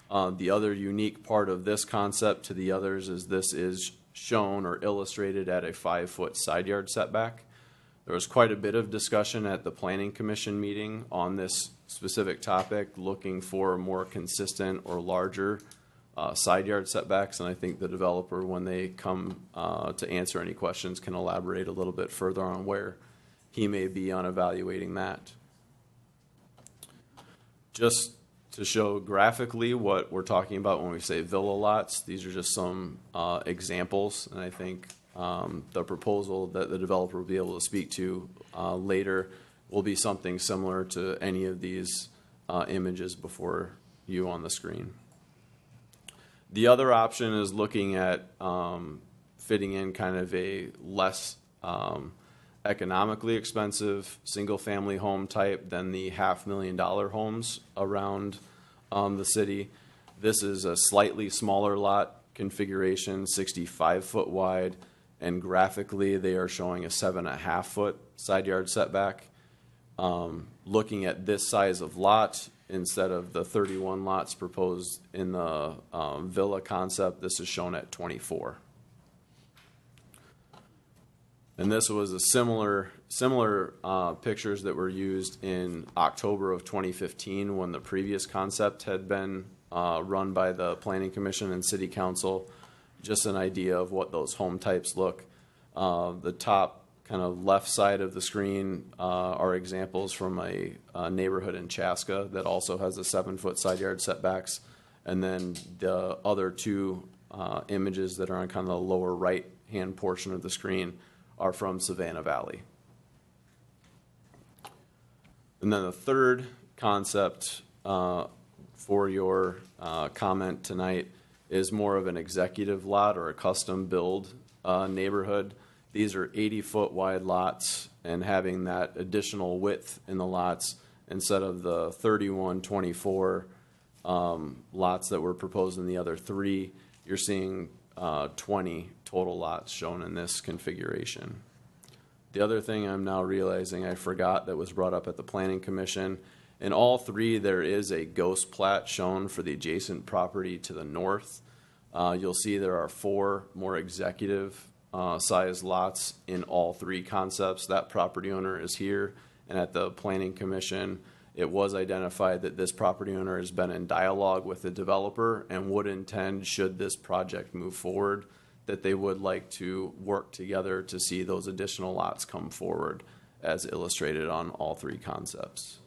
The other unique part of this concept to the others is this is shown or illustrated at a 5-foot side yard setback. There was quite a bit of discussion at the Planning Commission meeting on this specific topic, looking for more consistent or larger side yard setbacks. And I think the developer, when they come to answer any questions, can elaborate a little bit further on where he may be on evaluating that. Just to show graphically what we're talking about when we say villa lots, these are just some examples. And I think the proposal that the developer will be able to speak to later will be something similar to any of these images before you on the screen. The other option is looking at fitting in kind of a less economically expensive single-family home type than the $500,000 homes around the city. This is a slightly smaller lot configuration, 65-foot wide, and graphically they are showing a 7.5-foot side yard setback. Looking at this size of lot, instead of the 31 lots proposed in the villa concept, this is shown at 24. And this was a similar pictures that were used in October of 2015 when the previous concept had been run by the Planning Commission and City Council. Just an idea of what those home types look. The top kind of left side of the screen are examples from a neighborhood in Chaska that also has a 7-foot side yard setbacks. And then the other two images that are on kind of the lower right hand portion of the screen are from Savannah Valley. And then the third concept for your comment tonight is more of an executive lot or a custom build neighborhood. These are 80-foot wide lots, and having that additional width in the lots instead of the 31-24 lots that were proposed in the other three, you're seeing 20 total lots shown in this configuration. The other thing I'm now realizing I forgot that was brought up at the Planning Commission, in all three there is a ghost plat shown for the adjacent property to the north. You'll see there are 4 more executive size lots in all three concepts. That property owner is here, and at the Planning Commission it was identified that this property owner has been in dialogue with the developer and would intend, should this project move forward, that they would like to work together to see those additional lots come forward as illustrated on all three concepts.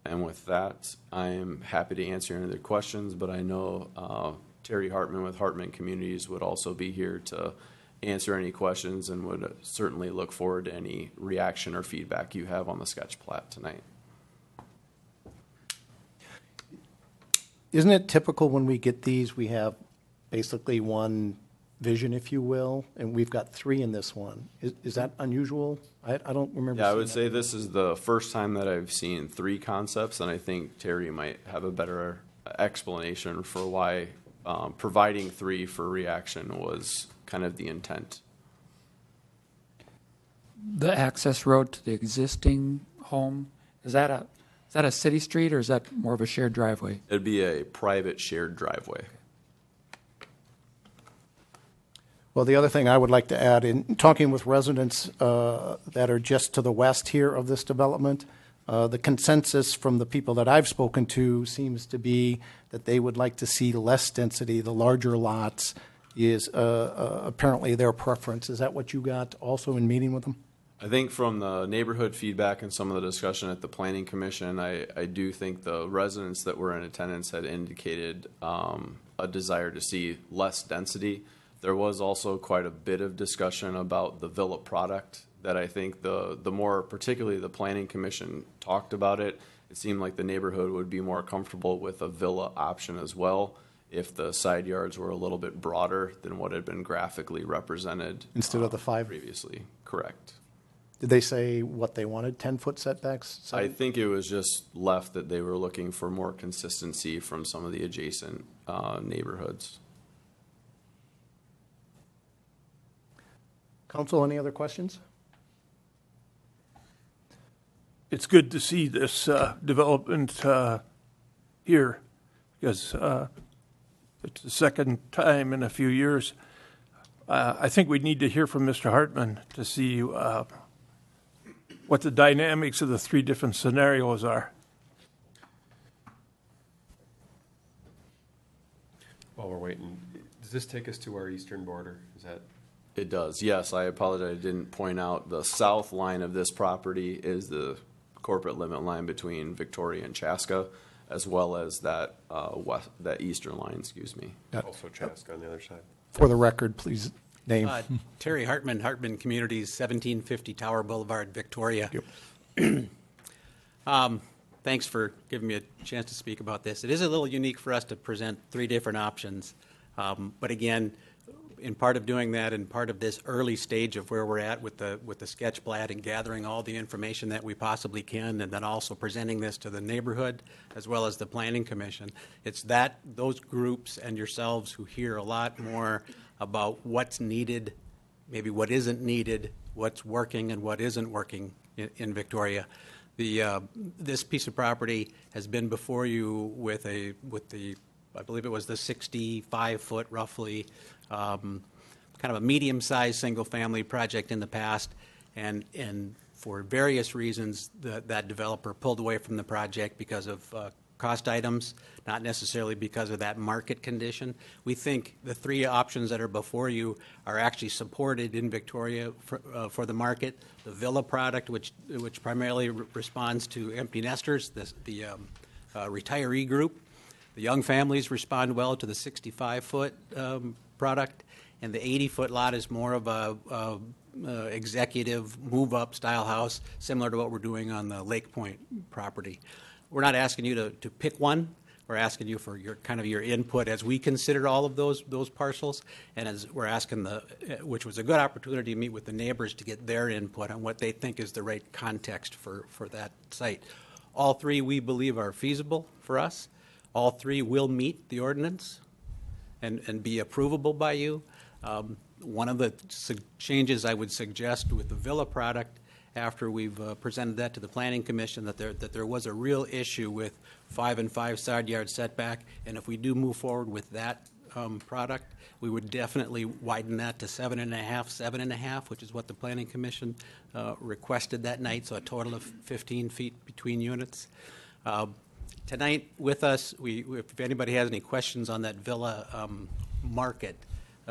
And with that, I am happy to answer any other questions, but I know Terry Hartman with Hartman Communities would also be here to answer any questions and would certainly look forward to any reaction or feedback you have on the sketch plat tonight. Isn't it typical when we get these, we have basically one vision, if you will, and we've got 3 in this one? Is that unusual? I don't remember. Yeah, I would say this is the first time that I've seen 3 concepts, and I think Terry might have a better explanation for why providing 3 for reaction was kind of the intent. The access road to the existing home, is that a city street or is that more of a shared driveway? It'd be a private shared driveway. Well, the other thing I would like to add, in talking with residents that are just to the west here of this development, the consensus from the people that I've spoken to seems to be that they would like to see less density. The larger lots is apparently their preference. Is that what you got also in meeting with them? I think from the neighborhood feedback and some of the discussion at the Planning Commission, I do think the residents that were in attendance had indicated a desire to see less density. There was also quite a bit of discussion about the villa product that I think the more, particularly the Planning Commission talked about it, it seemed like the neighborhood would be more comfortable with a villa option as well if the side yards were a little bit broader than what had been graphically represented. Instead of the 5? Previously, correct. Did they say what they wanted, 10-foot setbacks? I think it was just left that they were looking for more consistency from some of the adjacent neighborhoods. Council, any other questions? It's good to see this development here because it's the second time in a few years I think we need to hear from Mr. Hartman to see what the dynamics of the three different scenarios are. While we're waiting, does this take us to our eastern border? Is that? It does, yes. I apologize, I didn't point out the south line of this property is the corporate limit line between Victoria and Chaska, as well as that that eastern line, excuse me. Also Chaska on the other side. For the record, please name. Terry Hartman, Hartman Communities, 1750 Tower Boulevard, Victoria. Thanks for giving me a chance to speak about this. It is a little unique for us to present three different options. But again, in part of doing that and part of this early stage of where we're at with the sketch plat and gathering all the information that we possibly can, and then also presenting this to the neighborhood as well as the Planning Commission, it's those groups and yourselves who hear a lot more about what's needed, maybe what isn't needed, what's working and what isn't working in Victoria. This piece of property has been before you with the I believe it was the 65-foot roughly kind of a medium-sized single-family project in the past, and for various reasons that developer pulled away from the project because of cost items, not necessarily because of that market condition. We think the three options that are before you are actually supported in Victoria for the market. The villa product, which primarily responds to empty nesters, the retiree group. The young families respond well to the 65-foot product, and the 80-foot lot is more of a executive move-up style house, similar to what we're doing on the Lake Point property. We're not asking you to pick one. We're asking you for your input as we consider all of those parcels, and as we're asking which was a good opportunity to meet with the neighbors to get their input on what they think is the right context for that site. All three we believe are feasible for us. All three will meet the ordinance and be approvable by you. One of the changes I would suggest with the villa product, after we've presented that to the Planning Commission, that there was a real issue with 5 and 5 side yard setback, and if we do move forward with that product, we would definitely widen that to 7.5, which is what the Planning Commission requested that night, so a total of 15 feet between units. Tonight with us, if anybody has any questions on that villa market,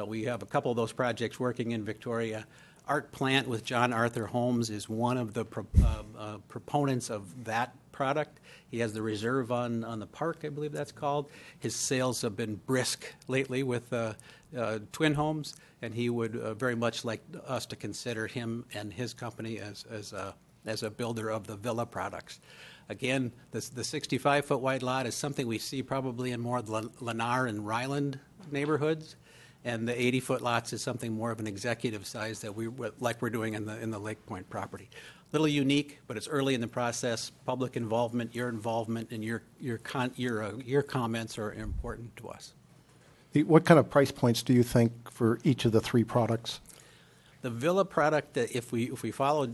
we have a couple of those projects working in Victoria. Art Plant with John Arthur Holmes is one of the proponents of that product. He has the reserve on the park, I believe that's called. His sales have been brisk lately with Twin Homes, and he would very much like us to consider him and his company as a builder of the villa products. Again, the 65-foot wide lot is something we see probably in more of the Lennar and Ryland neighborhoods, and the 80-foot lots is something more of an executive size that we're doing in the Lake Point property. A little unique, but it's early in the process. Public involvement, your involvement, and your comments are important to us. What kind of price points do you think for each of the three products? The villa product, if we follow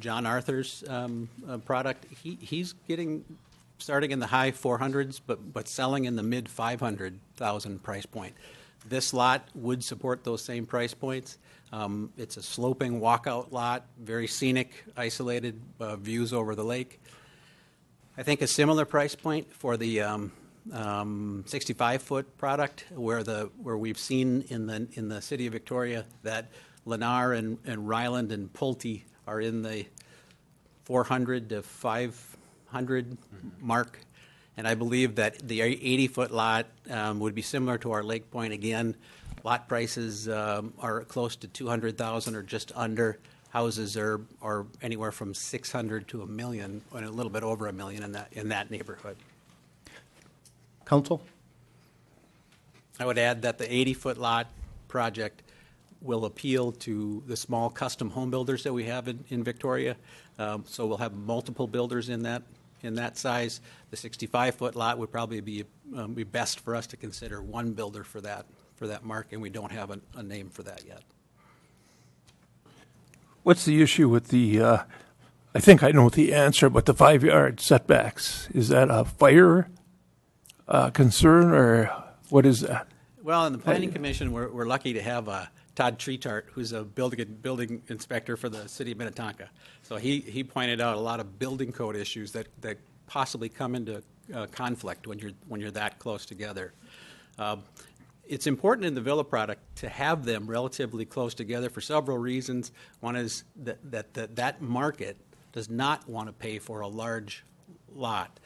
John Arthur's product, he's getting starting in the high 400s, but selling in the mid 500,000 price point. This lot would support those same price points. It's a sloping walkout lot, very scenic, isolated views over the lake. I think a similar price point for the 65-foot product, where we've seen in the city of Victoria that Lennar and Ryland and Pulte are in the 400 to 500 mark. And I believe that the 80-foot lot would be similar to our Lake Point. Again, lot prices are close to 200,000 or just under. Houses are anywhere from 600 to $1 million, and a little bit over $1 million in that neighborhood. Council? I would add that the 80-foot lot project will appeal to the small custom home builders that we have in Victoria. So we'll have multiple builders in that size. The 65-foot lot would probably be best for us to consider one builder for that mark, and we don't have a name for that yet. What's the issue with the, I think I know the answer, but the 5-yard setbacks? Is that a fire concern, or what is that? Well, in the Planning Commission, we're lucky to have a Todd Treetart, who's a building inspector for the city of Minnetonka. So he pointed out a lot of building code issues that possibly come into conflict when you're that close together. It's important in the villa product to have them relatively close together for several reasons. One is that market does not want to pay for a large lot.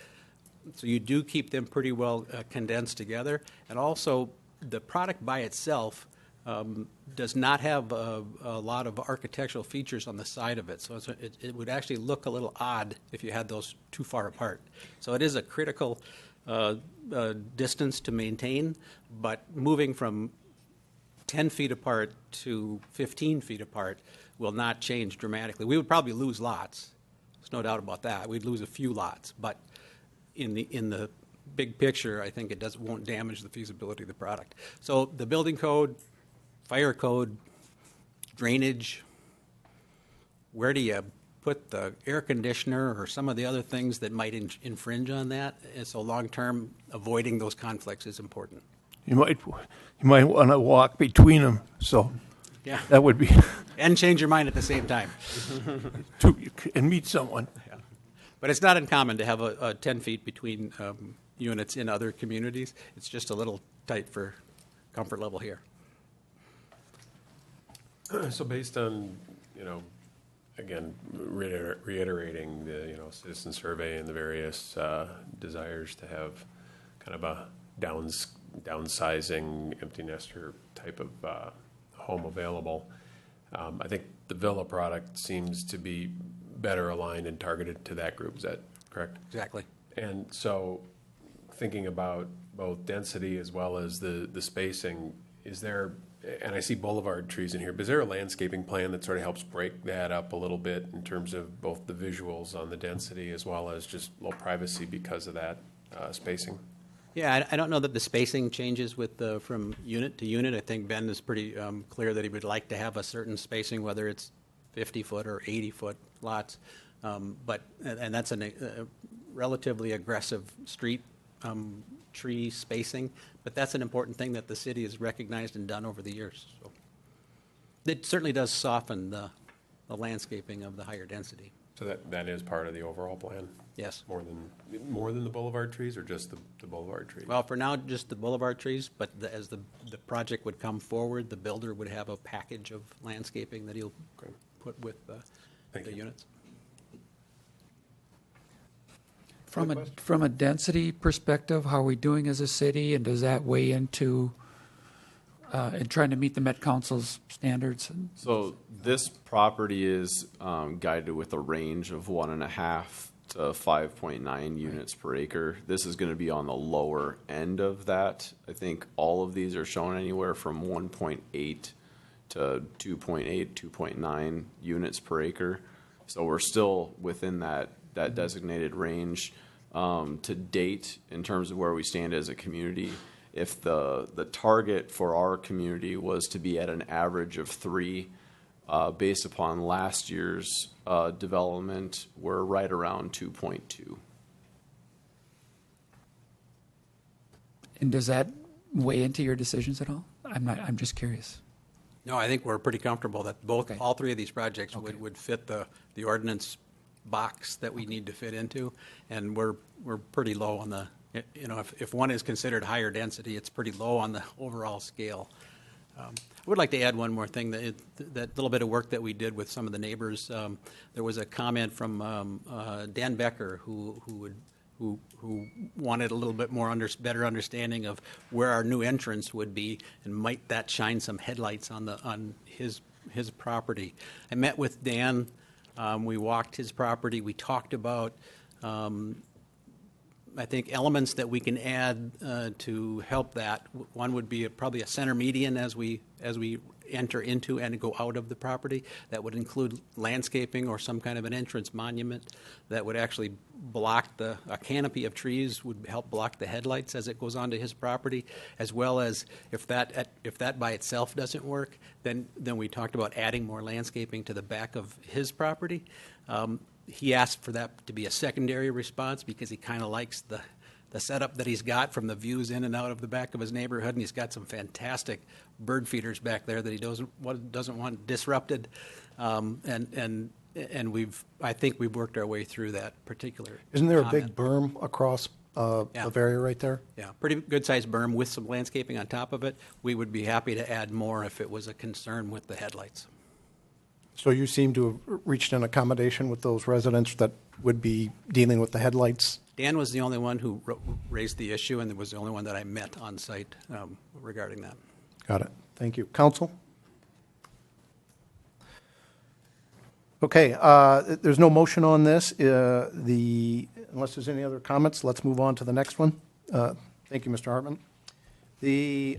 So you do keep them pretty well condensed together. And also, the product by itself does not have a lot of architectural features on the side of it. So it would actually look a little odd if you had those too far apart. So it is a critical distance to maintain, but moving from 10 feet apart to 15 feet apart will not change dramatically. We would probably lose lots. There's no doubt about that. We'd lose a few lots, but in the big picture, I think it won't damage the feasibility of the product. So the building code, fire code, drainage, where do you put the air conditioner or some of the other things that might infringe on that? And so long-term, avoiding those conflicts is important. You might want to walk between them, so Yeah. that would be And change your mind at the same time. and meet someone. Yeah. But it's not uncommon to have a 10 feet between units in other communities. It's just a little tight for comfort level here. So based on, again, reiterating the, citizen survey and the various desires to have kind of a downsizing empty nester type of home available, I think the villa product seems to be better aligned and targeted to that group. Is that correct? Exactly. And so thinking about both density as well as the spacing, is there, and I see boulevard trees in here, but is there a landscaping plan that sort of helps break that up a little bit in terms of both the visuals on the density as well as just low privacy because of that spacing? Yeah, I don't know that the spacing changes from unit to unit. I think Ben is pretty clear that he would like to have a certain spacing, whether it's 50-foot or 80-foot lots. And that's a relatively aggressive street tree spacing, but that's an important thing that the city has recognized and done over the years. So it certainly does soften the landscaping of the higher density. So that is part of the overall plan? Yes. More than the boulevard trees or just the boulevard trees? Well, for now, just the boulevard trees, but as the project would come forward, the builder would have a package of landscaping that he'll put with the units. From a density perspective, how are we doing as a city, and does that weigh into in trying to meet the Met Council's standards? So this property is guided with a range of 1.5 to 5.9 units per acre. This is going to be on the lower end of that. I think all of these are shown anywhere from 1.8 to 2.8, 2.9 units per acre. So we're still within that designated range. To date, in terms of where we stand as a community, if the target for our community was to be at an average of 3, based upon last year's development, we're right around 2.2. And does that weigh into your decisions at all? I'm just curious. No, I think we're pretty comfortable that all three of these projects would fit the ordinance box that we need to fit into, and we're pretty low on the, if one is considered higher density, it's pretty low on the overall scale. I would like to add one more thing, that little bit of work that we did with some of the neighbors. There was a comment from Dan Becker who wanted a little bit more better understanding of where our new entrance would be, and might that shine some headlights on his property. I met with Dan. We walked his property. We talked about, I think, elements that we can add to help that. One would be probably a center median as we enter into and go out of the property. That would include landscaping or some kind of an entrance monument that would actually block a canopy of trees would help block the headlights as it goes onto his property, as well as if that by itself doesn't work, then we talked about adding more landscaping to the back of his property. He asked for that to be a secondary response because he kind of likes the setup that he's got from the views in and out of the back of his neighborhood, and he's got some fantastic bird feeders back there that he doesn't want disrupted. And I think we've worked our way through that particular. Isn't there a comment. big berm across the area right there? Yeah, pretty good-sized berm with some landscaping on top of it. We would be happy to add more if it was a concern with the headlights. So you seem to have reached an accommodation with those residents that would be dealing with the headlights? Dan was the only one who raised the issue, and it was the only one that I met on site regarding that. Got it. Thank you. Counsel? Okay, there's no motion on this. Unless there's any other comments, let's move on to the next one. Thank you, Mr. Hartman. The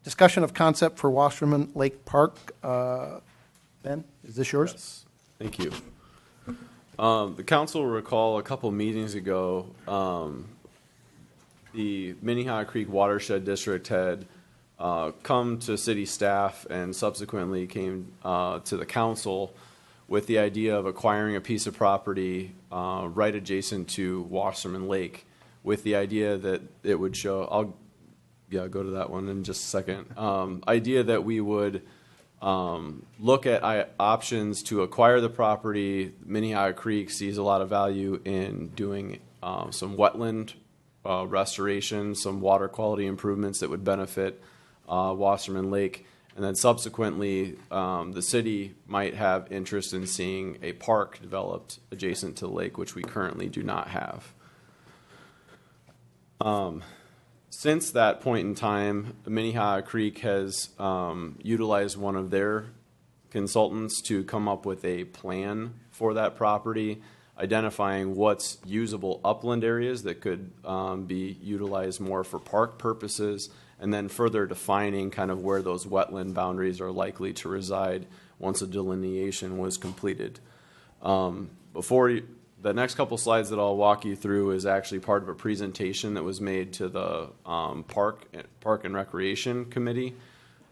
discussion of concept for Wasserman Lake Park. Ben, is this yours? Yes. Thank you. The council will recall a couple meetings ago, the Minnehaha Creek Watershed District had come to city staff and subsequently came to the council with the idea of acquiring a piece of property right adjacent to Wasserman Lake, with the idea that it would show, I'll go to that one in just a second, idea that we would look at options to acquire the property. Minnehaha Creek sees a lot of value in doing some wetland restoration, some water quality improvements that would benefit Wasserman Lake. And then subsequently, the city might have interest in seeing a park developed adjacent to the lake, which we currently do not have. Since that point in time, Minnehaha Creek has utilized one of their consultants to come up with a plan for that property, identifying what's usable upland areas that could be utilized more for park purposes, and then further defining kind of where those wetland boundaries are likely to reside once a delineation was completed. The next couple slides that I'll walk you through is actually part of a presentation that was made to the Park and Recreation Committee.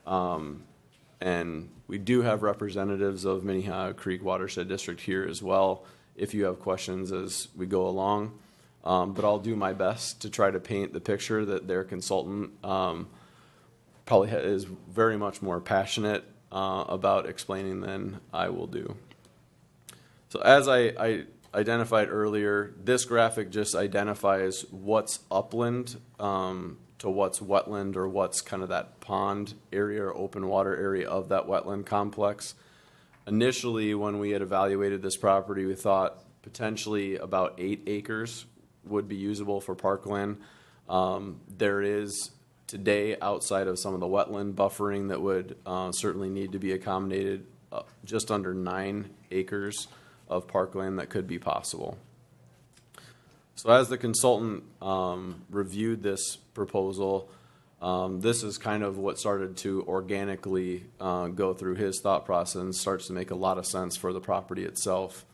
And we do have representatives of Minnehaha Creek Watershed District here as well, if you have questions as we go along. But I'll do my best to try to paint the picture that their consultant probably is very much more passionate about explaining than I will do. So as I identified earlier, this graphic just identifies what's upland to what's wetland, or what's kind of that pond area or open water area of that wetland complex. Initially, when we had evaluated this property, we thought potentially about 8 acres would be usable for parkland. There is today, outside of some of the wetland buffering that would certainly need to be accommodated, just under 9 acres of parkland that could be possible. So as the consultant reviewed this proposal, this is kind of what started to organically go through his thought process and starts to make a lot of sense for the property itself.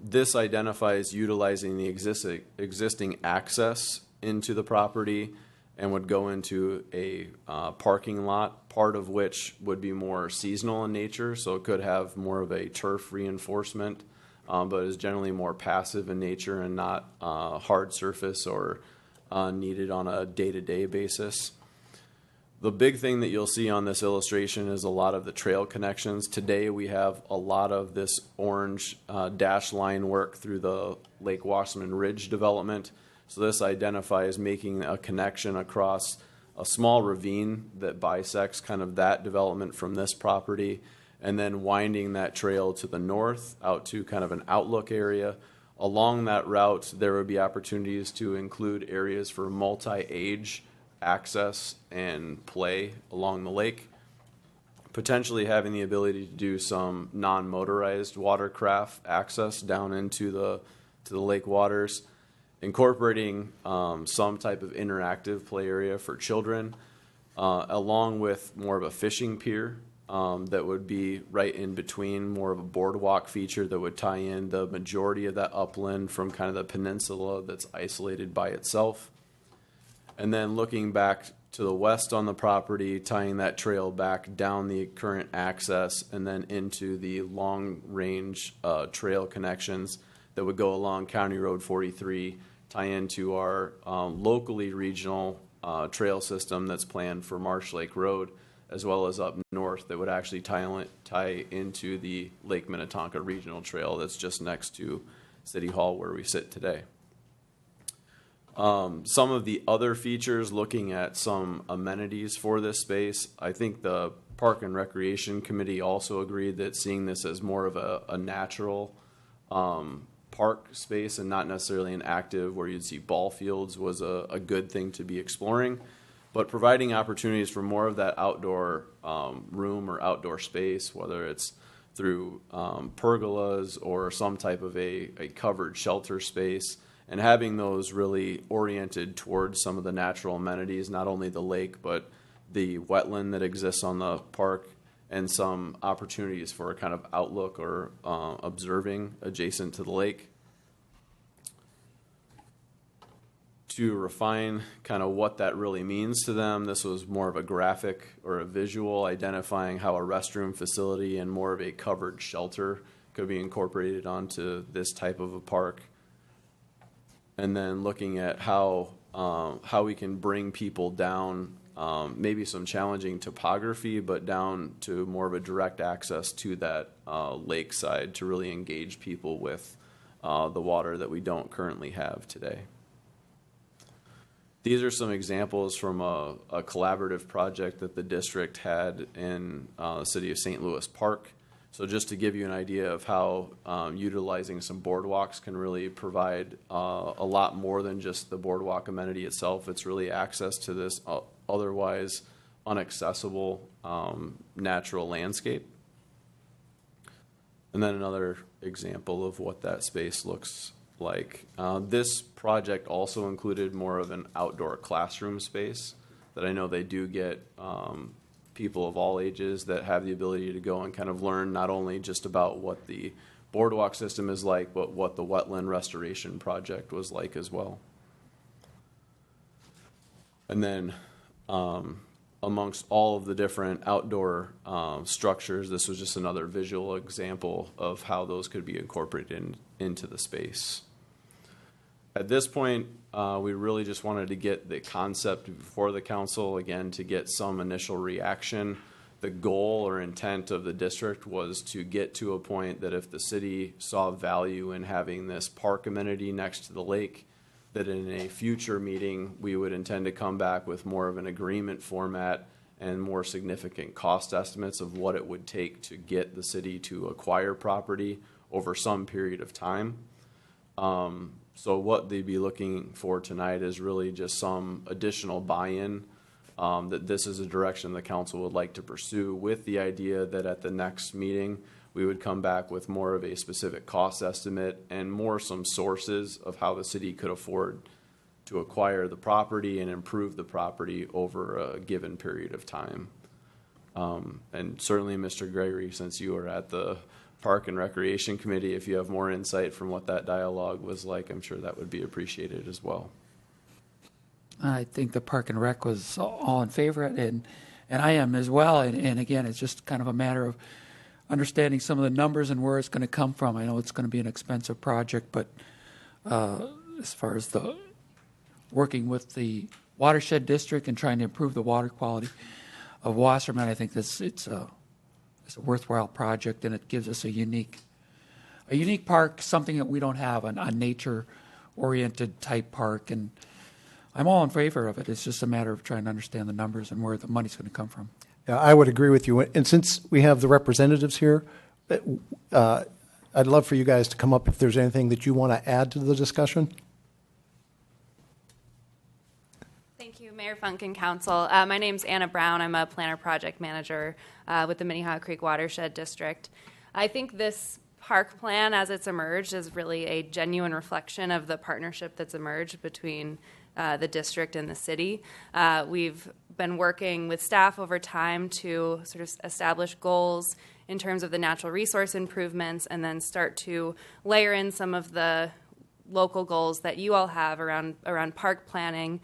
This identifies utilizing the existing access into the property and would go into a parking lot, part of which would be more seasonal in nature, so it could have more of a turf reinforcement, but is generally more passive in nature and not hard surface or needed on a day-to-day basis. The big thing that you'll see on this illustration is a lot of the trail connections. Today we have a lot of this orange dash line work through the Lake Wasserman Ridge development. So this identifies making a connection across a small ravine that bisects kind of that development from this property, and then winding that trail to the north out to kind of an outlook area. Along that route, there would be opportunities to include areas for multi-age access and play along the lake, potentially having the ability to do some non-motorized watercraft access down into the lake waters, incorporating some type of interactive play area for children, along with more of a fishing pier that would be right in between, more of a boardwalk feature that would tie in the majority of that upland from kind of the peninsula that's isolated by itself. And then looking back to the west on the property, tying that trail back down the current access and then into the long range trail connections that would go along County Road 43, tie into our locally regional trail system that's planned for Marsh Lake Road, as well as up north that would actually tie into the Lake Minnetonka Regional Trail that's just next to City Hall where we sit today. Some of the other features, looking at some amenities for this space, I think the Park and Recreation Committee also agreed that seeing this as more of a natural park space and not necessarily an active where you'd see ball fields was a good thing to be exploring. But providing opportunities for more of that outdoor room or outdoor space, whether it's through pergolas or some type of a covered shelter space, and having those really oriented towards some of the natural amenities, not only the lake, but the wetland that exists on the park, and some opportunities for a kind of outlook or observing adjacent to the lake. To refine kind of what that really means to them, this was more of a graphic or a visual identifying how a restroom facility and more of a covered shelter could be incorporated onto this type of a park. And then looking at how we can bring people down, maybe some challenging topography, but down to more of a direct access to that lakeside to really engage people with the water that we don't currently have today. These are some examples from a collaborative project that the district had in the city of St. Louis Park. So just to give you an idea of how utilizing some boardwalks can really provide a lot more than just the boardwalk amenity itself. It's really access to this otherwise inaccessible natural landscape. And then another example of what that space looks like. This project also included more of an outdoor classroom space that I know they do get people of all ages that have the ability to go and kind of learn not only just about what the boardwalk system is like, but what the wetland restoration project was like as well. And then amongst all of the different outdoor structures, this was just another visual example of how those could be incorporated into the space. At this point, we really just wanted to get the concept before the council, again, to get some initial reaction. The goal or intent of the district was to get to a point that if the city saw value in having this park amenity next to the lake, that in a future meeting, we would intend to come back with more of an agreement format and more significant cost estimates of what it would take to get the city to acquire property over some period of time. So what they'd be looking for tonight is really just some additional buy-in that this is a direction the council would like to pursue, with the idea that at the next meeting we would come back with more of a specific cost estimate and more some sources of how the city could afford to acquire the property and improve the property over a given period of time. And certainly, Mr. Gregory, since you are at the Park and Recreation Committee, if you have more insight from what that dialogue was like, I'm sure that would be appreciated as well. I think the Park and Rec was all in favor, and I am as well. And again, it's just kind of a matter of understanding some of the numbers and where it's going to come from. I know it's going to be an expensive project, but as far as the working with the watershed district and trying to improve the water quality of Wasserman, I think it's a worthwhile project, and it gives us a unique park, something that we don't have, a nature-oriented type park, and I'm all in favor of it. It's just a matter of trying to understand the numbers and where the money's going to come from. Yeah, I would agree with you. And since we have the representatives here, I'd love for you guys to come up if there's anything that you want to add to the discussion. Thank you, Mayor Funk and Council. My name's Anna Brown. I'm a planner project manager with the Minnehaha Creek Watershed District. I think this park plan, as it's emerged, is really a genuine reflection of the partnership that's emerged between the district and the city. We've been working with staff over time to sort of establish goals in terms of the natural resource improvements, and then start to layer in some of the local goals that you all have around park planning.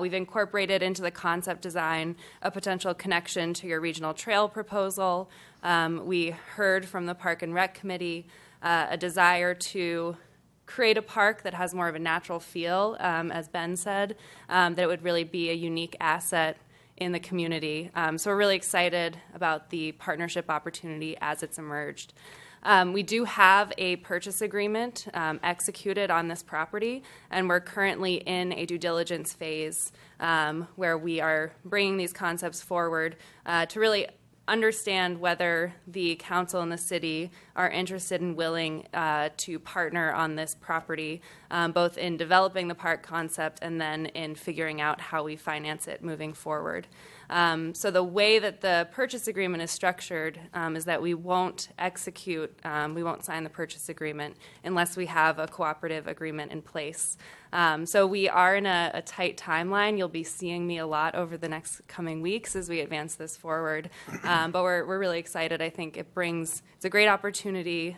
We've incorporated into the concept design a potential connection to your regional trail proposal. We heard from the Park and Rec Committee a desire to create a park that has more of a natural feel, as Ben said, that it would really be a unique asset in the community. So we're really excited about the partnership opportunity as it's emerged. We do have a purchase agreement executed on this property, and we're currently in a due diligence phase where we are bringing these concepts forward to really understand whether the council and the city are interested and willing to partner on this property, both in developing the park concept and then in figuring out how we finance it moving forward. So the way that the purchase agreement is structured is that we won't execute, we won't sign the purchase agreement unless we have a cooperative agreement in place. So we are in a tight timeline. You'll be seeing me a lot over the next coming weeks as we advance this forward. But we're really excited. I think it's a great opportunity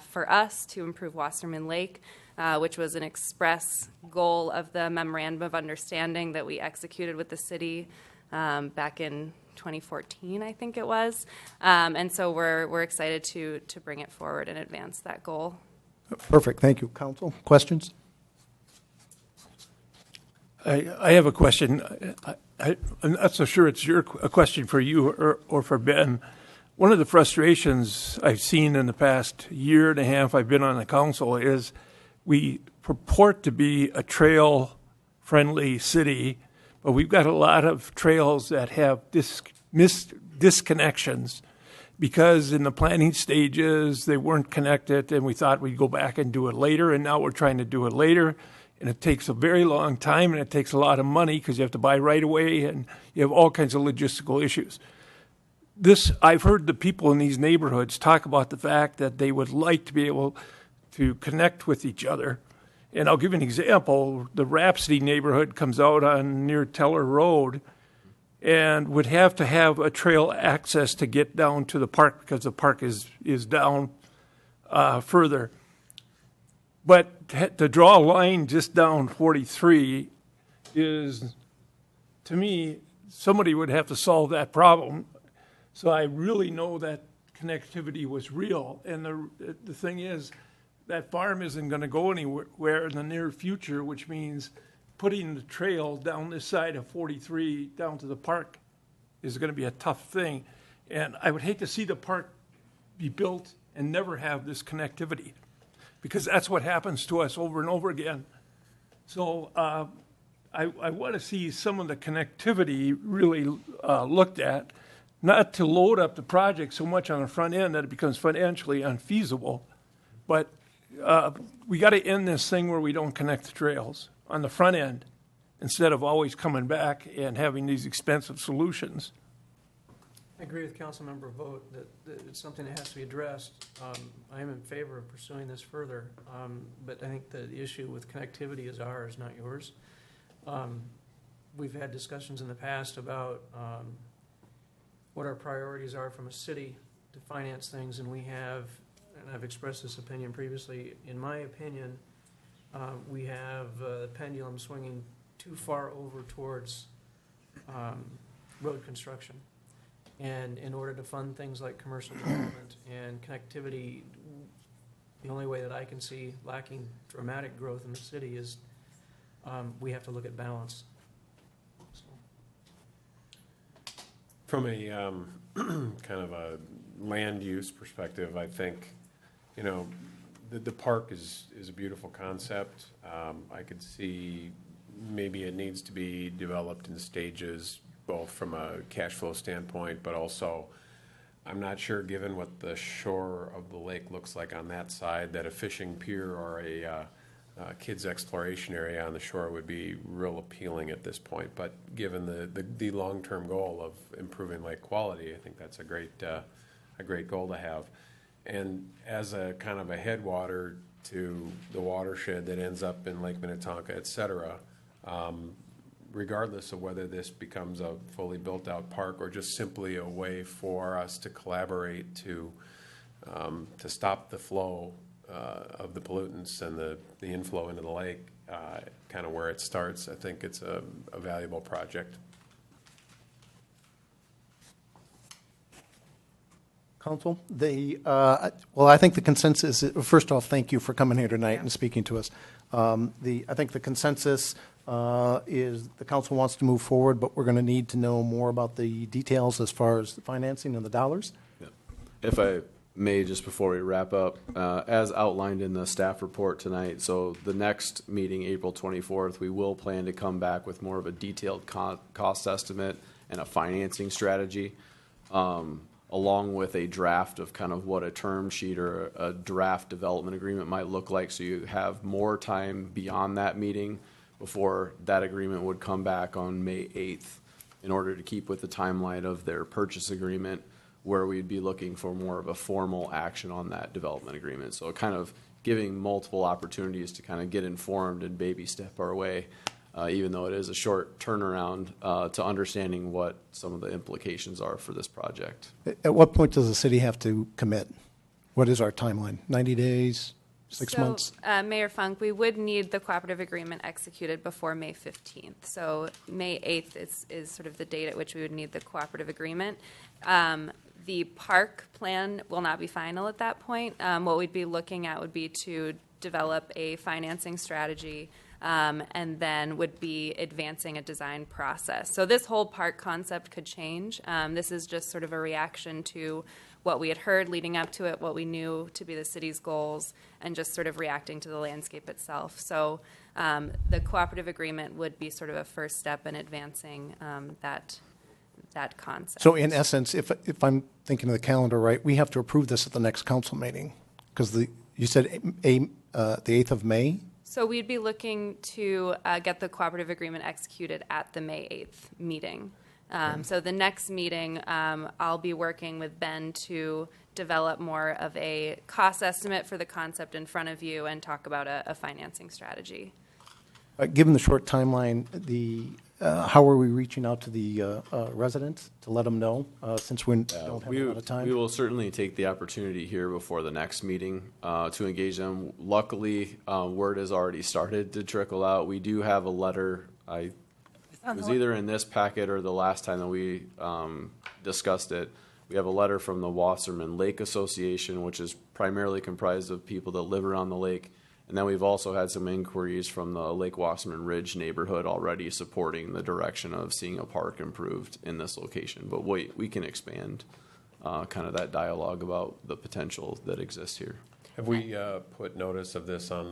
for us to improve Wasserman Lake, which was an express goal of the Memorandum of Understanding that we executed with the city back in 2014, I think it was. And so we're excited to bring it forward and advance that goal. Perfect. Thank you. Council, questions? I have a question. I'm not so sure it's a question for you or for Ben. One of the frustrations I've seen in the past year and a half I've been on the council is we purport to be a trail-friendly city, but we've got a lot of trails that have disconnections because in the planning stages they weren't connected, and we thought we'd go back and do it later, and now we're trying to do it later. And it takes a very long time, and it takes a lot of money because you have to buy right away, and you have all kinds of logistical issues. I've heard the people in these neighborhoods talk about the fact that they would like to be able to connect with each other. And I'll give you an example. The Rhapsody neighborhood comes out on near Teller Road and would have to have a trail access to get down to the park because the park is down further. But to draw a line just down 43 is, to me, somebody would have to solve that problem. So I really know that connectivity was real. And the thing is, that farm isn't going to go anywhere in the near future, which means putting the trail down this side of 43 down to the park is going to be a tough thing. And I would hate to see the park be built and never have this connectivity, because that's what happens to us over and over again. So I want to see some of the connectivity really looked at, not to load up the project so much on the front end that it becomes financially unfeasible, but we got to end this thing where we don't connect the trails on the front end instead of always coming back and having these expensive solutions. I agree with Councilmember Vogt that it's something that has to be addressed. I am in favor of pursuing this further, but I think the issue with connectivity is ours, not yours. We've had discussions in the past about what our priorities are from a city to finance things, and we have, and I've expressed this opinion previously, in my opinion, we have the pendulum swinging too far over towards road construction. And in order to fund things like commercial development and connectivity, the only way that I can see lacking dramatic growth in the city is we have to look at balance. So. From a kind of a land use perspective, I think, the park is a beautiful concept. I could see maybe it needs to be developed in stages, both from a cash flow standpoint, but also I'm not sure, given what the shore of the lake looks like on that side, that a fishing pier or a kids exploration area on the shore would be real appealing at this point. But given the long-term goal of improving lake quality, I think that's a great goal to have. And as a kind of a headwater to the watershed that ends up in Lake Minnetonka, et cetera, regardless of whether this becomes a fully built-out park or just simply a way for us to collaborate to stop the flow of the pollutants and the inflow into the lake, kind of where it starts, I think it's a valuable project. Council, well, I think the consensus, first off, thank you for coming here tonight and speaking to us. I think the consensus is the council wants to move forward, but we're going to need to know more about the details as far as the financing and the dollars. If I may, just before we wrap up, as outlined in the staff report tonight, so the next meeting, April 24th, we will plan to come back with more of a detailed cost estimate and a financing strategy, along with a draft of kind of what a term sheet or a draft development agreement might look like, so you have more time beyond that meeting before that agreement would come back on May 8th in order to keep with the timeline of their purchase agreement, where we'd be looking for more of a formal action on that development agreement. So kind of giving multiple opportunities to kind of get informed and baby step our way, even though it is a short turnaround, to understanding what some of the implications are for this project. At what point does the city have to commit? What is our timeline? 90 days? 6 months? Mayor Funk, we would need the cooperative agreement executed before May 15th. So May 8th is sort of the date at which we would need the cooperative agreement. The park plan will not be final at that point. What we'd be looking at would be to develop a financing strategy, and then would be advancing a design process. So this whole park concept could change. This is just sort of a reaction to what we had heard leading up to it, what we knew to be the city's goals, and just sort of reacting to the landscape itself. So the cooperative agreement would be sort of a first step in advancing that concept. So in essence, if I'm thinking of the calendar right, we have to approve this at the next council meeting, because you said the 8th of May? So we'd be looking to get the cooperative agreement executed at the May 8th meeting. So the next meeting, I'll be working with Ben to develop more of a cost estimate for the concept in front of you and talk about a financing strategy. Given the short timeline, how are we reaching out to the residents to let them know, since we don't have a lot of time? We will certainly take the opportunity here before the next meeting to engage them. Luckily, word has already started to trickle out. We do have a letter. It was either in this packet or the last time that we discussed it. We have a letter from the Wasserman Lake Association, which is primarily comprised of people that live around the lake. And then we've also had some inquiries from the Lake Wasserman Ridge neighborhood already supporting the direction of seeing a park improved in this location. But we can expand kind of that dialogue about the potential that exists here. Have we put notice of this on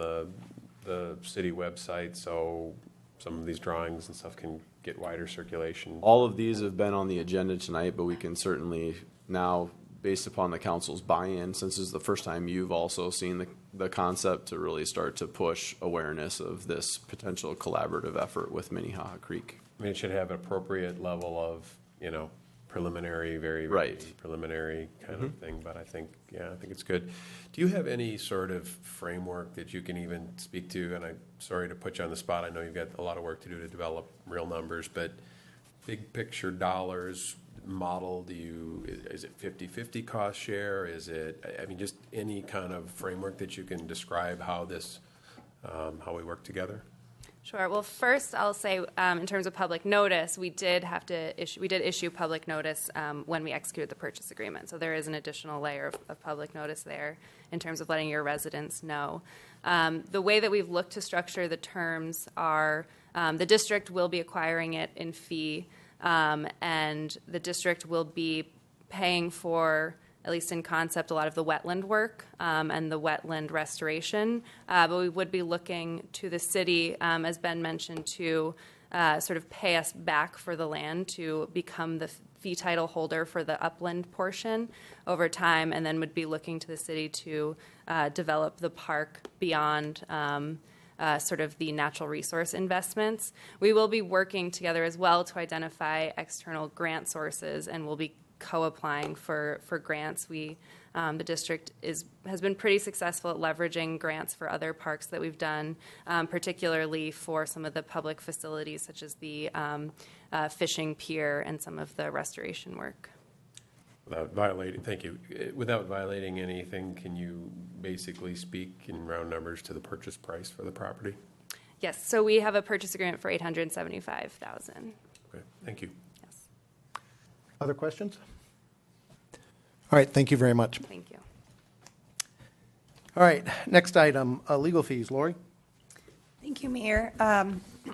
the city website so some of these drawings and stuff can get wider circulation? All of these have been on the agenda tonight, but we can certainly now, based upon the council's buy-in, since this is the first time you've also seen the concept, to really start to push awareness of this potential collaborative effort with Minnehaha Creek. I mean, it should have an appropriate level of, preliminary, very preliminary kind of thing, but I think it's good. Do you have any sort of framework that you can even speak to? And I'm sorry to put you on the spot. I know you've got a lot of work to do to develop real numbers, but big picture dollars model, is it 50-50 cost share? Is it, just any kind of framework that you can describe how we work together? Sure. Well, first I'll say in terms of public notice, we did issue public notice when we executed the purchase agreement. So there is an additional layer of public notice there in terms of letting your residents know. The way that we've looked to structure the terms are the district will be acquiring it in fee, and the district will be paying for, at least in concept, a lot of the wetland work and the wetland restoration. But we would be looking to the city, as Ben mentioned, to sort of pay us back for the land to become the fee title holder for the upland portion over time, and then would be looking to the city to develop the park beyond sort of the natural resource investments. We will be working together as well to identify external grant sources, and we'll be co-applying for grants. The district has been pretty successful at leveraging grants for other parks that we've done, particularly for some of the public facilities such as the fishing pier and some of the restoration work. Without violating anything, can you basically speak in round numbers to the purchase price for the property? Yes, so we have a purchase agreement for $875,000. Okay, thank you. Other questions? All right, thank you very much. Thank you. All right, next item, legal fees. Lori? Thank you, Mayor.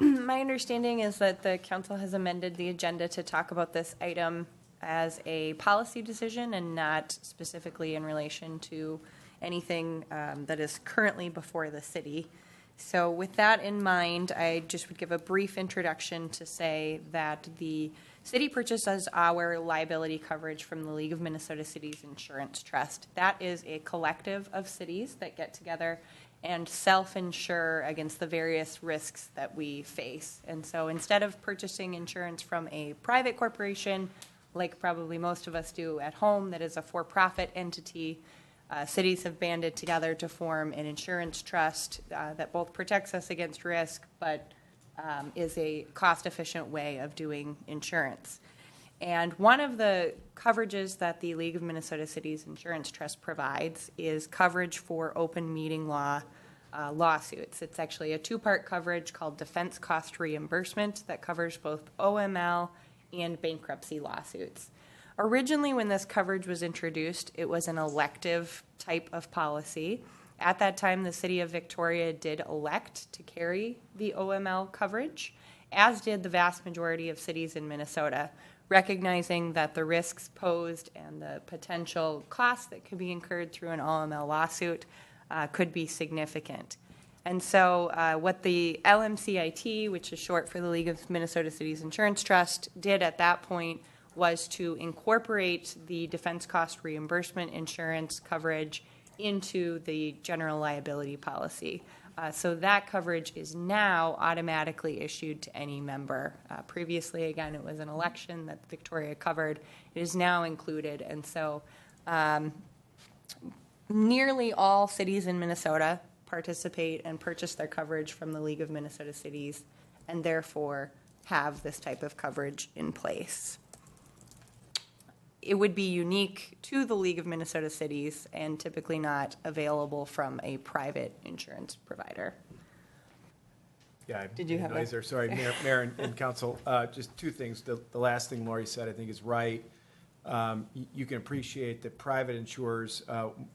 My understanding is that the council has amended the agenda to talk about this item as a policy decision and not specifically in relation to anything that is currently before the city. So with that in mind, I just would give a brief introduction to say that the city purchases our liability coverage from the League of Minnesota Cities Insurance Trust. That is a collective of cities that get together and self-insure against the various risks that we face. And so instead of purchasing insurance from a private corporation, like probably most of us do at home, that is a for-profit entity, cities have banded together to form an insurance trust that both protects us against risk, but is a cost-efficient way of doing insurance. And one of the coverages that the League of Minnesota Cities Insurance Trust provides is coverage for open meeting law lawsuits. It's actually a two-part coverage called defense cost reimbursement that covers both OML and bankruptcy lawsuits. Originally, when this coverage was introduced, it was an elective type of policy. At that time, the City of Victoria did elect to carry the OML coverage, as did the vast majority of cities in Minnesota, recognizing that the risks posed and the potential costs that could be incurred through an OML lawsuit could be significant. And so what the LMCIT, which is short for the League of Minnesota Cities Insurance Trust, did at that point was to incorporate the defense cost reimbursement insurance coverage into the general liability policy. So that coverage is now automatically issued to any member. Previously, again, it was an election that Victoria covered. It is now included. And so nearly all cities in Minnesota participate and purchase their coverage from the League of Minnesota Cities and therefore have this type of coverage in place. It would be unique to the League of Minnesota Cities and typically not available from a private insurance provider. Yeah, Did you have noise there? Sorry, Mayor and Council. Just two things. The last thing Lori said, I think, is right. You can appreciate that private insurers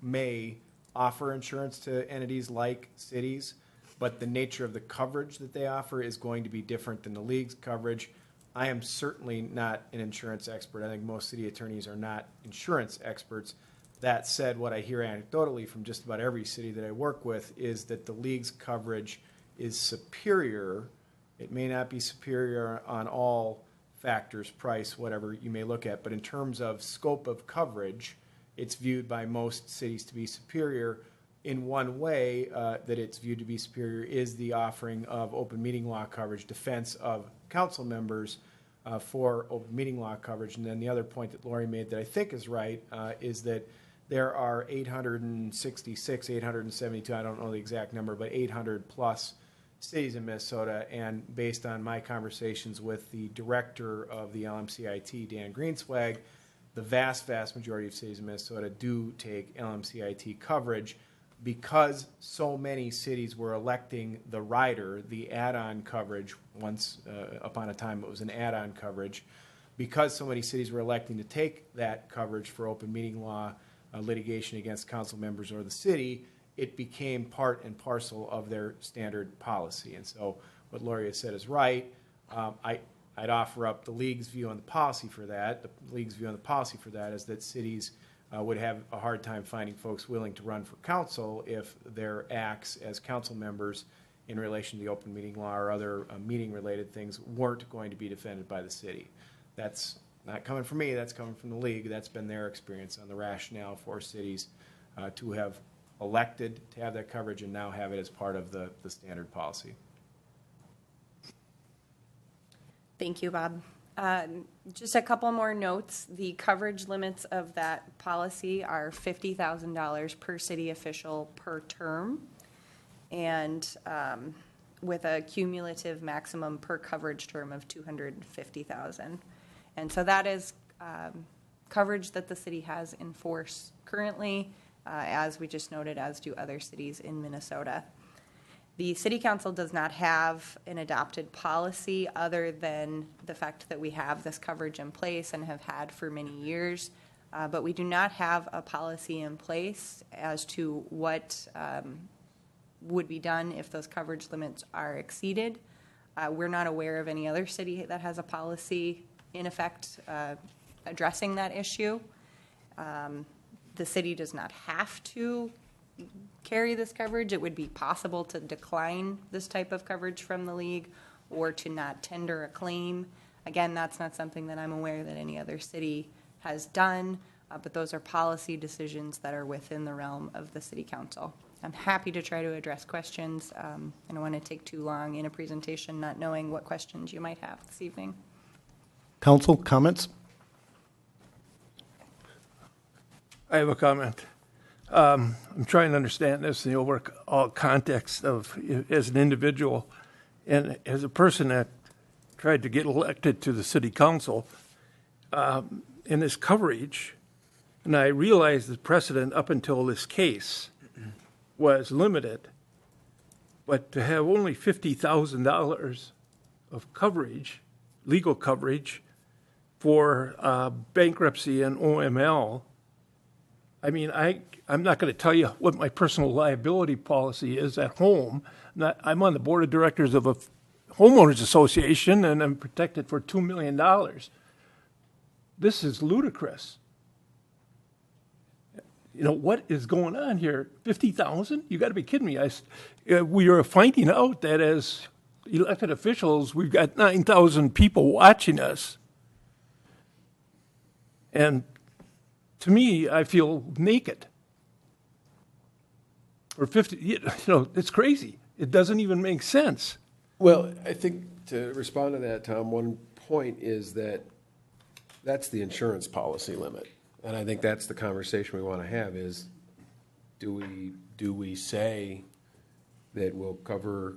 may offer insurance to entities like cities, but the nature of the coverage that they offer is going to be different than the League's coverage. I am certainly not an insurance expert. I think most city attorneys are not insurance experts. That said, what I hear anecdotally from just about every city that I work with is that the League's coverage is superior. It may not be superior on all factors, price, whatever you may look at, but in terms of scope of coverage, it's viewed by most cities to be superior. In one way that it's viewed to be superior is the offering of open meeting law coverage, defense of council members for open meeting law coverage. And then the other point that Lori made that I think is right is that there are 866, 872, I don't know the exact number, but 800 plus cities in Minnesota. And based on my conversations with the director of the LMCIT, Dan Greenswag, the vast majority of cities in Minnesota do take LMCIT coverage. Because so many cities were electing the rider, the add-on coverage, once upon a time it was an add-on coverage, because so many cities were electing to take that coverage for open meeting law litigation against council members or the city, it became part and parcel of their standard policy. And so what Lori has said is right. I'd offer up the League's view on the policy for that. The League's view on the policy for that is that cities would have a hard time finding folks willing to run for council if their acts as council members in relation to the open meeting law or other meeting-related things weren't going to be defended by the city. That's not coming from me. That's coming from the League. That's been their experience on the rationale for cities to have elected to have that coverage and now have it as part of the standard policy. Thank you, Bob. Just a couple more notes. The coverage limits of that policy are $50,000 per city official per term, and with a cumulative maximum per coverage term of $250,000. And so that is coverage that the city has in force currently, as we just noted, as do other cities in Minnesota. The City Council does not have an adopted policy other than the fact that we have this coverage in place and have had for many years. but we do not have a policy in place as to what would be done if those coverage limits are exceeded. We're not aware of any other city that has a policy in effect addressing that issue. The city does not have to carry this coverage. It would be possible to decline this type of coverage from the league or to not tender a claim. Again, that's not something that I'm aware that any other city has done, but those are policy decisions that are within the realm of the city council. I'm happy to try to address questions. I don't want to take too long in a presentation not knowing what questions you might have this evening. Council, comments? I have a comment. I'm trying to understand this in the overall context of, as an individual and as a person that tried to get elected to the city council, in this coverage, and I realized the precedent up until this case was limited, but to have only $50,000 of coverage, legal coverage, for bankruptcy and OML, I mean, I'm not going to tell you what my personal liability policy is at home. I'm on the board of directors of a homeowners association, and I'm protected for $2 million. This is ludicrous. You know, what is going on here? 50,000? You got to be kidding me. We are finding out that as elected officials, we've got 9,000 people watching us. And to me, I feel naked. For 50, you know, it's crazy. It doesn't even make sense. Well, I think to respond to that, Tom, one point is that that's the insurance policy limit. And I think that's the conversation we want to have is, do we say that we'll cover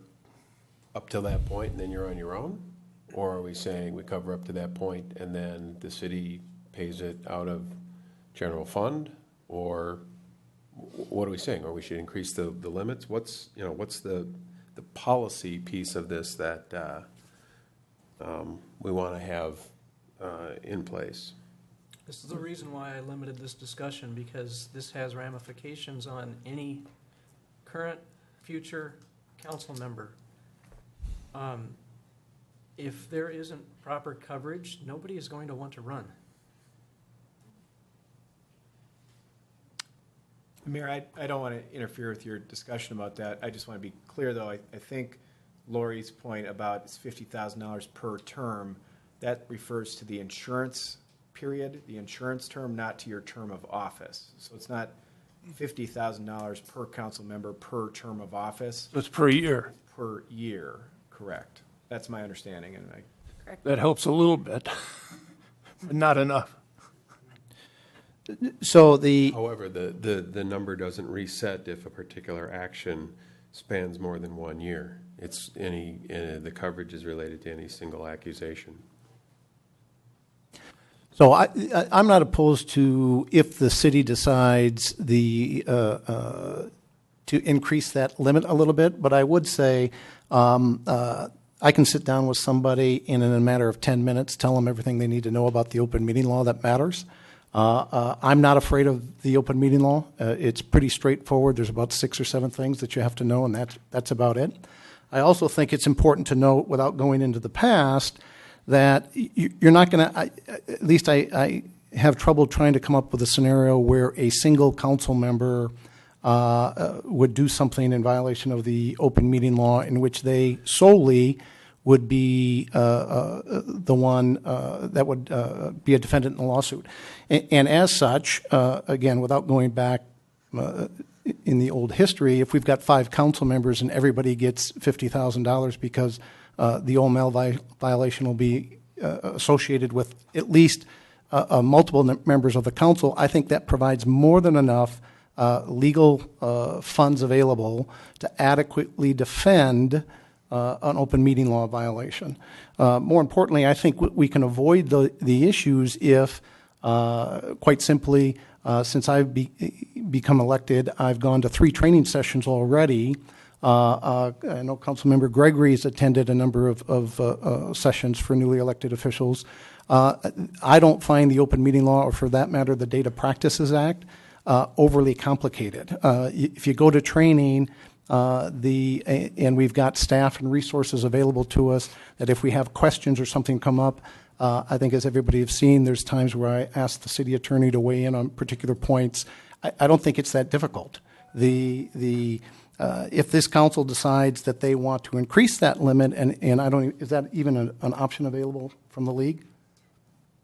up to that point and then you're on your own? Or are we saying we cover up to that point and then the city pays it out of general fund? Or what are we saying? Or we should increase the limits? What's the policy piece of this that we want to have in place? This is the reason why I limited this discussion, because this has ramifications on any current, future council member. If there isn't proper coverage, nobody is going to want to run. Mayor, I don't want to interfere with your discussion about that. I just want to be clear, though. I think Lori's point about it's $50,000 per term, that refers to the insurance period, the insurance term, not to your term of office. So it's not $50,000 per council member per term of office. So it's per year. Per year, correct. That's my understanding. And that helps a little bit, but not enough. So however, the number doesn't reset if a particular action spans more than 1 year. It's the coverage is related to any single accusation. So I'm not opposed to, if the city decides to increase that limit a little bit, but I would say I can sit down with somebody and in a matter of 10 minutes tell them everything they need to know about the open meeting law that matters. I'm not afraid of the open meeting law. It's pretty straightforward. There's about 6 or 7 things that you have to know, and that's about it. I also think it's important to note, without going into the past, that you're not going to, at least I have trouble trying to come up with a scenario where a single council member would do something in violation of the open meeting law in which they solely would be the one that would be a defendant in the lawsuit. And as such, again, without going back in the old history, if we've got 5 council members and everybody gets $50,000 because the OML violation will be associated with at least multiple members of the council, I think that provides more than enough legal funds available to adequately defend an open meeting law violation. More importantly, I think we can avoid the issues if, quite simply, since I've become elected, I've gone to 3 training sessions already I know Councilmember Gregory's attended a number of sessions for newly elected officials. I don't find the open meeting law, or for that matter, the Data Practices Act, overly complicated. If you go to training, and we've got staff and resources available to us, that if we have questions or something come up, I think as everybody has seen, there's times where I ask the city attorney to weigh in on particular points. I don't think it's that difficult. If this council decides that they want to increase that limit, and I don't, is that even an option available from the league?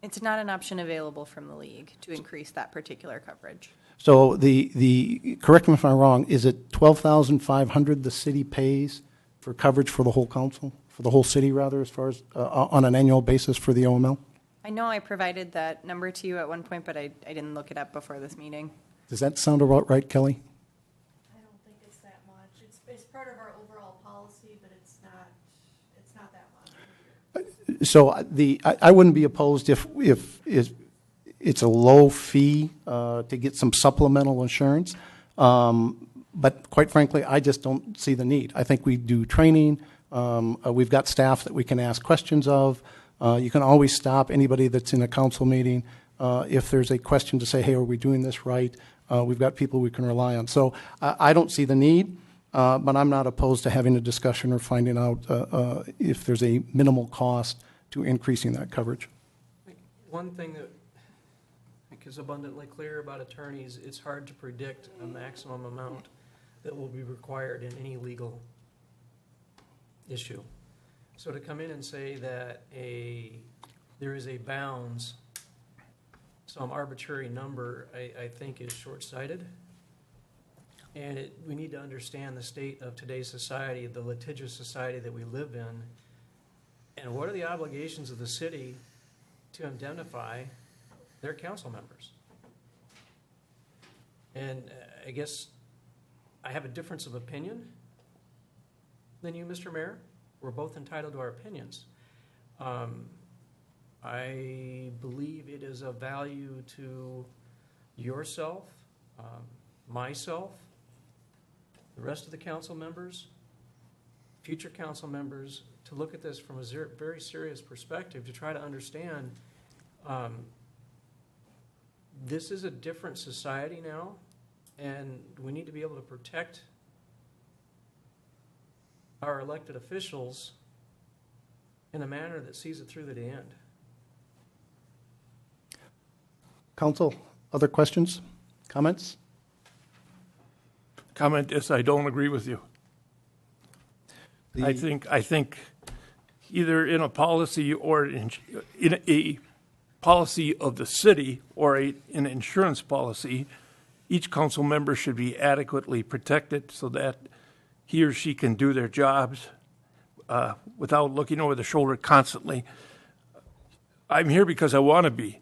It's not an option available from the league to increase that particular coverage. So correct me if I'm wrong, is it $12,500 the city pays for coverage for the whole council, for the whole city rather, as far as on an annual basis for the OML? I know I provided that number to you at one point, but I didn't look it up before this meeting. Does that sound about right, Kelly? I don't think it's that much. It's part of our overall policy, but it's not that much. So I wouldn't be opposed if it's a low fee to get some supplemental insurance. But quite frankly, I just don't see the need. I think we do training. We've got staff that we can ask questions of. You can always stop anybody that's in a council meeting if there's a question to say, hey, are we doing this right? We've got people we can rely on. So I don't see the need, but I'm not opposed to having a discussion or finding out if there's a minimal cost to increasing that coverage. One thing that is abundantly clear about attorneys, it's hard to predict a maximum amount that will be required in any legal issue. So to come in and say that there is a bounds, some arbitrary number, I think is short-sighted. And we need to understand the state of today's society, the litigious society that we live in, and what are the obligations of the city to indemnify their council members. And I guess I have a difference of opinion than you, Mr. Mayor. We're both entitled to our opinions. I believe it is of value to yourself, myself, the rest of the council members, future council members, to look at this from a very serious perspective, to try to understand this is a different society now, and we need to be able to protect our elected officials in a manner that sees it through to the end. Council, other questions, comments? Comment is I don't agree with you. I think either in a policy or in a policy of the city or an insurance policy, each council member should be adequately protected so that he or she can do their jobs without looking over the shoulder constantly. I'm here because I want to be,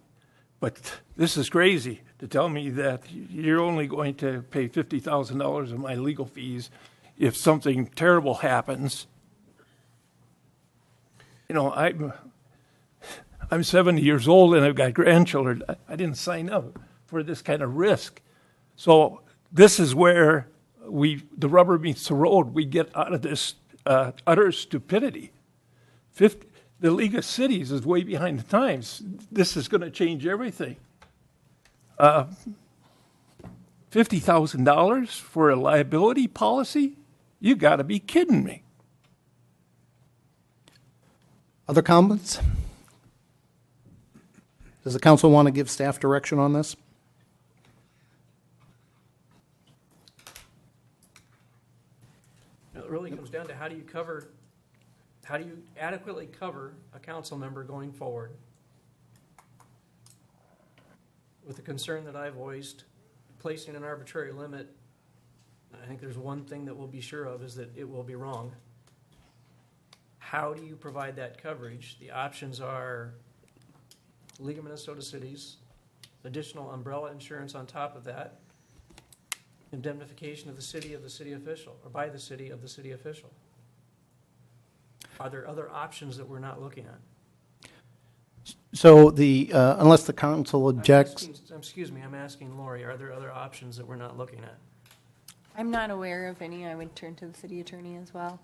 but this is crazy to tell me that you're only going to pay $50,000 of my legal fees if something terrible happens. You know, I'm 70 years old and I've got grandchildren. I didn't sign up for this kind of risk. So this is where the rubber meets the road. We get out of this utter stupidity. The League of Cities is way behind the times. This is going to change everything. $50,000 for a liability policy? You got to be kidding me. Other comments? Does the council want to give staff direction on this? It really comes down to how do you adequately cover a council member going forward? With the concern that I've voiced, placing an arbitrary limit, I think there's one thing that we'll be sure of is that it will be wrong. How do you provide that coverage? The options are League of Minnesota Cities, additional umbrella insurance on top of that, indemnification of the city official, or by the city of the city official. Are there other options that we're not looking at? So unless the council objects. I'm asking Lori, are there other options that we're not looking at? I'm not aware of any. I would turn to the city attorney as well.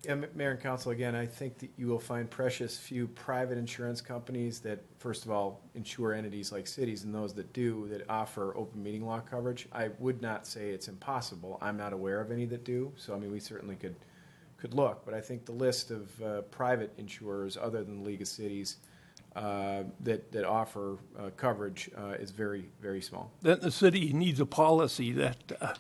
Yeah, Mayor and Council, again, I think that you will find precious few private insurance companies that, first of all, insure entities like cities, and those that do, that offer open meeting law coverage. I would not say it's impossible. I'm not aware of any that do, so I mean, we certainly could look, but I think the list of private insurers, other than the League of Cities, that offer coverage is very, very small. Then the city needs a policy that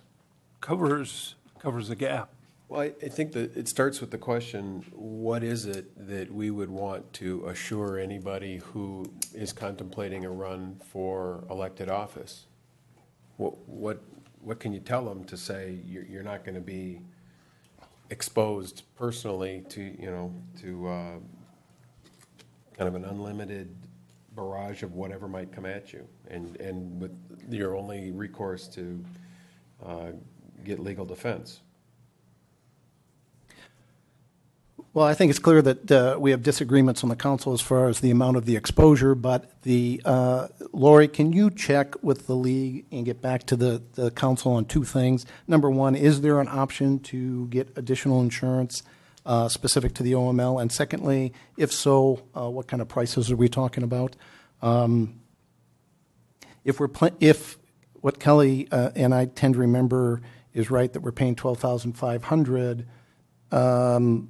covers the gap. Well, I think that it starts with the question, what is it that we would want to assure anybody who is contemplating a run for elected office? What can you tell them to say you're not going to be exposed personally to kind of an unlimited barrage of whatever might come at you, and with your only recourse to get legal defense? Well, I think it's clear that we have disagreements on the council as far as the amount of the exposure, but Lori, can you check with the league and get back to the council on two things? Number one, is there an option to get additional insurance specific to the OML? And secondly, if so, what kind of prices are we talking about? If what Kelly and I tend to remember is right, that we're paying $12,500.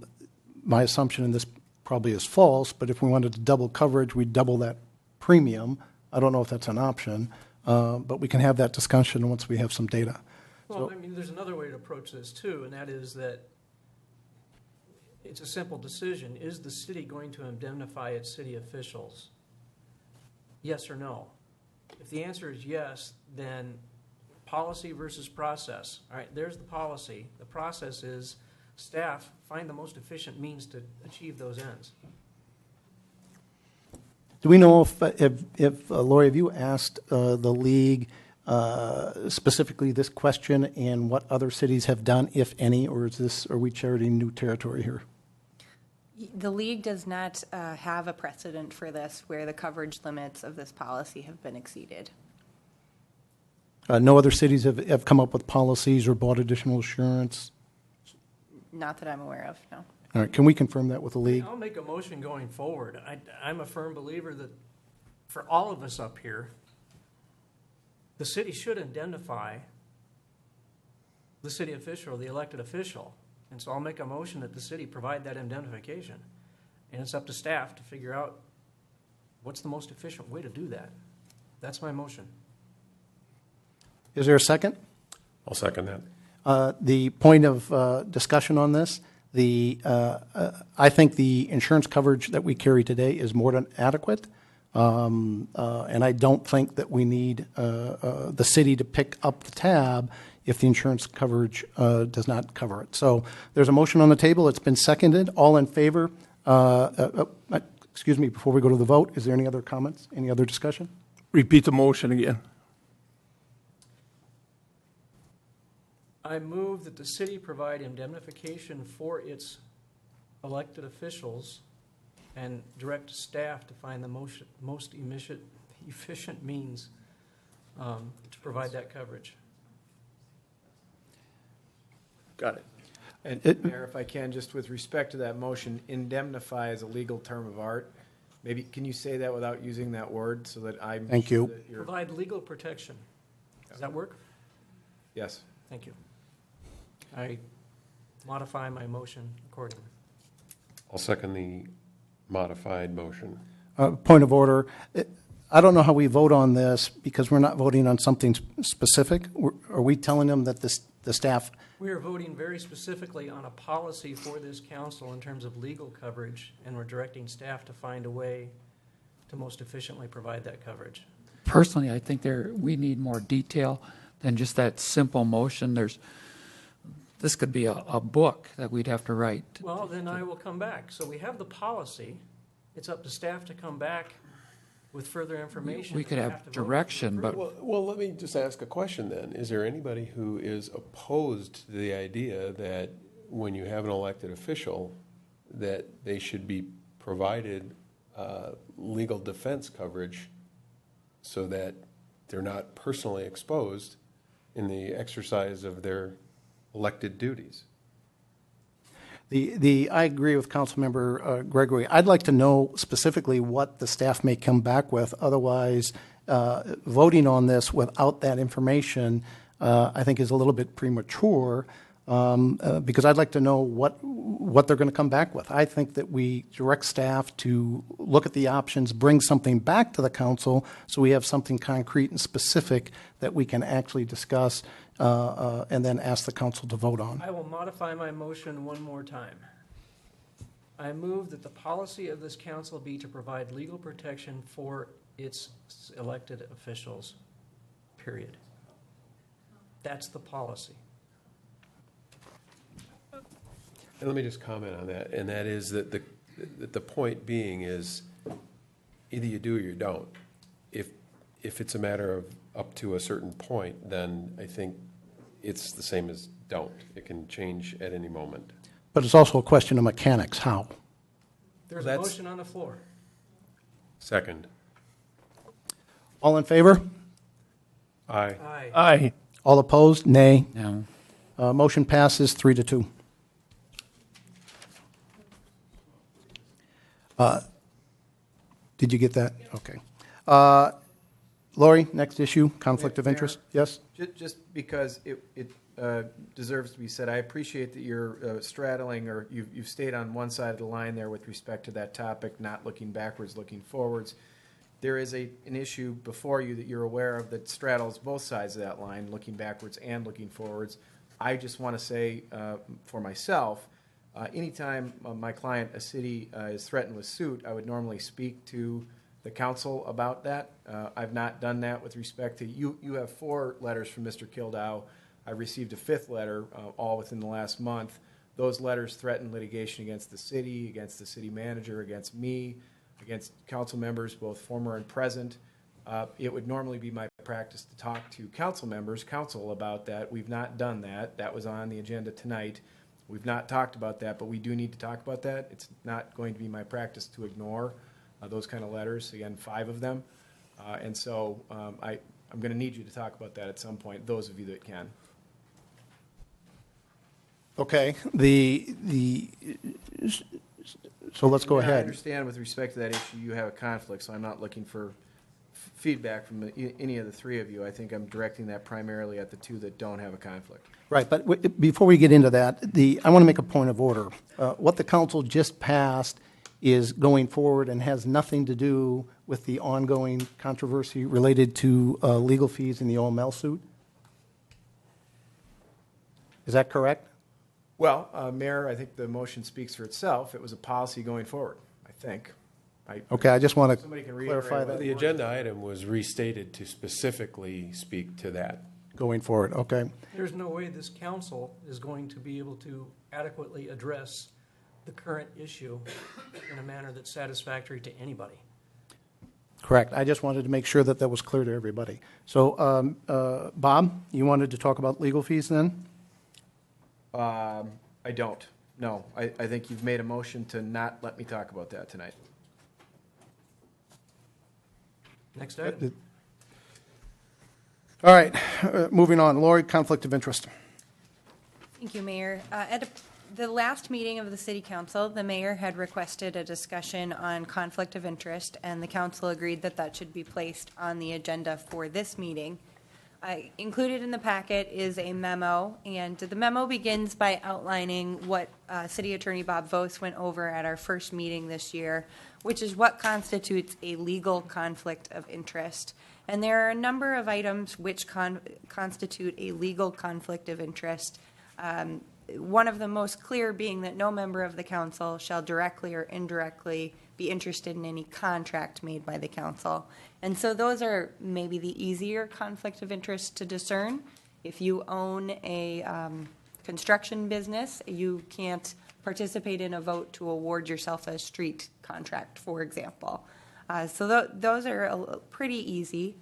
My assumption in this probably is false, but if we wanted to double coverage, we'd double that premium. I don't know if that's an option, but we can have that discussion once we have some data. Well, I mean, there's another way to approach this too, and that is that it's a simple decision. Is the city going to indemnify its city officials? Yes or no? If the answer is yes, then policy versus process. All right, there's the policy. The process is staff find the most efficient means to achieve those ends. Do we know if Lori, have you asked the league specifically this question and what other cities have done, if any, or are we charting new territory here? The league does not have a precedent for this where the coverage limits of this policy have been exceeded. No other cities have come up with policies or bought additional insurance? Not that I'm aware of, no. All right, can we confirm that with the league? I'll make a motion going forward. I'm a firm believer that for all of us up here, the city should indemnify the city official, the elected official. And so I'll make a motion that the city provide that indemnification. And it's up to staff to figure out what's the most efficient way to do that. That's my motion. Is there a second? I'll second that. The point of discussion on this, I think the insurance coverage that we carry today is more than adequate, and I don't think that we need the city to pick up the tab if the insurance coverage does not cover it. So there's a motion on the table. It's been seconded. All in favor? Excuse me, before we go to the vote, is there any other comments, any other discussion? Repeat the motion again. I move that the city provide indemnification for its elected officials and direct staff to find the most efficient means to provide that coverage. Got it. And Mayor, if I can, just with respect to that motion, indemnify is a legal term of art. Maybe, can you say that without using that word so that I'm Thank sure you. that you're... Provide legal protection. Does that work? Yes. Thank you. I modify my motion accordingly. I'll second the modified motion. Point of order. I don't know how we vote on this because we're not voting on something specific. Are we telling them that the staff... We are voting very specifically on a policy for this council in terms of legal coverage, and we're directing staff to find a way to most efficiently provide that coverage. Personally, I think we need more detail than just that simple motion. This could be a book that we'd have to write. Well, then I will come back. So we have the policy. It's up to staff to come back with further information. We could have direction, but... Well, let me just ask a question then. Is there anybody who is opposed to the idea that when you have an elected official, that they should be provided legal defense coverage so that they're not personally exposed in the exercise of their elected duties. I agree with Councilmember Gregory. I'd like to know specifically what the staff may come back with. Otherwise, voting on this without that information, I think, is a little bit premature, because I'd like to know what they're going to come back with. I think that we direct staff to look at the options, bring something back to the council, so we have something concrete and specific that we can actually discuss, and then ask the council to vote on. I will modify my motion one more time. I move that the policy of this council be to provide legal protection for its elected officials, period. That's the policy. And let me just comment on that, and that is that the point being is either you do or you don't. If it's a matter of up to a certain point, then I think it's the same as don't. It can change at any moment. But it's also a question of mechanics, how? There's a motion on the floor. Second. All in favor? Aye. Aye. Aye. All opposed? Nay. No. Motion passes 3-2. Did you get that? Okay. Lori, next issue, conflict of interest? Yes? Just because it deserves to be said, I appreciate that you're straddling, or you've stayed on one side of the line there with respect to that topic, not looking backwards, looking forwards. There is an issue before you that you're aware of that straddles both sides of that line, looking backwards and looking forwards. I just want to say for myself, anytime my client, a city, is threatened with suit, I would normally speak to the council about that. I've not done that with respect to you. You have 4 letters from Mr. Kildow. I received a 5th letter, all within the last month. Those letters threaten litigation against the city manager, against me, against council members, both former and present. It would normally be my practice to talk to council about that. We've not done that. That was on the agenda tonight. We've not talked about that, but we do need to talk about that. It's not going to be my practice to ignore those kind of letters, again, 5 of them. And so I'm going to need you to talk about that at some point, those of you that can. Okay. So let's go I ahead. understand with respect to that issue, you have a conflict, so I'm not looking for feedback from any of the 3 of you. I think I'm directing that primarily at the 2 that don't have a conflict. Right, but before we get into that, I want to make a point of order. What the council just passed is going forward and has nothing to do with the ongoing controversy related to legal fees in the OML suit. Is that correct? Well, Mayor, I think the motion speaks for itself. It was a policy going forward, I think. Okay, I just want to Somebody can clarify reiterate that. The agenda item was restated to specifically speak to that. Going forward, okay. There's no way this council is going to be able to adequately address the current issue in a manner that's satisfactory to anybody. Correct. I just wanted to make sure that that was clear to everybody. So, Bob, you wanted to talk about legal fees then? I don't. No. I think you've made a motion to not let me talk about that tonight. Next item. All right, moving on. Lori, conflict of interest. Thank you, Mayor. At the last meeting of the City Council, the mayor had requested a discussion on conflict of interest, and the council agreed that that should be placed on the agenda for this meeting. Included in the packet is a memo, and the memo begins by outlining what City Attorney Bob Vos went over at our first meeting this year, which is what constitutes a legal conflict of interest. And there are a number of items which constitute a legal conflict of interest. One of the most clear being that no member of the council shall directly or indirectly be interested in any contract made by the council. And so those are maybe the easier conflict of interest to discern. If you own a construction business, you can't participate in a vote to award yourself a street contract, for example. So those are pretty easy.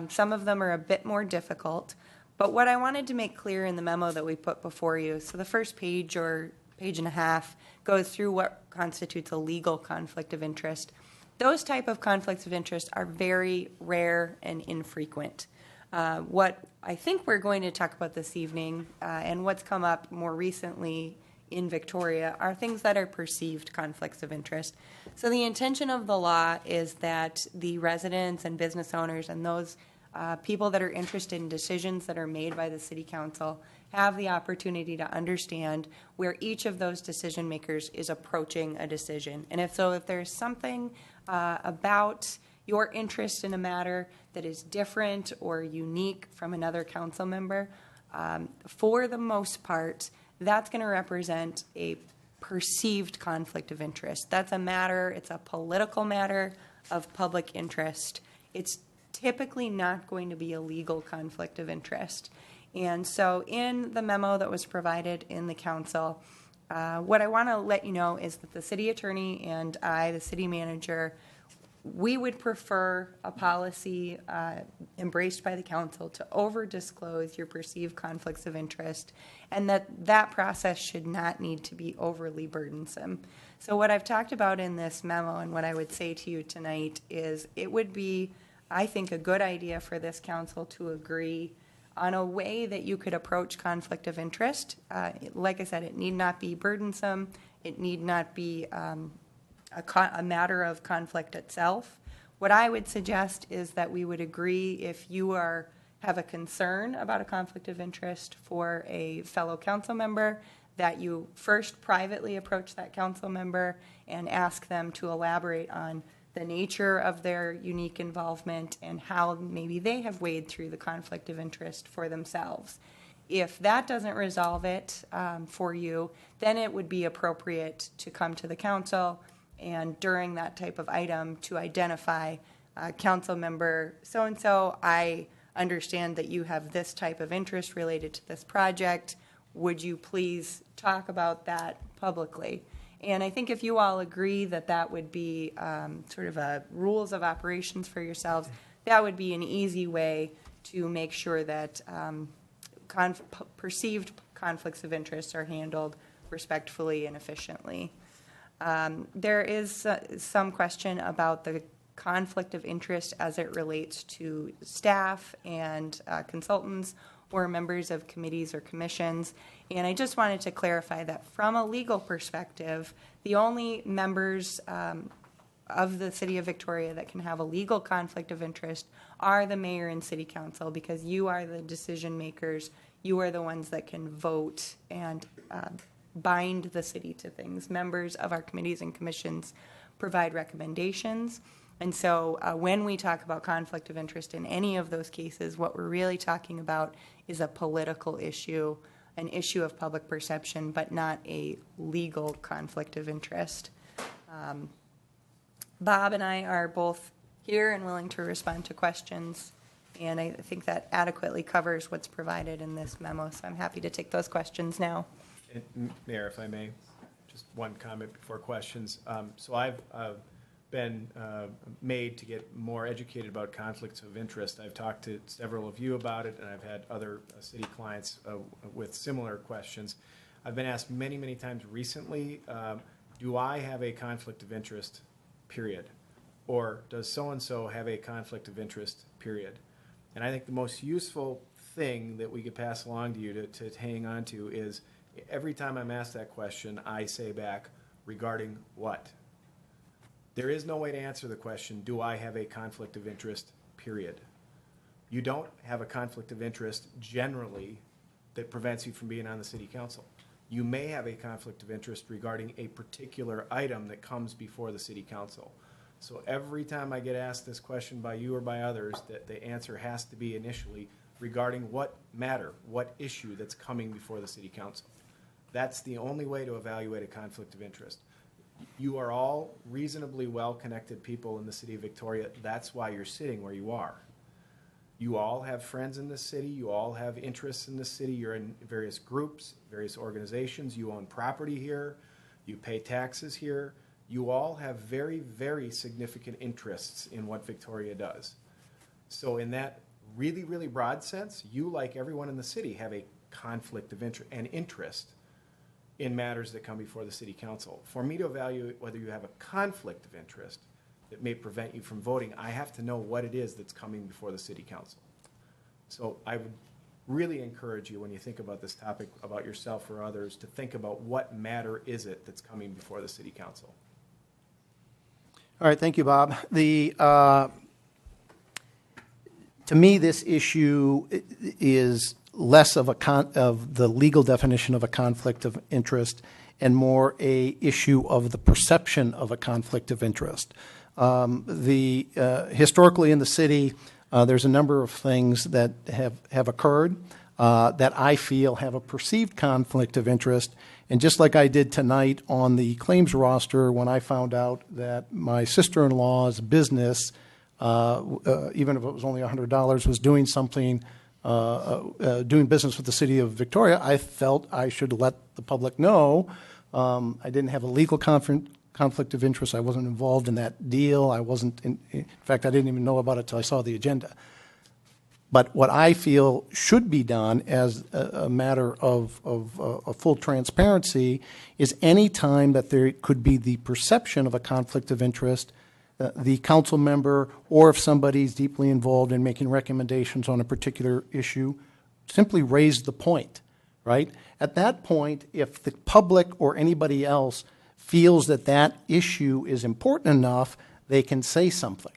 Some of them are a bit more difficult. But what I wanted to make clear in the memo that we put before you, so the first page or page and a half goes through what constitutes a legal conflict of interest. Those type of conflicts of interest are very rare and infrequent. What I think we're going to talk about this evening, and what's come up more recently in Victoria, are things that are perceived conflicts of interest. So the intention of the law is that the residents and business owners and those people that are interested in decisions that are made by the City Council have the opportunity to understand where each of those decision makers is approaching a decision. And if there's something about your interest in a matter that is different or unique from another council member, for the most part, that's going to represent a perceived conflict of interest. That's a matter, it's a political matter of public interest. It's typically not going to be a legal conflict of interest. And so in the memo that was provided in the council, what I want to let you know is that the city attorney and I, the city manager, we would prefer a policy embraced by the council to over-disclose your perceived conflicts of interest, and that process should not need to be overly burdensome. So what I've talked about in this memo and what I would say to you tonight is it would be, I think, a good idea for this council to agree on a way that you could approach conflict of interest. Like I said, it need not be burdensome. It need not be a matter of conflict itself. What I would suggest is that we would agree if you have a concern about a conflict of interest for a fellow council member, that you first privately approach that council member and ask them to elaborate on the nature of their unique involvement and how maybe they have waded through the conflict of interest for themselves. If that doesn't resolve it for you, then it would be appropriate to come to the council and during that type of item to identify council member so-and-so, I understand that you have this type of interest related to this project. Would you please talk about that publicly? And I think if you all agree that that would be sort of a rules of operations for yourselves, that would be an easy way to make sure that perceived conflicts of interest are handled respectfully and efficiently. There is some question about the conflict of interest as it relates to staff and consultants or members of committees or commissions. And I just wanted to clarify that from a legal perspective, the only members of the City of Victoria that can have a legal conflict of interest are the mayor and city council, because you are the decision makers. You are the ones that can vote and bind the city to things. Members of our committees and commissions provide recommendations. And so when we talk about conflict of interest in any of those cases, what we're really talking about is a political issue, an issue of public perception, but not a legal conflict of interest. Bob and I are both here and willing to respond to questions, and I think that adequately covers what's provided in this memo, so I'm happy to take those questions now. And Mayor, if I may, just one comment before questions. So I've been made to get more educated about conflicts of interest. I've talked to several of you about it, and I've had other city clients with similar questions. I've been asked many, many times recently, do I have a conflict of interest, period? Or does so-and-so have a conflict of interest, period? And I think the most useful thing that we could pass along to you to hang on to is every time I'm asked that question, I say back, regarding what? There is no way to answer the question, do I have a conflict of interest, period? You don't have a conflict of interest generally that prevents you from being on the city council. You may have a conflict of interest regarding a particular item that comes before the city council. So every time I get asked this question by you or by others, that the answer has to be initially regarding what matter, what issue that's coming before the city council. That's the only way to evaluate a conflict of interest. You are all reasonably well-connected people in the city of Victoria. That's why you're sitting where you are. You all have friends in this city. You all have interests in this city. You're in various groups, various organizations. You own property here. You pay taxes here. You all have very, very significant interests in what Victoria does. So in that really, really broad sense, you, like everyone in the city, have a conflict of interest and interest in matters that come before the city council. For me to evaluate whether you have a conflict of interest that may prevent you from voting, I have to know what it is that's coming before the city council. So I would really encourage you, when you think about this topic, about yourself or others, to think about what matter is it that's coming before the city council. All right, thank you, Bob. To me, this issue is less of of the legal definition of a conflict of interest and more a issue of the perception of a conflict of interest. Historically in the city, there's a number of things that have occurred that I feel have a perceived conflict of interest. And just like I did tonight on the claims roster, when I found out that my sister-in-law's business, even if it was only $100, was doing something, doing business with the city of Victoria, I felt I should let the public know. I didn't have a legal conflict of interest. I wasn't involved in that deal. I wasn't, in fact, I didn't even know about it until I saw the agenda. But what I feel should be done as a matter of full transparency is any time that there could be the perception of a conflict of interest, the council member, or if somebody's deeply involved in making recommendations on a particular issue, simply raise the point, right? At that point, if the public or anybody else feels that that issue is important enough, they can say something.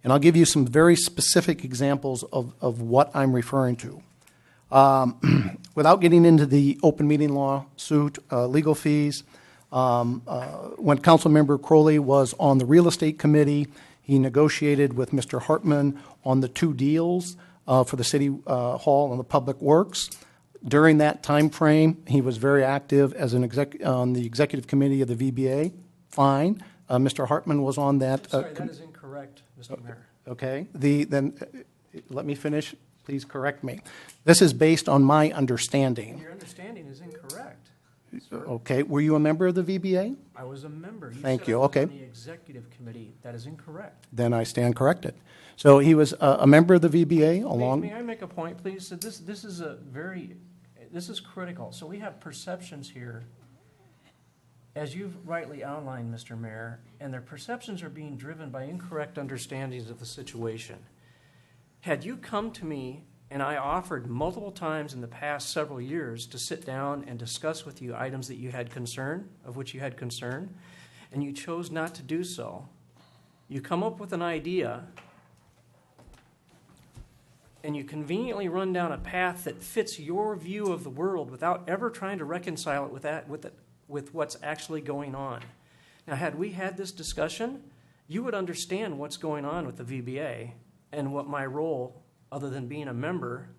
And I'll give you some very specific examples of what I'm referring to. Without getting into the open meeting law suit, legal fees, when Councilmember Crowley was on the real estate committee, he negotiated with Mr. Hartman on the 2 deals for the city hall and the public works. During that time frame, he was very active as an on the executive committee of the VBA. Fine. Mr. Hartman was on that. Sorry, that is incorrect, Mr. Mayor. Okay. Then let me finish. Please correct me. This is based on my understanding. Your understanding is incorrect. Okay. Were you a member of the VBA? I was a member. Thank you. I was Okay. on the executive committee. That is incorrect. Then I stand corrected. So he was a member of the VBA along. May I make a point, please? So this is critical. So we have perceptions here, as you've rightly outlined, Mr. Mayor, and their perceptions are being driven by incorrect understandings of the situation. Had you come to me, and I offered multiple times in the past several years to sit down and discuss with you items that you had concern, of which you had concern, and you chose not to do so, you come up with an idea and you conveniently run down a path that fits your view of the world without ever trying to reconcile it with what's actually going on. Now, had we had this discussion, you would understand what's going on with the VBA and what my role, other than being a member,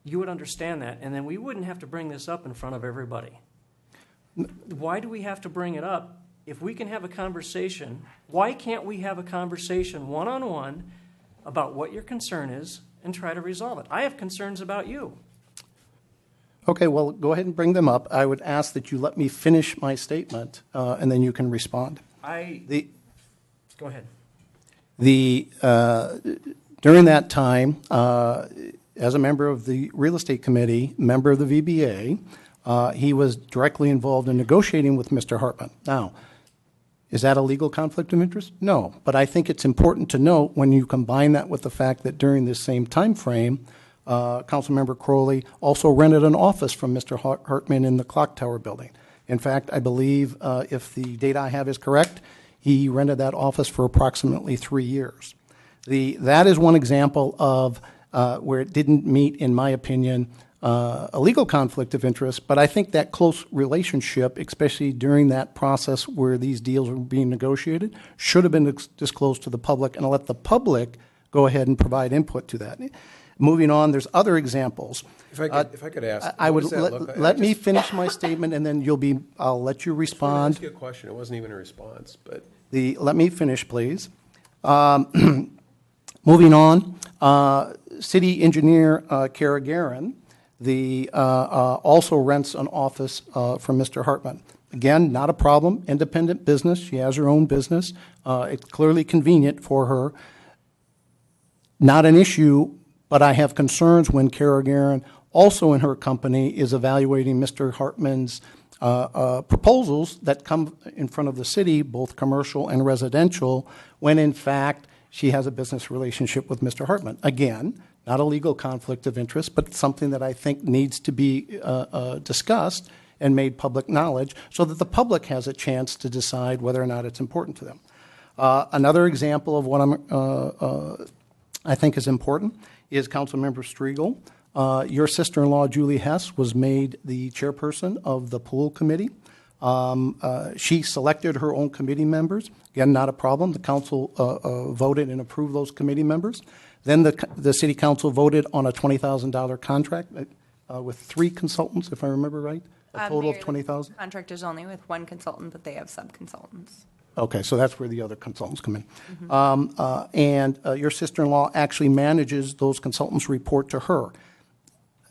you would understand that, and then we wouldn't have to bring this up in front of everybody. Why do we have to bring it up? If we can have a conversation, why can't we have a conversation one-on-one about what your concern is and try to resolve it? I have concerns about you. Okay, well, go ahead and bring them up. I would ask that you let me finish my statement, and then you can respond. Go ahead. During that time, as a member of the real estate committee, member of the VBA, he was directly involved in negotiating with Mr. Hartman. Now, is that a legal conflict of interest? No, but I think it's important to note when you combine that with the fact that during this same time frame, Councilmember Crowley also rented an office from Mr. Hartman in the Clock Tower building. In fact, I believe, if the data I have is correct, he rented that office for approximately 3 years. That is one example of where it didn't meet, in my opinion, a legal conflict of interest, but I think that close relationship, especially during that process where these deals were being negotiated, should have been disclosed to the public and let the public go ahead and provide input to that. Moving on, there's other examples. If I could ask, I would what does that look like? let me finish my statement, and then I'll let you respond. I want to ask you a question. It wasn't even a response, but Let me finish, please. Moving on, City Engineer Kara Guerin, also rents an office from Mr. Hartman. Again, not a problem, independent business. She has her own business. It's clearly convenient for her. Not an issue, but I have concerns when Kara Guerin, also in her company, is evaluating Mr. Hartman's proposals that come in front of the city, both commercial and residential, when in fact she has a business relationship with Mr. Hartman. Again, not a legal conflict of interest, but something that I think needs to be discussed and made public knowledge so that the public has a chance to decide whether or not it's important to them. Another example of what I think is important is Councilmember Striegel. Your sister-in-law, Julie Hess, was made the chairperson of the pool committee. She selected her own committee members. Again, not a problem. The council voted and approved those committee members. Then the city council voted on a $20,000 contract with 3 consultants, if I remember right, a total of $20,000. Contract is only with one consultant, but they have sub-consultants. Okay, so that's where the other consultants come in. And your sister-in-law actually manages those consultants' report to her.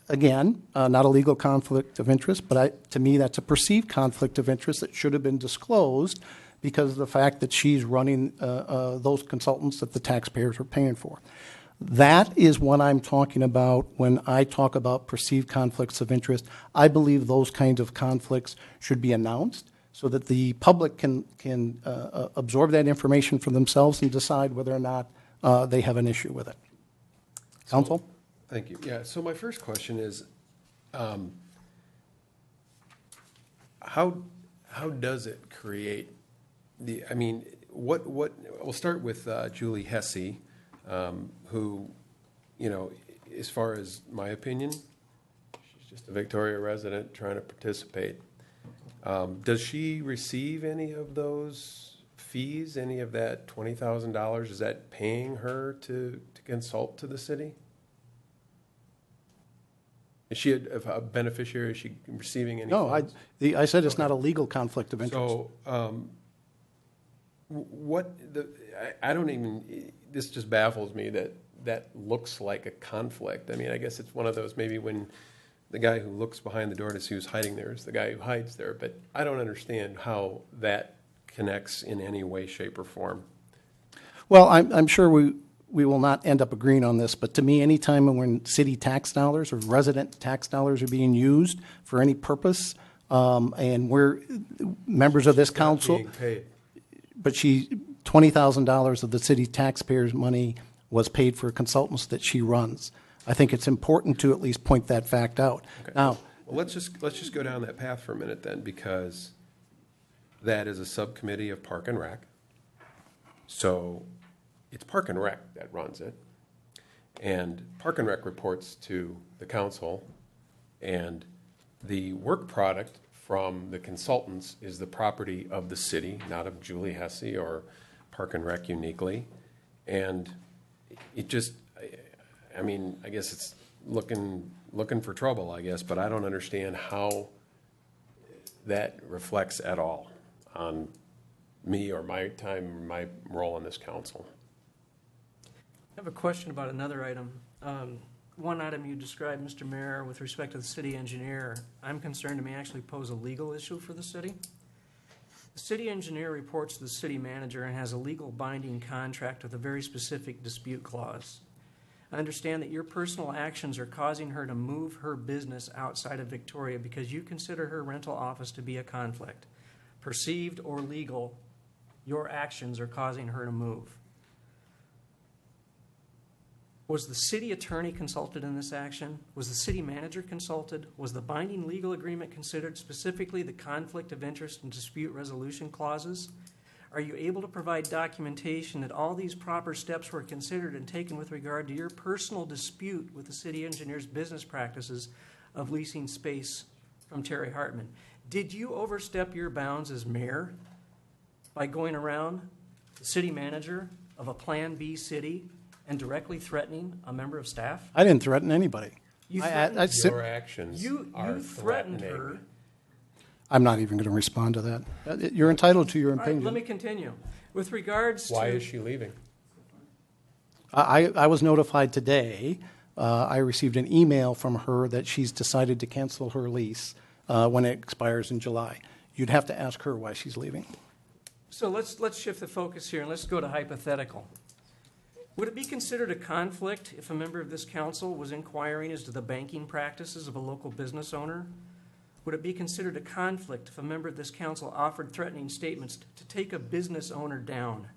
Again, not a legal conflict of interest, but to me that's a perceived conflict of interest that should have been disclosed because of the fact that she's running those consultants that the taxpayers are paying for. That is what I'm talking about when I talk about perceived conflicts of interest. I believe those kinds of conflicts should be announced so that the public can absorb that information for themselves and decide whether or not they have an issue with it. Counsel? Thank you. Yeah, so my first question is, how does it create we'll start with Julie Hesse, who, as far as my opinion, she's just a Victoria resident trying to participate. Does she receive any of those fees, any of that $20,000? Is that paying her to consult to the city? Is she a beneficiary? Is she receiving any No, funds? I said it's not a legal conflict of interest. So, I don't even, this just baffles me that looks like a conflict. I mean, I guess it's one of those, maybe when the guy who looks behind the door to see who's hiding there is the guy who hides there, but I don't understand how that connects in any way, shape, or form. Well, I'm sure we will not end up agreeing on this, but to me, any time when city tax dollars or resident tax dollars are being used for any purpose, and we're members of this council, Being paid. but $20,000 of the city taxpayers' money was paid for consultants that she runs. I think it's important to at least point that fact out. Okay. Now, Well, let's just go down that path for a minute then, because that is a subcommittee of Park and Rec. So it's Park and Rec that runs it. And Park and Rec reports to the council, and the work product from the consultants is the property of the city, not of Julie Hesse or Park and Rec uniquely. And it just, I guess it's looking for trouble, I guess, but I don't understand how that reflects at all on me or my time, my role in this council. I have a question about another item. One item you described, Mr. Mayor, with respect to the city engineer, I'm concerned it may actually pose a legal issue for the city. The city engineer reports to the city manager and has a legal binding contract with a very specific dispute clause. I understand that your personal actions are causing her to move her business outside of Victoria because you consider her rental office to be a conflict. Perceived or legal, your actions are causing her to move. Was the city attorney consulted in this action? Was the city manager consulted? Was the binding legal agreement considered, specifically the conflict of interest and dispute resolution clauses? Are you able to provide documentation that all these proper steps were considered and taken with regard to your personal dispute with the city engineer's business practices of leasing space from Terry Hartman? Did you overstep your bounds as mayor by going around the city manager of a Plan B city and directly threatening a member of staff? I didn't threaten anybody. You Your actions you threatened her. I'm not even going to respond to that. You're entitled to your All right, opinion. let me continue. With regards Why to... is she leaving? I was notified today. I received an email from her that she's decided to cancel her lease when it expires in July. You'd have to ask her why she's leaving. So let's shift the focus here and let's go to hypothetical. Would it be considered a conflict if a member of this council was inquiring as to the banking practices of a local business owner? Would it be considered a conflict if a member of this council offered threatening statements to take a business owner down?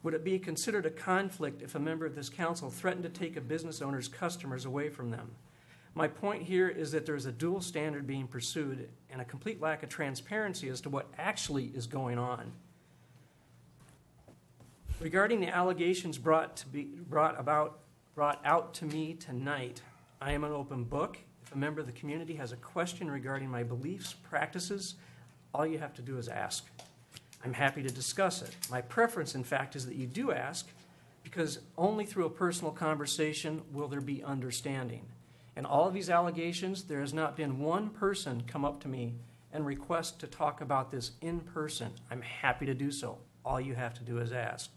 Would it be considered a conflict if a member of this council threatened to take a business owner's customers away from them? My point here is that there is a dual standard being pursued and a complete lack of transparency as to what actually is going on. Regarding the allegations brought out to me tonight, I am an open book. If a member of the community has a question regarding my beliefs, practices, all you have to do is ask. I'm happy to discuss it. My preference, in fact, is that you do ask, because only through a personal conversation will there be understanding. In all of these allegations, there has not been one person come up to me and request to talk about this in person. I'm happy to do so. All you have to do is ask.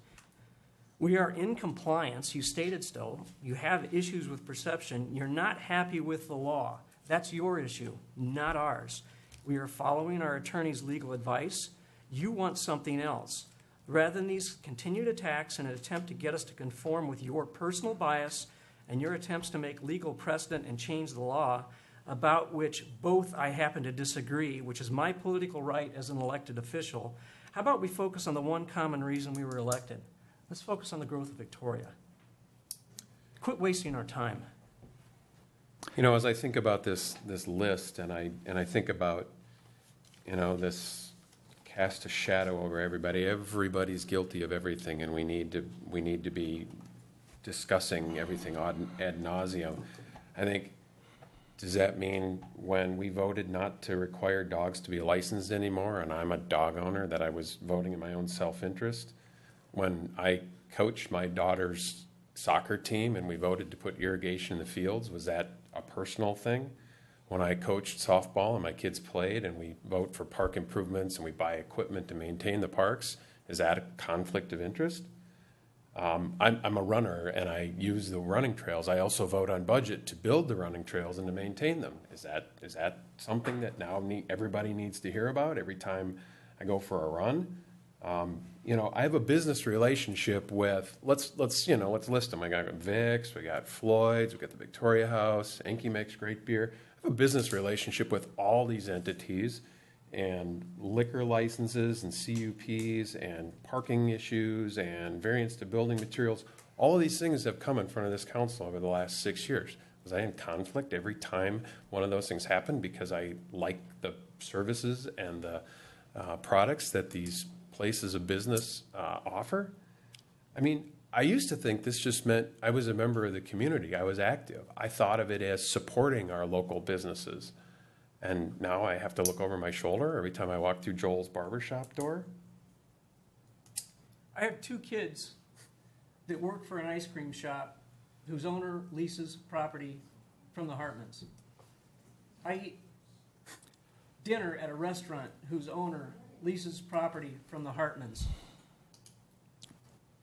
We are in compliance. You stated so. You have issues with perception. You're not happy with the law. That's your issue, not ours. We are following our attorney's legal advice. You want something else. Rather than these continued attacks in an attempt to get us to conform with your personal bias and your attempts to make legal precedent and change the law, about which both I happen to disagree, which is my political right as an elected official, how about we focus on the one common reason we were elected? Let's focus on the growth of Victoria. Quit wasting our time. You know, as I think about this list, and I think about, you know, this cast a shadow over everybody. Everybody's guilty of everything, and we need to be discussing everything ad nauseum. I think, does that mean when we voted not to require dogs to be licensed anymore, and I'm a dog owner, that I was voting in my own self-interest? When I coached my daughter's soccer team and we voted to put irrigation in the fields, was that a personal thing? When I coached softball and my kids played and we vote for park improvements and we buy equipment to maintain the parks, is that a conflict of interest? I'm a runner and I use the running trails. I also vote on budget to build the running trails and to maintain them. Is that something that now everybody needs to hear about every time I go for a run? You know, I have a business relationship with, let's list them. I got Vicks, we got Floyd's, we got the Victoria House, Enki makes great beer. I have a business relationship with all these entities, and liquor licenses and CUPs and parking issues and variance to building materials. All of these things have come in front of this council over the last 6 years. Was I in conflict every time one of those things happened because I like the services and the products that these places of business offer? I mean, I used to think this just meant I was a member of the community. I was active. I thought of it as supporting our local businesses. And now I have to look over my shoulder every time I walk through Joel's barbershop door. I have 2 kids that work for an ice cream shop whose owner leases property from the Hartmans. I eat dinner at a restaurant whose owner leases property from the Hartmans.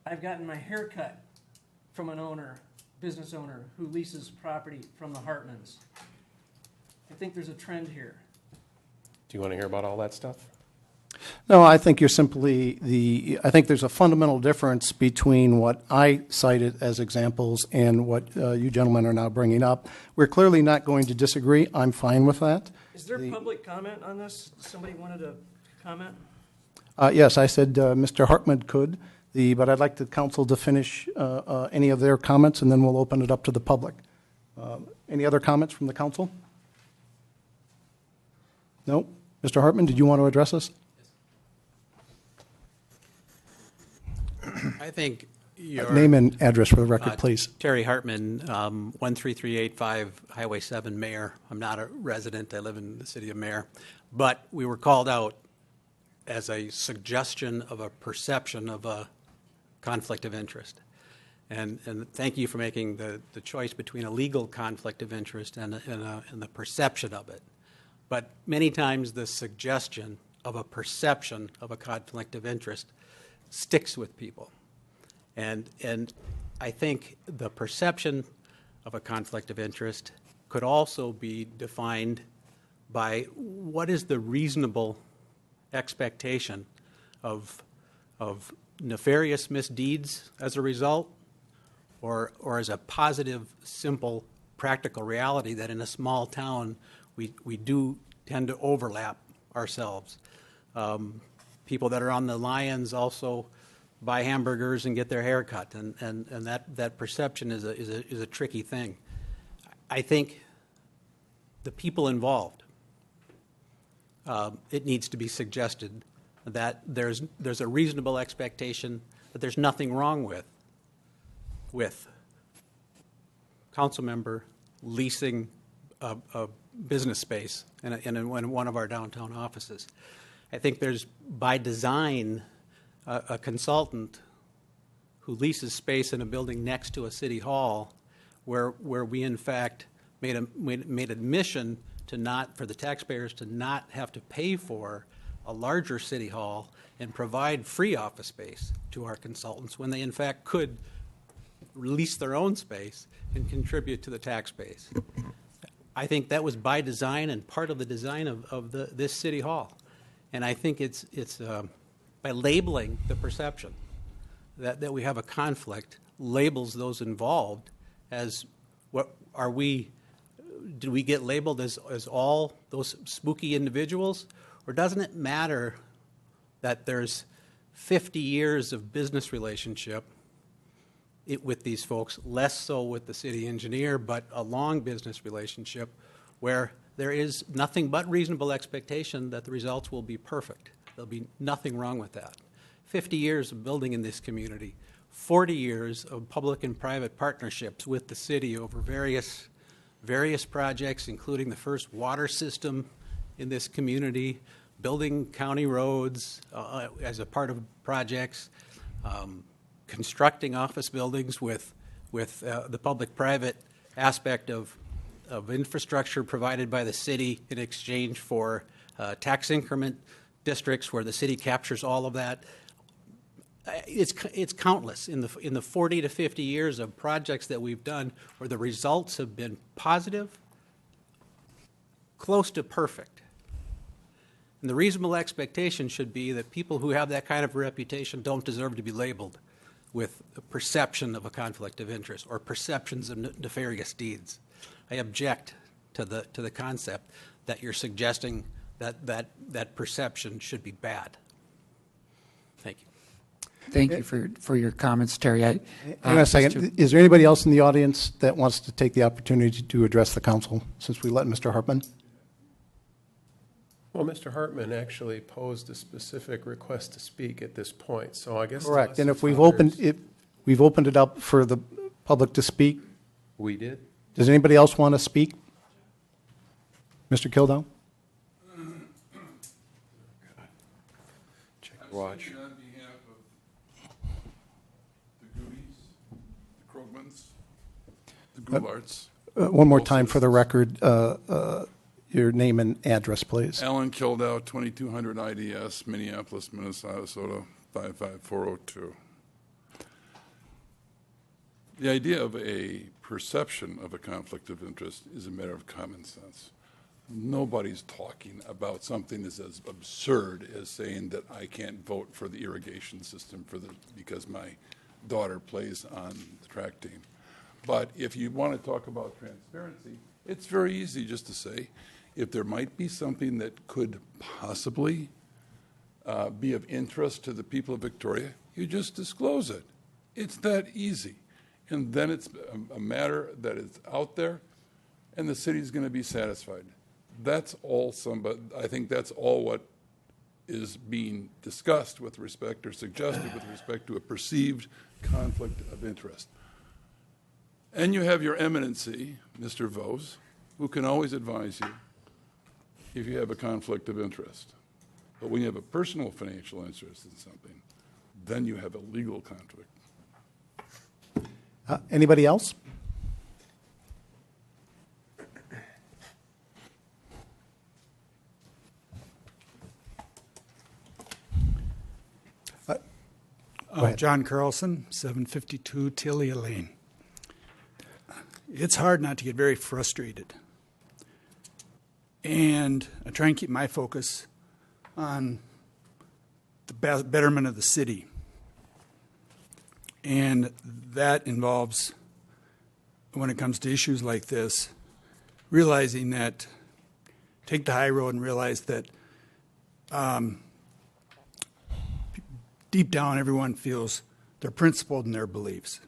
I've gotten my hair cut from an business owner who leases property from the Hartmans. I think there's a trend here. Do you want to hear about all that stuff? No, I think you're I think there's a fundamental difference between what I cited as examples and what you gentlemen are now bringing up. We're clearly not going to disagree. I'm fine with that. Is there public comment on this? Somebody wanted to comment? Yes, I said Mr. Hartman could, but I'd like the council to finish any of their comments, and then we'll open it up to the public. Any other comments from the council? No? Mr. Hartman, did you want to address us? I think your... Name and address for the record, please. Terry Hartman, 13385 Highway 7, Mayor. I'm not a resident. I live in the city of Mayor. But we were called out as a suggestion of a perception of a conflict of interest. And thank you for making the choice between a legal conflict of interest and the perception of it. But many times the suggestion of a perception of a conflict of interest sticks with people. And I think the perception of a conflict of interest could also be defined by what is the reasonable expectation of nefarious misdeeds as a result, or as a positive, simple, practical reality that in a small town we do tend to overlap ourselves. People that are on the Lions also buy hamburgers and get their hair cut, and that perception is a tricky thing. I think the people involved, it needs to be suggested that there's a reasonable expectation that there's nothing wrong with council member leasing a business space in one of our downtown offices. I think there's, by design, a consultant who leases space in a building next to a city hall where we in fact made admission to not, for the taxpayers to not have to pay for a larger city hall and provide free office space to our consultants when they in fact could lease their own space and contribute to the tax base. I think that was by design and part of the design of this city hall. And I think it's by labeling the perception that we have a conflict, labels those involved as, what are we, do we get labeled as all those spooky individuals? Or doesn't it matter that there's 50 years of business relationship with these folks, less so with the city engineer, but a long business relationship where there is nothing but reasonable expectation that the results will be perfect. There'll be nothing wrong with that. 50 years of building in this community, 40 years of public and private partnerships with the city over various projects, including the first water system in this community, building county roads as a part of projects, constructing office buildings with the public-private aspect of infrastructure provided by the city in exchange for tax increment districts where the city captures all of that. It's countless in the 40 to 50 years of projects that we've done where the results have been positive, close to perfect. And the reasonable expectation should be that people who have that kind of reputation don't deserve to be labeled with a perception of a conflict of interest or perceptions of nefarious deeds. I object to the concept that you're suggesting that perception should be bad. Thank you. Thank you for your comments, Terry. Hang on a second. Is there anybody else in the audience that wants to take the opportunity to address the council, since we let Mr. Hartman? Well, Mr. Hartman actually posed a specific request to speak at this point, so I guess. Correct. And if we've opened it up for the public to speak. We did. Does anybody else want to speak? Mr. Kildown? Check your watch. On behalf of the Goodies, the Krogmans, the Goularts. One more time for the record, your name and address, please. Alan Kildow, 2200 IDS, Minneapolis, Minnesota, 55402. The idea of a perception of a conflict of interest is a matter of common sense. Nobody's talking about something that's as absurd as saying that I can't vote for the irrigation system because my daughter plays on the track team. But if you want to talk about transparency, it's very easy just to say, if there might be something that could possibly be of interest to the people of Victoria, you just disclose it. It's that easy. And then it's a matter that is out there, and the city's going to be satisfied. That's all I think that's all what is being discussed with respect or suggested with respect to a perceived conflict of interest. And you have your eminency, Mr. Vose, who can always advise you if you have a conflict of interest. But when you have a personal financial interest in something, then you have a legal conflict. Anybody else? John Carlson, 752 Tilia Lane. It's hard not to get very frustrated. And I try and keep my focus on the betterment of the city. And that involves, when it comes to issues like this, realizing that, take the high road and realize that deep down everyone feels they're principled in their beliefs.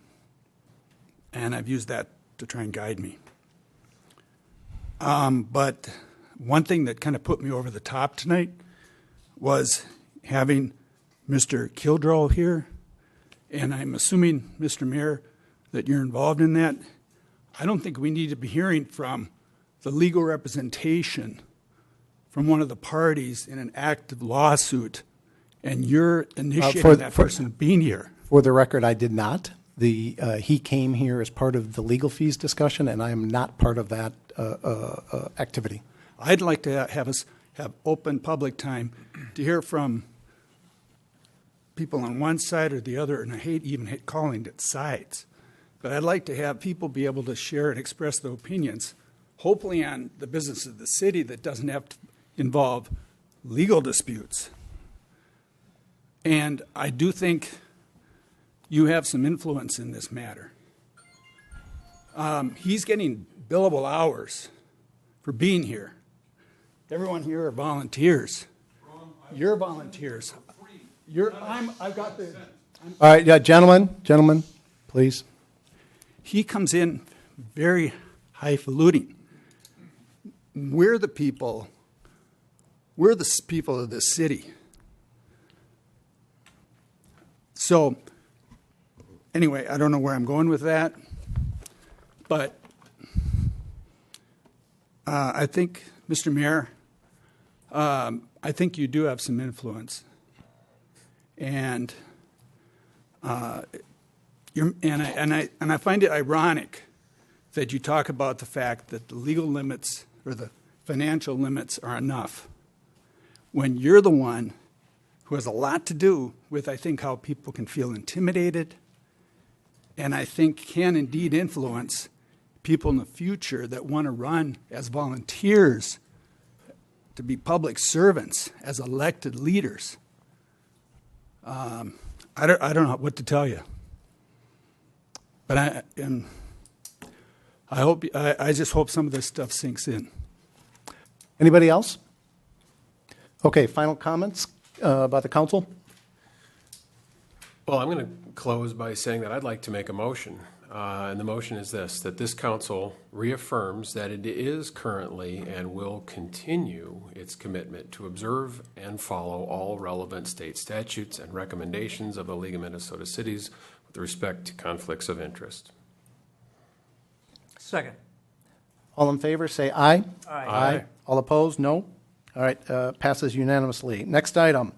And I've used that to try and guide me. But one thing that kind of put me over the top tonight was having Mr. Kildrow here, and I'm assuming, Mr. Mayor, that you're involved in that. I don't think we need to be hearing from the legal representation from one of the parties in an active lawsuit, and you're initiating that person being here. For the record, I did not. He came here as part of the legal fees discussion, and I am not part of that activity. I'd like to have us have open public time to hear from people on one side or the other, and I hate calling it sides. But I'd like to have people be able to share and express their opinions, hopefully on the business of the city that doesn't have to involve legal disputes. And I do think you have some influence in this matter. He's getting billable hours for being here. Everyone here are volunteers. You're volunteers. I've got the. All right, yeah, gentlemen, please. He comes in very highfalutin. We're the people of this city. So, anyway, I don't know where I'm going with that, but I think, Mr. Mayor, I think you do have some influence, and I find it ironic that you talk about the fact that the legal limits or the financial limits are enough when you're the one who has a lot to do with, I think, how people can feel intimidated, and I think can indeed influence people in the future that want to run as volunteers to be public servants, as elected leaders. I don't know what to tell you, but I just hope some of this stuff sinks in. Anybody else? Okay, final comments about the council? Well, I'm going to close by saying that I'd like to make a motion. And the motion is this, that this council reaffirms that it is currently and will continue its commitment to observe and follow all relevant state statutes and recommendations of the League of Minnesota Cities with respect to conflicts of interest. Second. All in favor, say aye. Aye. Aye. All opposed, no. All right, passes unanimously. Next item.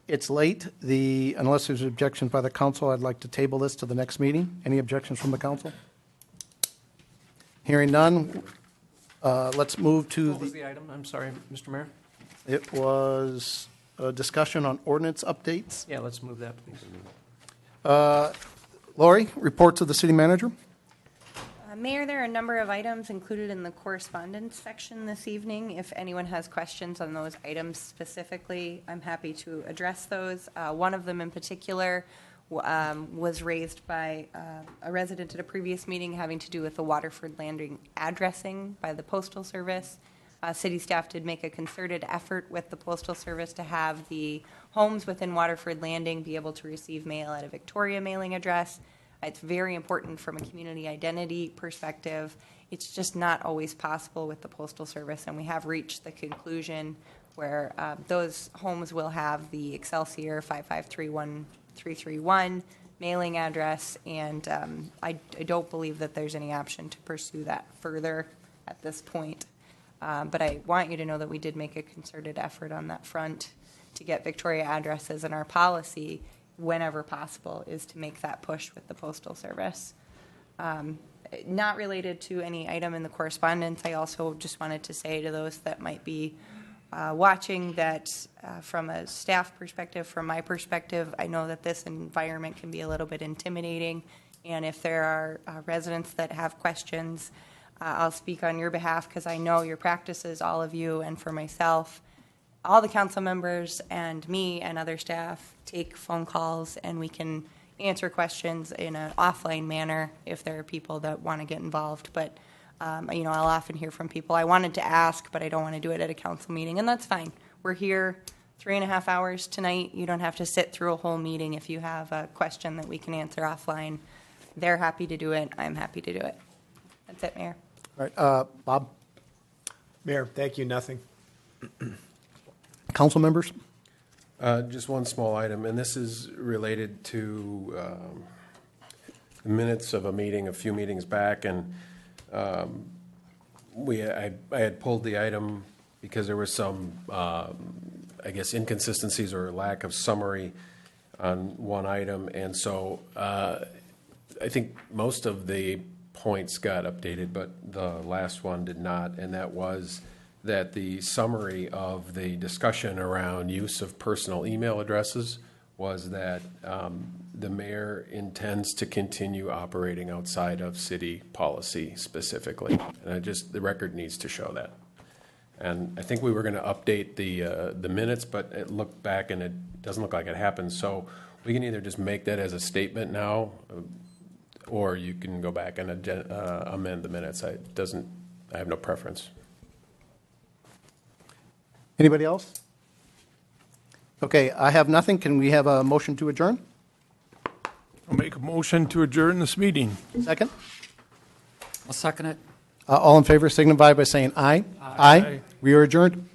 It's late. Unless there's objections by the council, I'd like to table this to the next meeting. Any objections from the council? Hearing none, let's move to What was the item? I'm sorry, Mr. Mayor. It was a discussion on ordinance updates. Yeah, let's move that, please. Lori, reports of the city manager. Mayor, there are a number of items included in the correspondence section this evening. If anyone has questions on those items specifically, I'm happy to address those. One of them in particular was raised by a resident at a previous meeting having to do with the Waterford Landing addressing by the Postal Service. City staff did make a concerted effort with the Postal Service to have the homes within Waterford Landing be able to receive mail at a Victoria mailing address. It's very important from a community identity perspective. It's just not always possible with the Postal Service, and we have reached the conclusion where those homes will have the Excelsior 5531331 mailing address, and I don't believe that there's any option to pursue that further at this point. But I want you to know that we did make a concerted effort on that front to get Victoria addresses, in our policy whenever possible is to make that push with the Postal Service. Not related to any item in the correspondence, I also just wanted to say to those that might be watching that from a staff perspective, from my perspective, I know that this environment can be a little bit intimidating, and if there are residents that have questions, I'll speak on your behalf because I know your practices, all of you, and for myself, all the council members and me and other staff take phone calls, and we can answer questions in an offline manner if there are people that want to get involved. But I'll often hear from people, I wanted to ask, but I don't want to do it at a council meeting, and that's fine. We're here 3.5 hours tonight. You don't have to sit through a whole meeting if you have a question that we can answer offline. They're happy to do it. I'm happy to do it. That's it, Mayor. All right, Bob? Mayor, thank you, nothing. Council members? Just one small item, and this is related to the minutes of a meeting a few meetings back, and I had pulled the item because there were some, I guess, inconsistencies or lack of summary on one item, and so I think most of the points got updated, but the last one did not, and that was that the summary of the discussion around use of personal email addresses was that the mayor intends to continue operating outside of city policy specifically. And the record needs to show that. And I think we were going to update the minutes, but it looked back and it doesn't look like it happened. So we can either just make that as a statement now, or you can go back and amend the minutes. I have no preference. Anybody else? Okay, I have nothing. Can we have a motion to adjourn? I'll make a motion to adjourn this meeting. Second? I'll second it. All in favor signify by saying aye. Aye. We are adjourned.